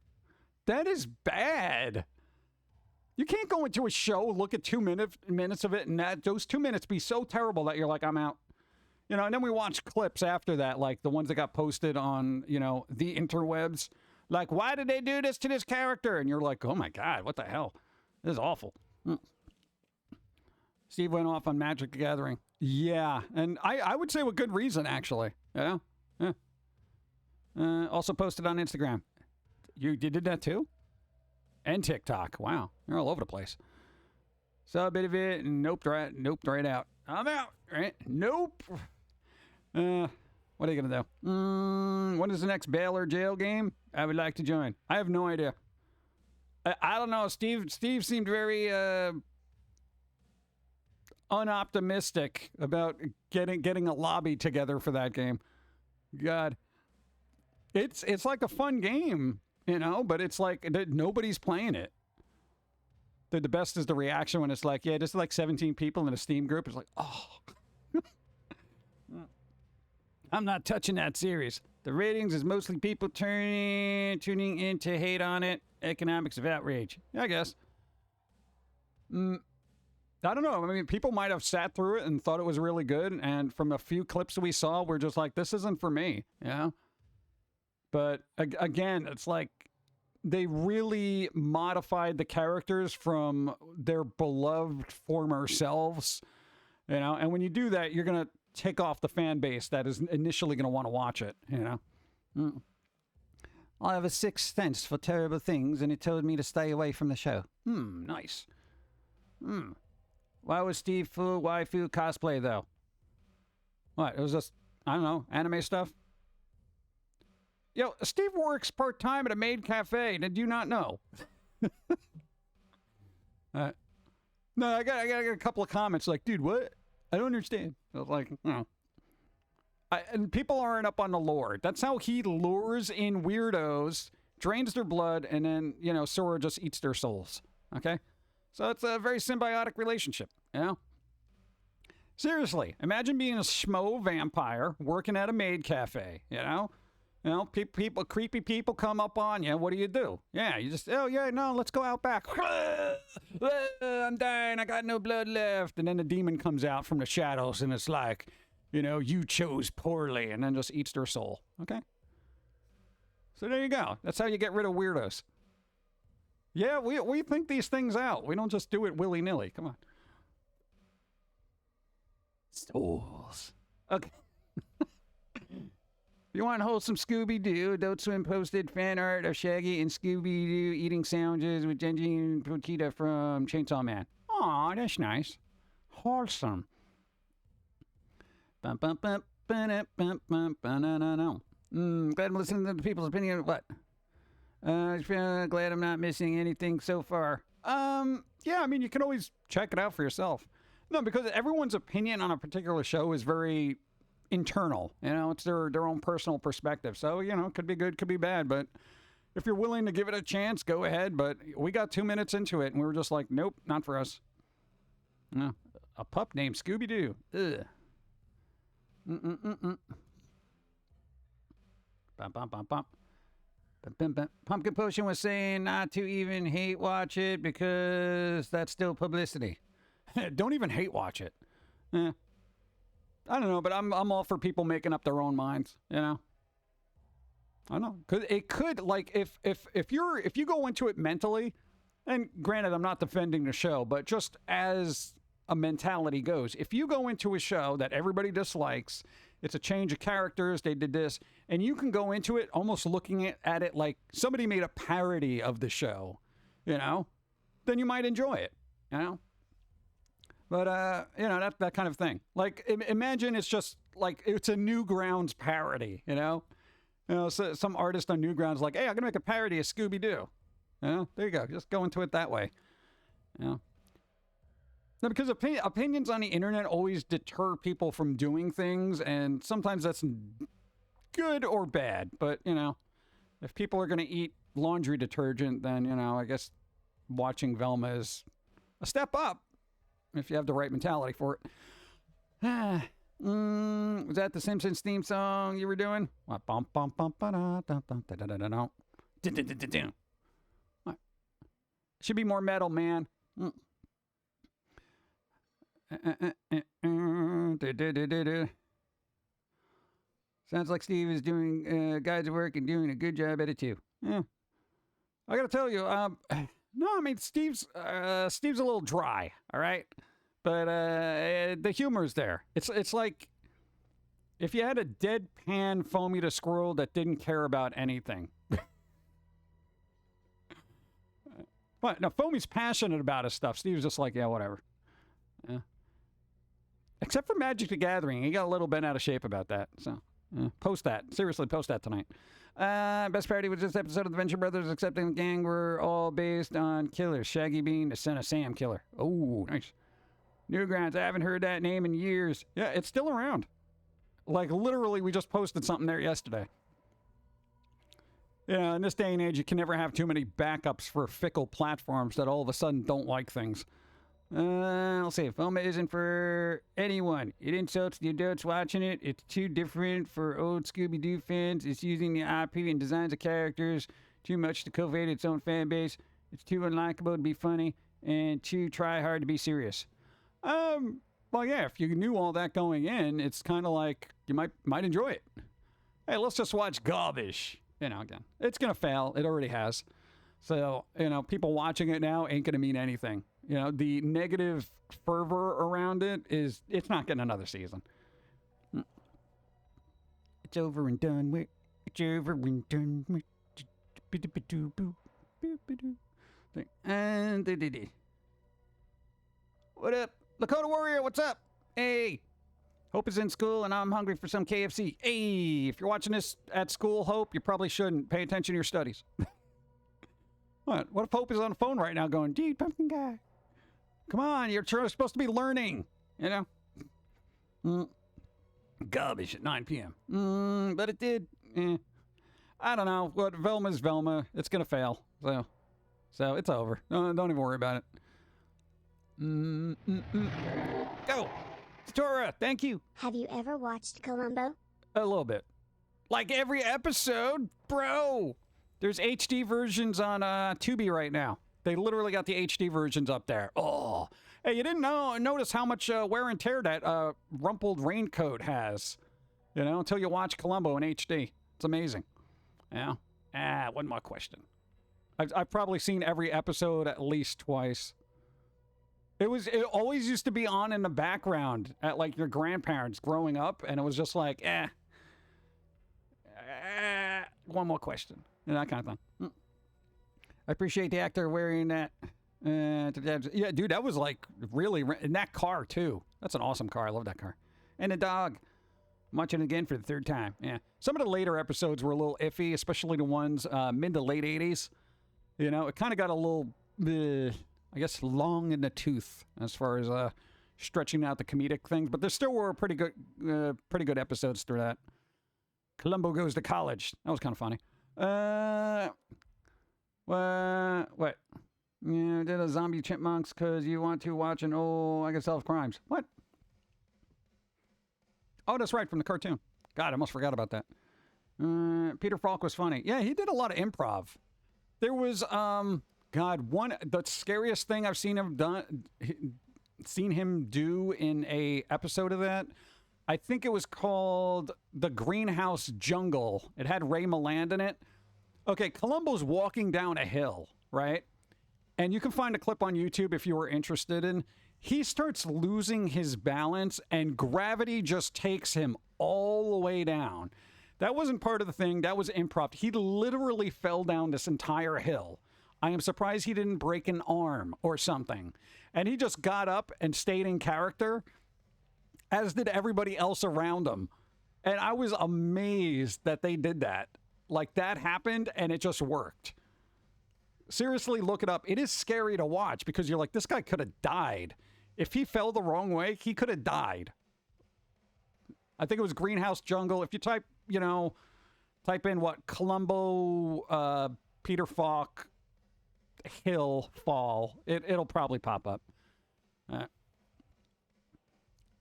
That is bad. You can't go into a show, look at 2 minutes of it, and those 2 minutes be so terrible that you're like, I'm out. You know, and then we watch clips after that, like the ones that got posted on, the interwebs. Like, why did they do this to this character? And you're like, oh my God, what the hell? This is awful. Steve went off on Magic the Gathering. Yeah, and I would say with good reason, actually. Yeah. Also posted on Instagram. You did that too? And TikTok. Wow, you're all over the place. Saw a bit of it and noped right out. I'm out, right? Nope. What are you going to do? When is the next bail or jail game? I would like to join. I have no idea. I don't know. Steve seemed very unoptimistic about getting a lobby together for that game. God. It's like a fun game, but it's like nobody's playing it. The best is the reaction when it's like, yeah, just like 17 people in a Steam group. It's like, oh. I'm not touching that series. The ratings is mostly people tuning in to hate on it. Economics of outrage. Yeah, I guess. I don't know. I mean, people might have sat through it and thought it was really good. And from a few clips we saw, we're just like, this isn't for me. Yeah. But again, it's like they really modified the characters from their beloved former selves. And when you do that, you're going to take off the fan base that is initially going to want to watch it, I have a sixth sense for terrible things, and it told me to stay away from the show. Nice. Why was Steve full waifu cosplay, though? What, it was just, I don't know, anime stuff? Yo, Steve works part-time at a maid cafe. Did you not know? No, I got a couple of comments like, dude, what? I don't understand. I was like, and people aren't up on the lore. That's how he lures in weirdos, drains their blood, and then, Sora just eats their souls. Okay? So it's a very symbiotic relationship, Seriously, imagine being a schmo vampire working at a maid cafe, people, creepy people come up on you. What do? Yeah, you just, oh yeah, no, let's go out back. I'm dying. I got no blood left. And then the demon comes out from the shadows and it's like, you chose poorly, and then just eats their soul. Okay. So there you go. That's how you get rid of weirdos. Yeah, we think these things out. We don't just do it willy-nilly. Come on. Souls. Okay. If you want wholesome Scooby-Doo, Adult Swim posted fan art of Shaggy and Scooby-Doo eating sandwiches with Genji and Pokita from Chainsaw Man. Aw, that's nice. Wholesome. Glad I'm listening to the people's opinion. What? Glad I'm not missing anything so far. Yeah, I mean, you can always check it out for yourself. No, because everyone's opinion on a particular show is very internal. It's their own personal perspective. So, it could be good, could be bad. But if you're willing to give it a chance, go ahead. But we got 2 minutes into it, and we were just like, nope, not for us. No, a pup named Scooby-Doo. Ugh. Pumpkin Potion was saying not to even hate watch it because that's still publicity. Don't even hate watch it. I don't know, but I'm all for people making up their own minds. I don't know. It could like if you go into it mentally, and granted, I'm not defending the show, but just as a mentality goes, if you go into a show that everybody dislikes It's a change of characters. They did this. And you can go into it almost looking at it like somebody made a parody of the show, then you might enjoy it, But, that kind of thing. Like, imagine it's just like it's a Newgrounds parody, So some artist on Newgrounds like, hey, I'm going to make a parody of Scooby-Doo. There you go. Just go into it that way. No, because opinions on the internet always deter people from doing things, and sometimes that's good or bad. But, if people are going to eat laundry detergent, then, I guess watching Velma is a step up if you have the right mentality for it. Was that the Simpsons theme song you were doing? What? Should be more metal, man. Sounds like Steve is doing God's work and doing a good job at it too. Yeah. I gotta tell you, Steve's a little dry, all right? But the humor's there. It's like if you had a deadpan Foamy the squirrel that didn't care about anything. But now Foamy's passionate about his stuff. Steve's just like, yeah, whatever. Yeah. Except for Magic the Gathering. He got a little bent out of shape about that. So post that. Seriously, post that tonight. Best parody was this episode of the Venture Brothers, except in the gang were all based on Killer. Shaggy Bean, the son of Sam Killer. Oh, nice. Newgrounds, I haven't heard that name in years. Yeah, it's still around. Like, literally, we just posted something there yesterday. In this day and age, you can never have too many backups for fickle platforms that all of a sudden don't like things. I'll say, Foamy isn't for anyone. It insults the adults watching it. It's too different for old Scooby-Doo fans. It's using the IP and designs of characters too much to cultivate its own fan base. It's too unlikable to be funny and too try hard to be serious. Well, yeah, if you knew all that going in, it's kind of like you might enjoy it. Hey, let's just watch garbage. Again, it's going to fail. It already has. So, people watching it now ain't going to mean anything. The negative fervor around it's not getting another season. It's over and done with. It's over and done with. And what up? Lakota Warrior, what's up? Hey. Hope is in school, and I'm hungry for some KFC. Hey, if you're watching this at school, Hope, you probably shouldn't. Pay attention to your studies. What if Hope is on the phone right now going, dude, pumpkin guy. Come on, you're supposed to be learning, Garbage at 9 p.m. But it did. I don't know. What Velma's Velma. It's going to fail. So it's over. Don't even worry about it. Go. Tora, thank you. Have you ever watched Columbo? A little bit. Like every episode, bro. There's HD versions on Tubi right now. They literally got the HD versions up there. Oh. Hey, you didn't notice how much wear and tear that rumpled raincoat has, until you watch Columbo in HD. It's amazing. Yeah. One more question. I've probably seen every episode at least twice. It always used to be on in the background at like your grandparents growing up, and it was just like, one more question, that kind of thing. I appreciate the actor wearing that. Yeah, dude, that was like really in that car too. That's an awesome car. I love that car. And the dog. I'm watching it again for the third time. Yeah, some of the later episodes were a little iffy, especially the ones mid to late 80s. It kind of got a little. I guess long in the tooth as far as stretching out the comedic things, but there still were pretty good episodes through that. Columbo Goes to College. That was kind of funny. What? Did a zombie chipmunks because you want to watch an I can solve crimes. What? Oh, that's right, from the cartoon. God, I almost forgot about that. Peter Falk was funny. Yeah, he did a lot of improv. There was the scariest thing I've seen him do in a episode of that. I think it was called The Greenhouse Jungle. It had Ray Milland in it. Okay, Columbo's walking down a hill, right? And you can find a clip on YouTube if you were interested in. He starts losing his balance, and gravity just takes him all the way down. That wasn't part of the thing. That was improv. He literally fell down this entire hill. I am surprised he didn't break an arm or something. And he just got up and stayed in character, as did everybody else around him. And I was amazed that they did that. Like, that happened and it just worked. Seriously, look it up. It is scary to watch because you're like, this guy could have died. If he fell the wrong way, he could have died. I think it was Greenhouse Jungle. If you type in what, Columbo, Peter Falk, hill fall, it'll probably pop up.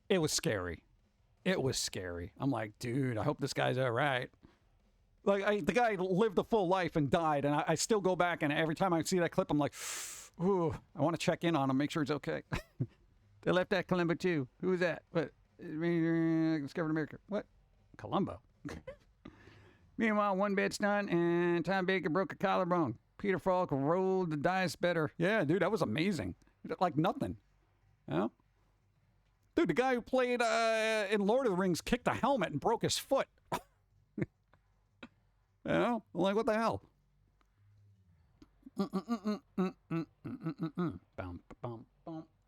It was scary. It was scary. I'm like, dude, I hope this guy's all right. Like, the guy lived a full life and died, and I still go back, and every time I see that clip, I'm like, ooh, I want to check in on him, make sure he's okay. They left that Columbo too. Who was that? What? Discovered America. What? Columbo. Meanwhile, one bed stunt, and Tom Baker broke a collarbone. Peter Falk rolled the dice better. Yeah, dude, that was amazing. Like nothing. You know? Dude, the guy who played in Lord of the Rings kicked a helmet and broke his foot. You know? I'm like, what the hell?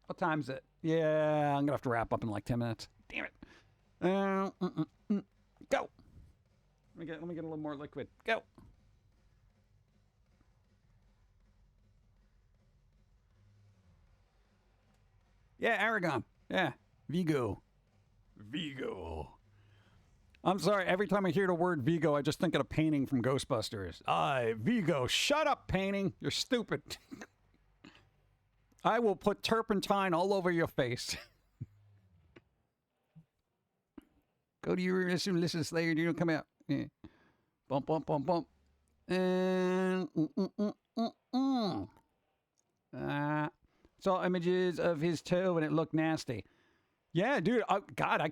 What time is it? Yeah, I'm going to have to wrap up in like 10 minutes. Damn it. Go. Let me get a little more liquid. Go. Yeah, Aragon. Yeah. Vigo. I'm sorry, every time I hear the word Vigo, I just think of a painting from Ghostbusters. Aye, Vigo. Shut up, painting. You're stupid. I will put turpentine all over your face. Go to your listen, Slayer. You don't come out. Yeah. Bump, bump, bump, bump. And saw images of his toe and it looked nasty. Yeah, dude. God,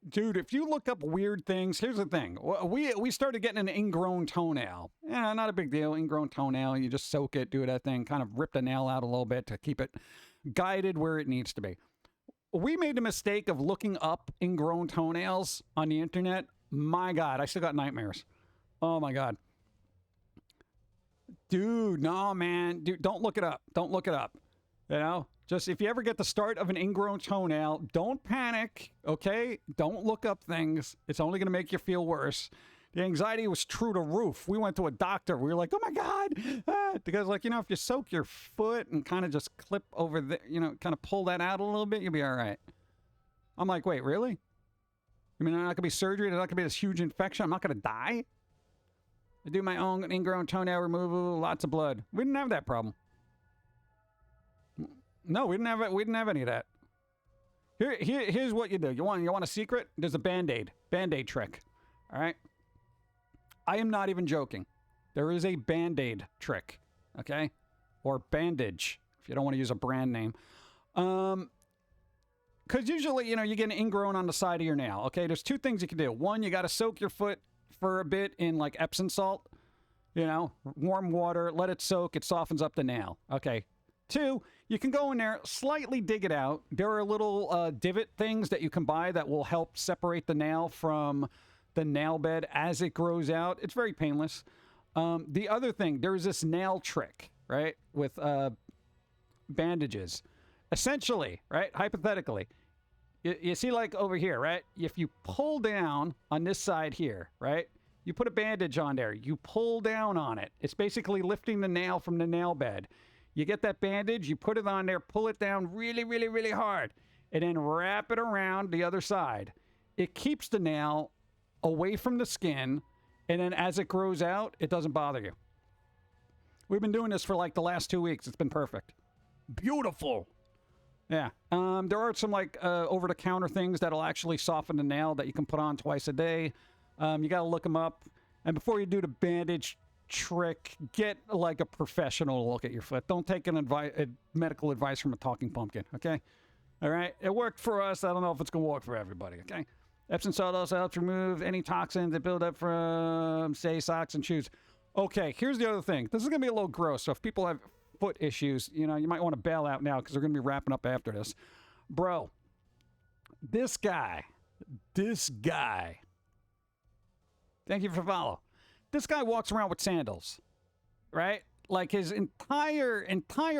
dude, if you look up weird things, here's the thing. We started getting an ingrown toenail. Yeah, not a big deal. Ingrown toenail. You just soak it, do that thing, kind of rip the nail out a little bit to keep it guided where it needs to be. We made the mistake of looking up ingrown toenails on the internet. My God, I still got nightmares. Oh, my God. Dude, no, man. Dude, don't look it up. Don't look it up. You know? Just if you ever get the start of an ingrown toenail, don't panic, okay? Don't look up things. It's only going to make you feel worse. The anxiety was true to roof. We went to a doctor. We were like, oh, my God. The guy's like, if you soak your foot and kind of just clip over the, kind of pull that out a little bit, you'll be all right. I'm like, wait, really? You mean there's not going to be surgery? There's not going to be this huge infection? I'm not going to die? I do my own ingrown toenail removal, lots of blood. We didn't have that problem. No, we didn't have any of that. Here's what you do. You want a secret? There's a Band-Aid trick. All right? I am not even joking. There is a Band-Aid trick, okay? Or bandage, if you don't want to use a brand name. Because usually, you get an ingrown on the side of your nail, okay? There's two things you can do. One, you got to soak your foot for a bit in, like, Epsom salt. Warm water, let it soak. It softens up the nail. Okay. Two, you can go in there, slightly dig it out. There are little divot things that you can buy that will help separate the nail from the nail bed as it grows out. It's very painless. The other thing, there's this nail trick, right, with bandages. Essentially, right, hypothetically, you see like over here, right, if you pull down on this side here, right, you put a bandage on there, you pull down on it. It's basically lifting the nail from the nail bed. You get that bandage, you put it on there, pull it down really, really, really hard, and then wrap it around the other side. It keeps the nail away from the skin, and then as it grows out, it doesn't bother you. We've been doing this for like the last 2 weeks. It's been perfect. Beautiful. Yeah. There are some like over-the-counter things that'll actually soften the nail that you can put on twice a day. You got to look them up. And before you do the bandage trick, get like a professional to look at your foot. Don't take medical advice from a talking pumpkin, okay? All right? It worked for us. I don't know if it's going to work for everybody, okay? Epsom salt also helps remove any toxins that build up from, say, socks and shoes. Okay, here's the other thing. This is going to be a little gross, so if people have foot issues, you might want to bail out now because they're going to be wrapping up after this. Bro, this guy, This guy. Thank you for follow. This guy walks around with sandals, right? Like his entire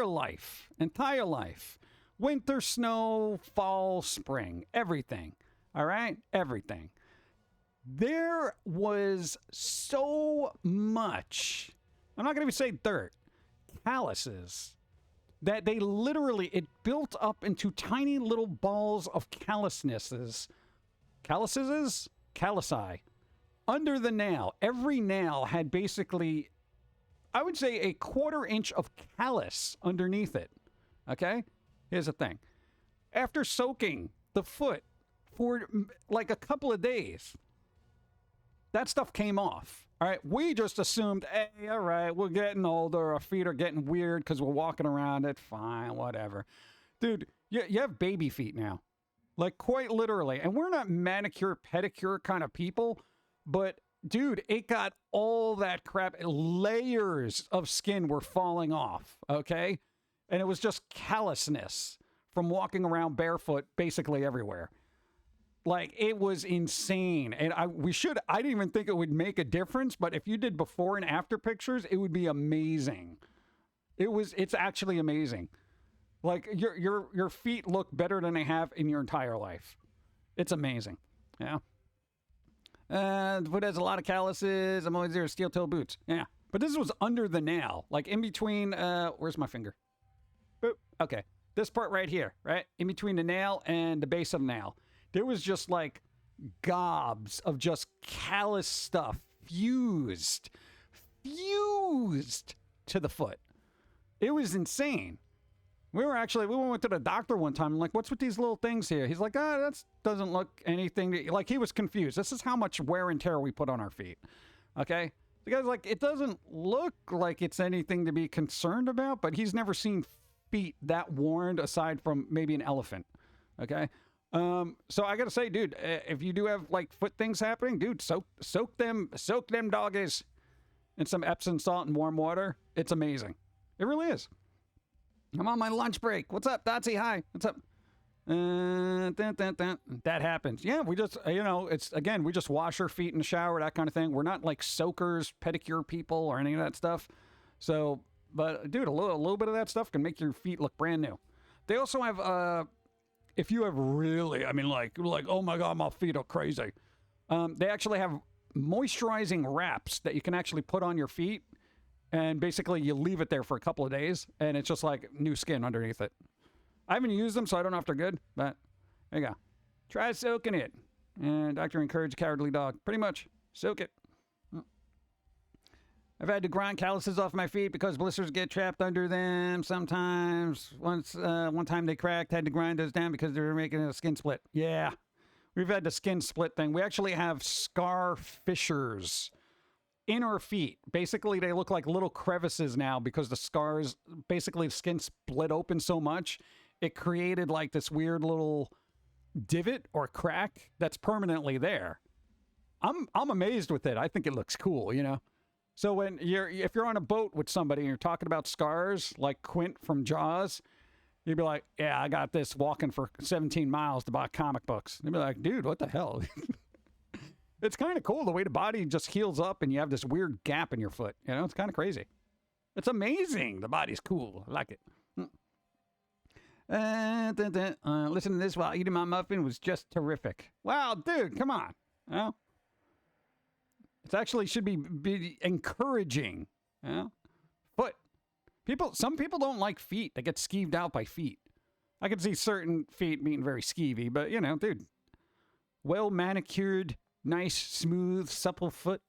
life. Winter, snow, fall, spring, everything. All right? Everything. There was so much, I'm not going to even say dirt, calluses, that they literally, it built up into tiny little balls of callusi, under the nail. Every nail had basically, I would say, a 1/4 inch of callus underneath it. Okay? Here's the thing. After soaking the foot for like a couple of days, that stuff came off. All right, we just assumed, hey, all right, we're getting older, our feet are getting weird because we're walking around, it's fine, whatever. Dude, you have baby feet now. Like, quite literally. And we're not manicure, pedicure kind of people, but, dude, it got all that crap. Layers of skin were falling off, okay? And it was just callousness from walking around barefoot basically everywhere. Like, it was insane. And I didn't even think it would make a difference, but if you did before and after pictures, it would be amazing. It's actually amazing. Like, your feet look better than they have in your entire life. It's amazing. Yeah. The foot has a lot of calluses. I'm always there, steel toe boots. Yeah. But this was under the nail, like in between, where's my finger? Boop. Okay. This part right here, right? In between the nail and the base of the nail. There was just like gobs of just callous stuff fused to the foot. It was insane. We went to the doctor one time. I'm like, what's with these little things here? He's like, that doesn't look anything. Like, he was confused. This is how much wear and tear we put on our feet. Okay? The guy's like, it doesn't look like it's anything to be concerned about, but he's never seen feet that worn aside from maybe an elephant. Okay? So I gotta say, dude, if you do have like foot things happening, dude, soak them doggies in some Epsom salt and warm water. It's amazing. It really is. I'm on my lunch break. What's up, Dotsy? Hi. What's up? That happens. Yeah, we just, we just wash our feet in the shower, that kind of thing. We're not like soakers, pedicure people, or any of that stuff. So, but dude, a little bit of that stuff can make your feet look brand new. They also have, if you have really, like, oh my God, my feet are crazy. They actually have moisturizing wraps that you can actually put on your feet. And basically, you leave it there for a couple of days, and it's just like new skin underneath it. I haven't used them, so I don't know if they're good, but there you go. Try soaking it. And doctor encouraged cowardly dog. Pretty much. Soak it. I've had to grind calluses off my feet because blisters get trapped under them sometimes. One time they cracked, had to grind those down because they were making a skin split. Yeah. We've had the skin split thing. We actually have scar fissures in our feet. Basically, they look like little crevices now because the scars, basically the skin split open so much, it created like this weird little divot or crack that's permanently there. I'm amazed with it. I think it looks cool, you know? So if you're on a boat with somebody and you're talking about scars, like Quint from Jaws, you'd be like, yeah, I got this walking for 17 miles to buy comic books. They'd be like, dude, what the hell? It's kind of cool the way the body just heals up and you have this weird gap in your foot. You know, it's kind of crazy. It's amazing. The body's cool. I like it. Listening to this while eating my muffin was just terrific. Wow, dude, come on. You know? It actually should be encouraging. You know? Foot. Some people don't like feet. They get skeeved out by feet. I can see certain feet being very skeevy, but, you know, dude, well manicured, nice, smooth, supple foot.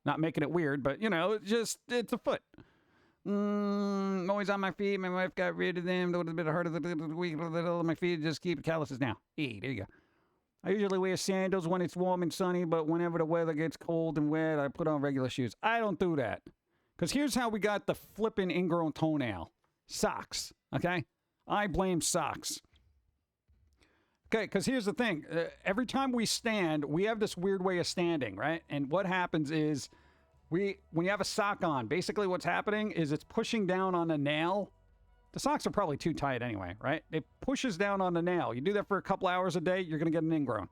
Not making it weird, but, you know, it's a foot. Always on my feet. My wife got rid of them. A little bit harder the week. My feet just keep calluses now. Hey, there you go. I usually wear sandals when it's warm and sunny, but whenever the weather gets cold and wet, I put on regular shoes. I don't do that. Because here's how we got the flipping ingrown toenail. Socks, okay? I blame socks. Okay, because here's the thing. Every time we stand, we have this weird way of standing, right? And what happens is, when you have a sock on, basically what's happening is it's pushing down on the nail. The socks are probably too tight anyway, right? It pushes down on the nail. You do that for a couple hours a day, you're going to get an ingrown.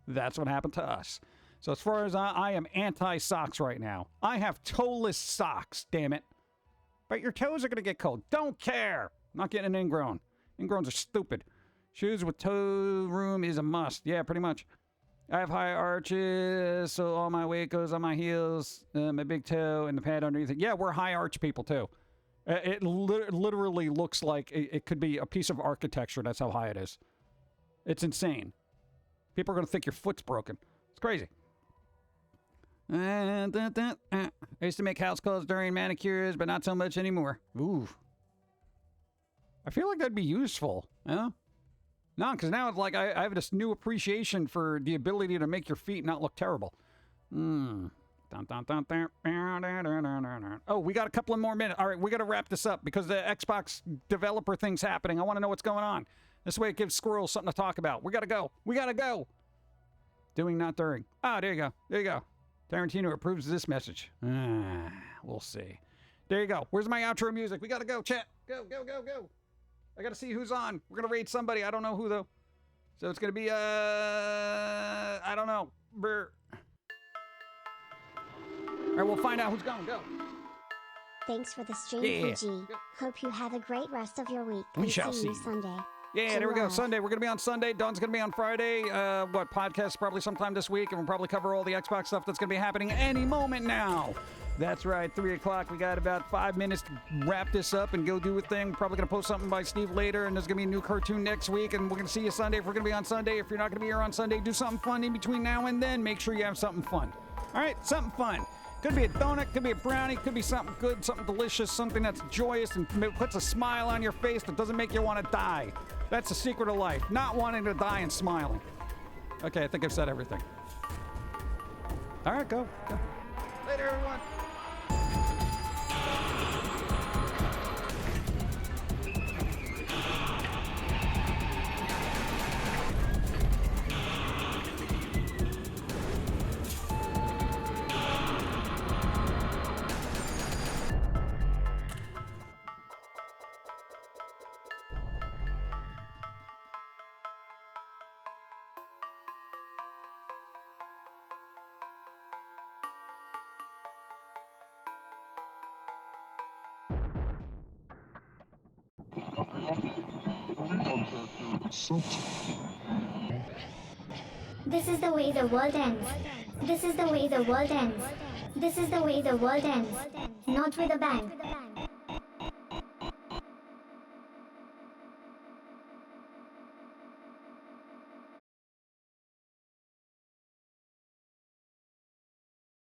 That's what happened to us. So as far as I am anti-socks right now. I have toeless socks, damn it. But your toes are going to get cold. Don't care. Not getting an ingrown. Ingrowns are stupid. Shoes with toe room is a must. Yeah, pretty much. I have high arches, so all my weight goes on my heels, my big toe, and the pad underneath it. Yeah, we're high arch people, too. It literally looks like it could be a piece of architecture. That's how high it is. It's insane. People are going to think your foot's broken. It's crazy. I used to make house calls during manicures, but not so much anymore. Ooh. I feel like that'd be useful, you know? No, because now it's like I have this new appreciation for the ability to make your feet not look terrible. Oh, we got a couple of more minutes. All right, we got to wrap this up because the Xbox developer thing's happening. I want to know what's going on. This way it gives squirrels something to talk about. We got to go. We got to go. Doing, not during. Ah, there you go. There you go. Tarantino approves of this message. We'll see. There you go. Where's my outro music? We got to go, chat. Go, go, go, go. I got to see who's on. We're going to raid somebody. I don't know who, though. So it's going to be, I don't know. Brr. All right, we'll find out who's going. Go. Thanks for the stream, Yeah. PG. Hope you have a great rest of your week. We and shall see you see. Sunday. Yeah, there we go. Love. Sunday. We're going to be on Sunday. Dawn's going to be on Friday. Podcast probably sometime this week. And we'll probably cover all the Xbox stuff that's going to be happening any moment now. That's right. 3 o'clock. We got about 5 minutes to wrap this up and go do a thing. Probably going to post something by Steve later. And there's going to be a new cartoon next week. And we're going to see you Sunday if we're going to be on Sunday. If you're not going to be here on Sunday, do something fun in between now and then. Make sure you have something fun. All right? Something fun. Could be a donut, could be a brownie, could be something good, something delicious, something that's joyous and puts a smile on your face that doesn't make you want to die. That's the secret of life, not wanting to die and smiling. Okay, I think I've said everything. All right, go. Later, everyone. This is the way the world ends. This is the way the world ends. This is the way the world ends. Not with a bang.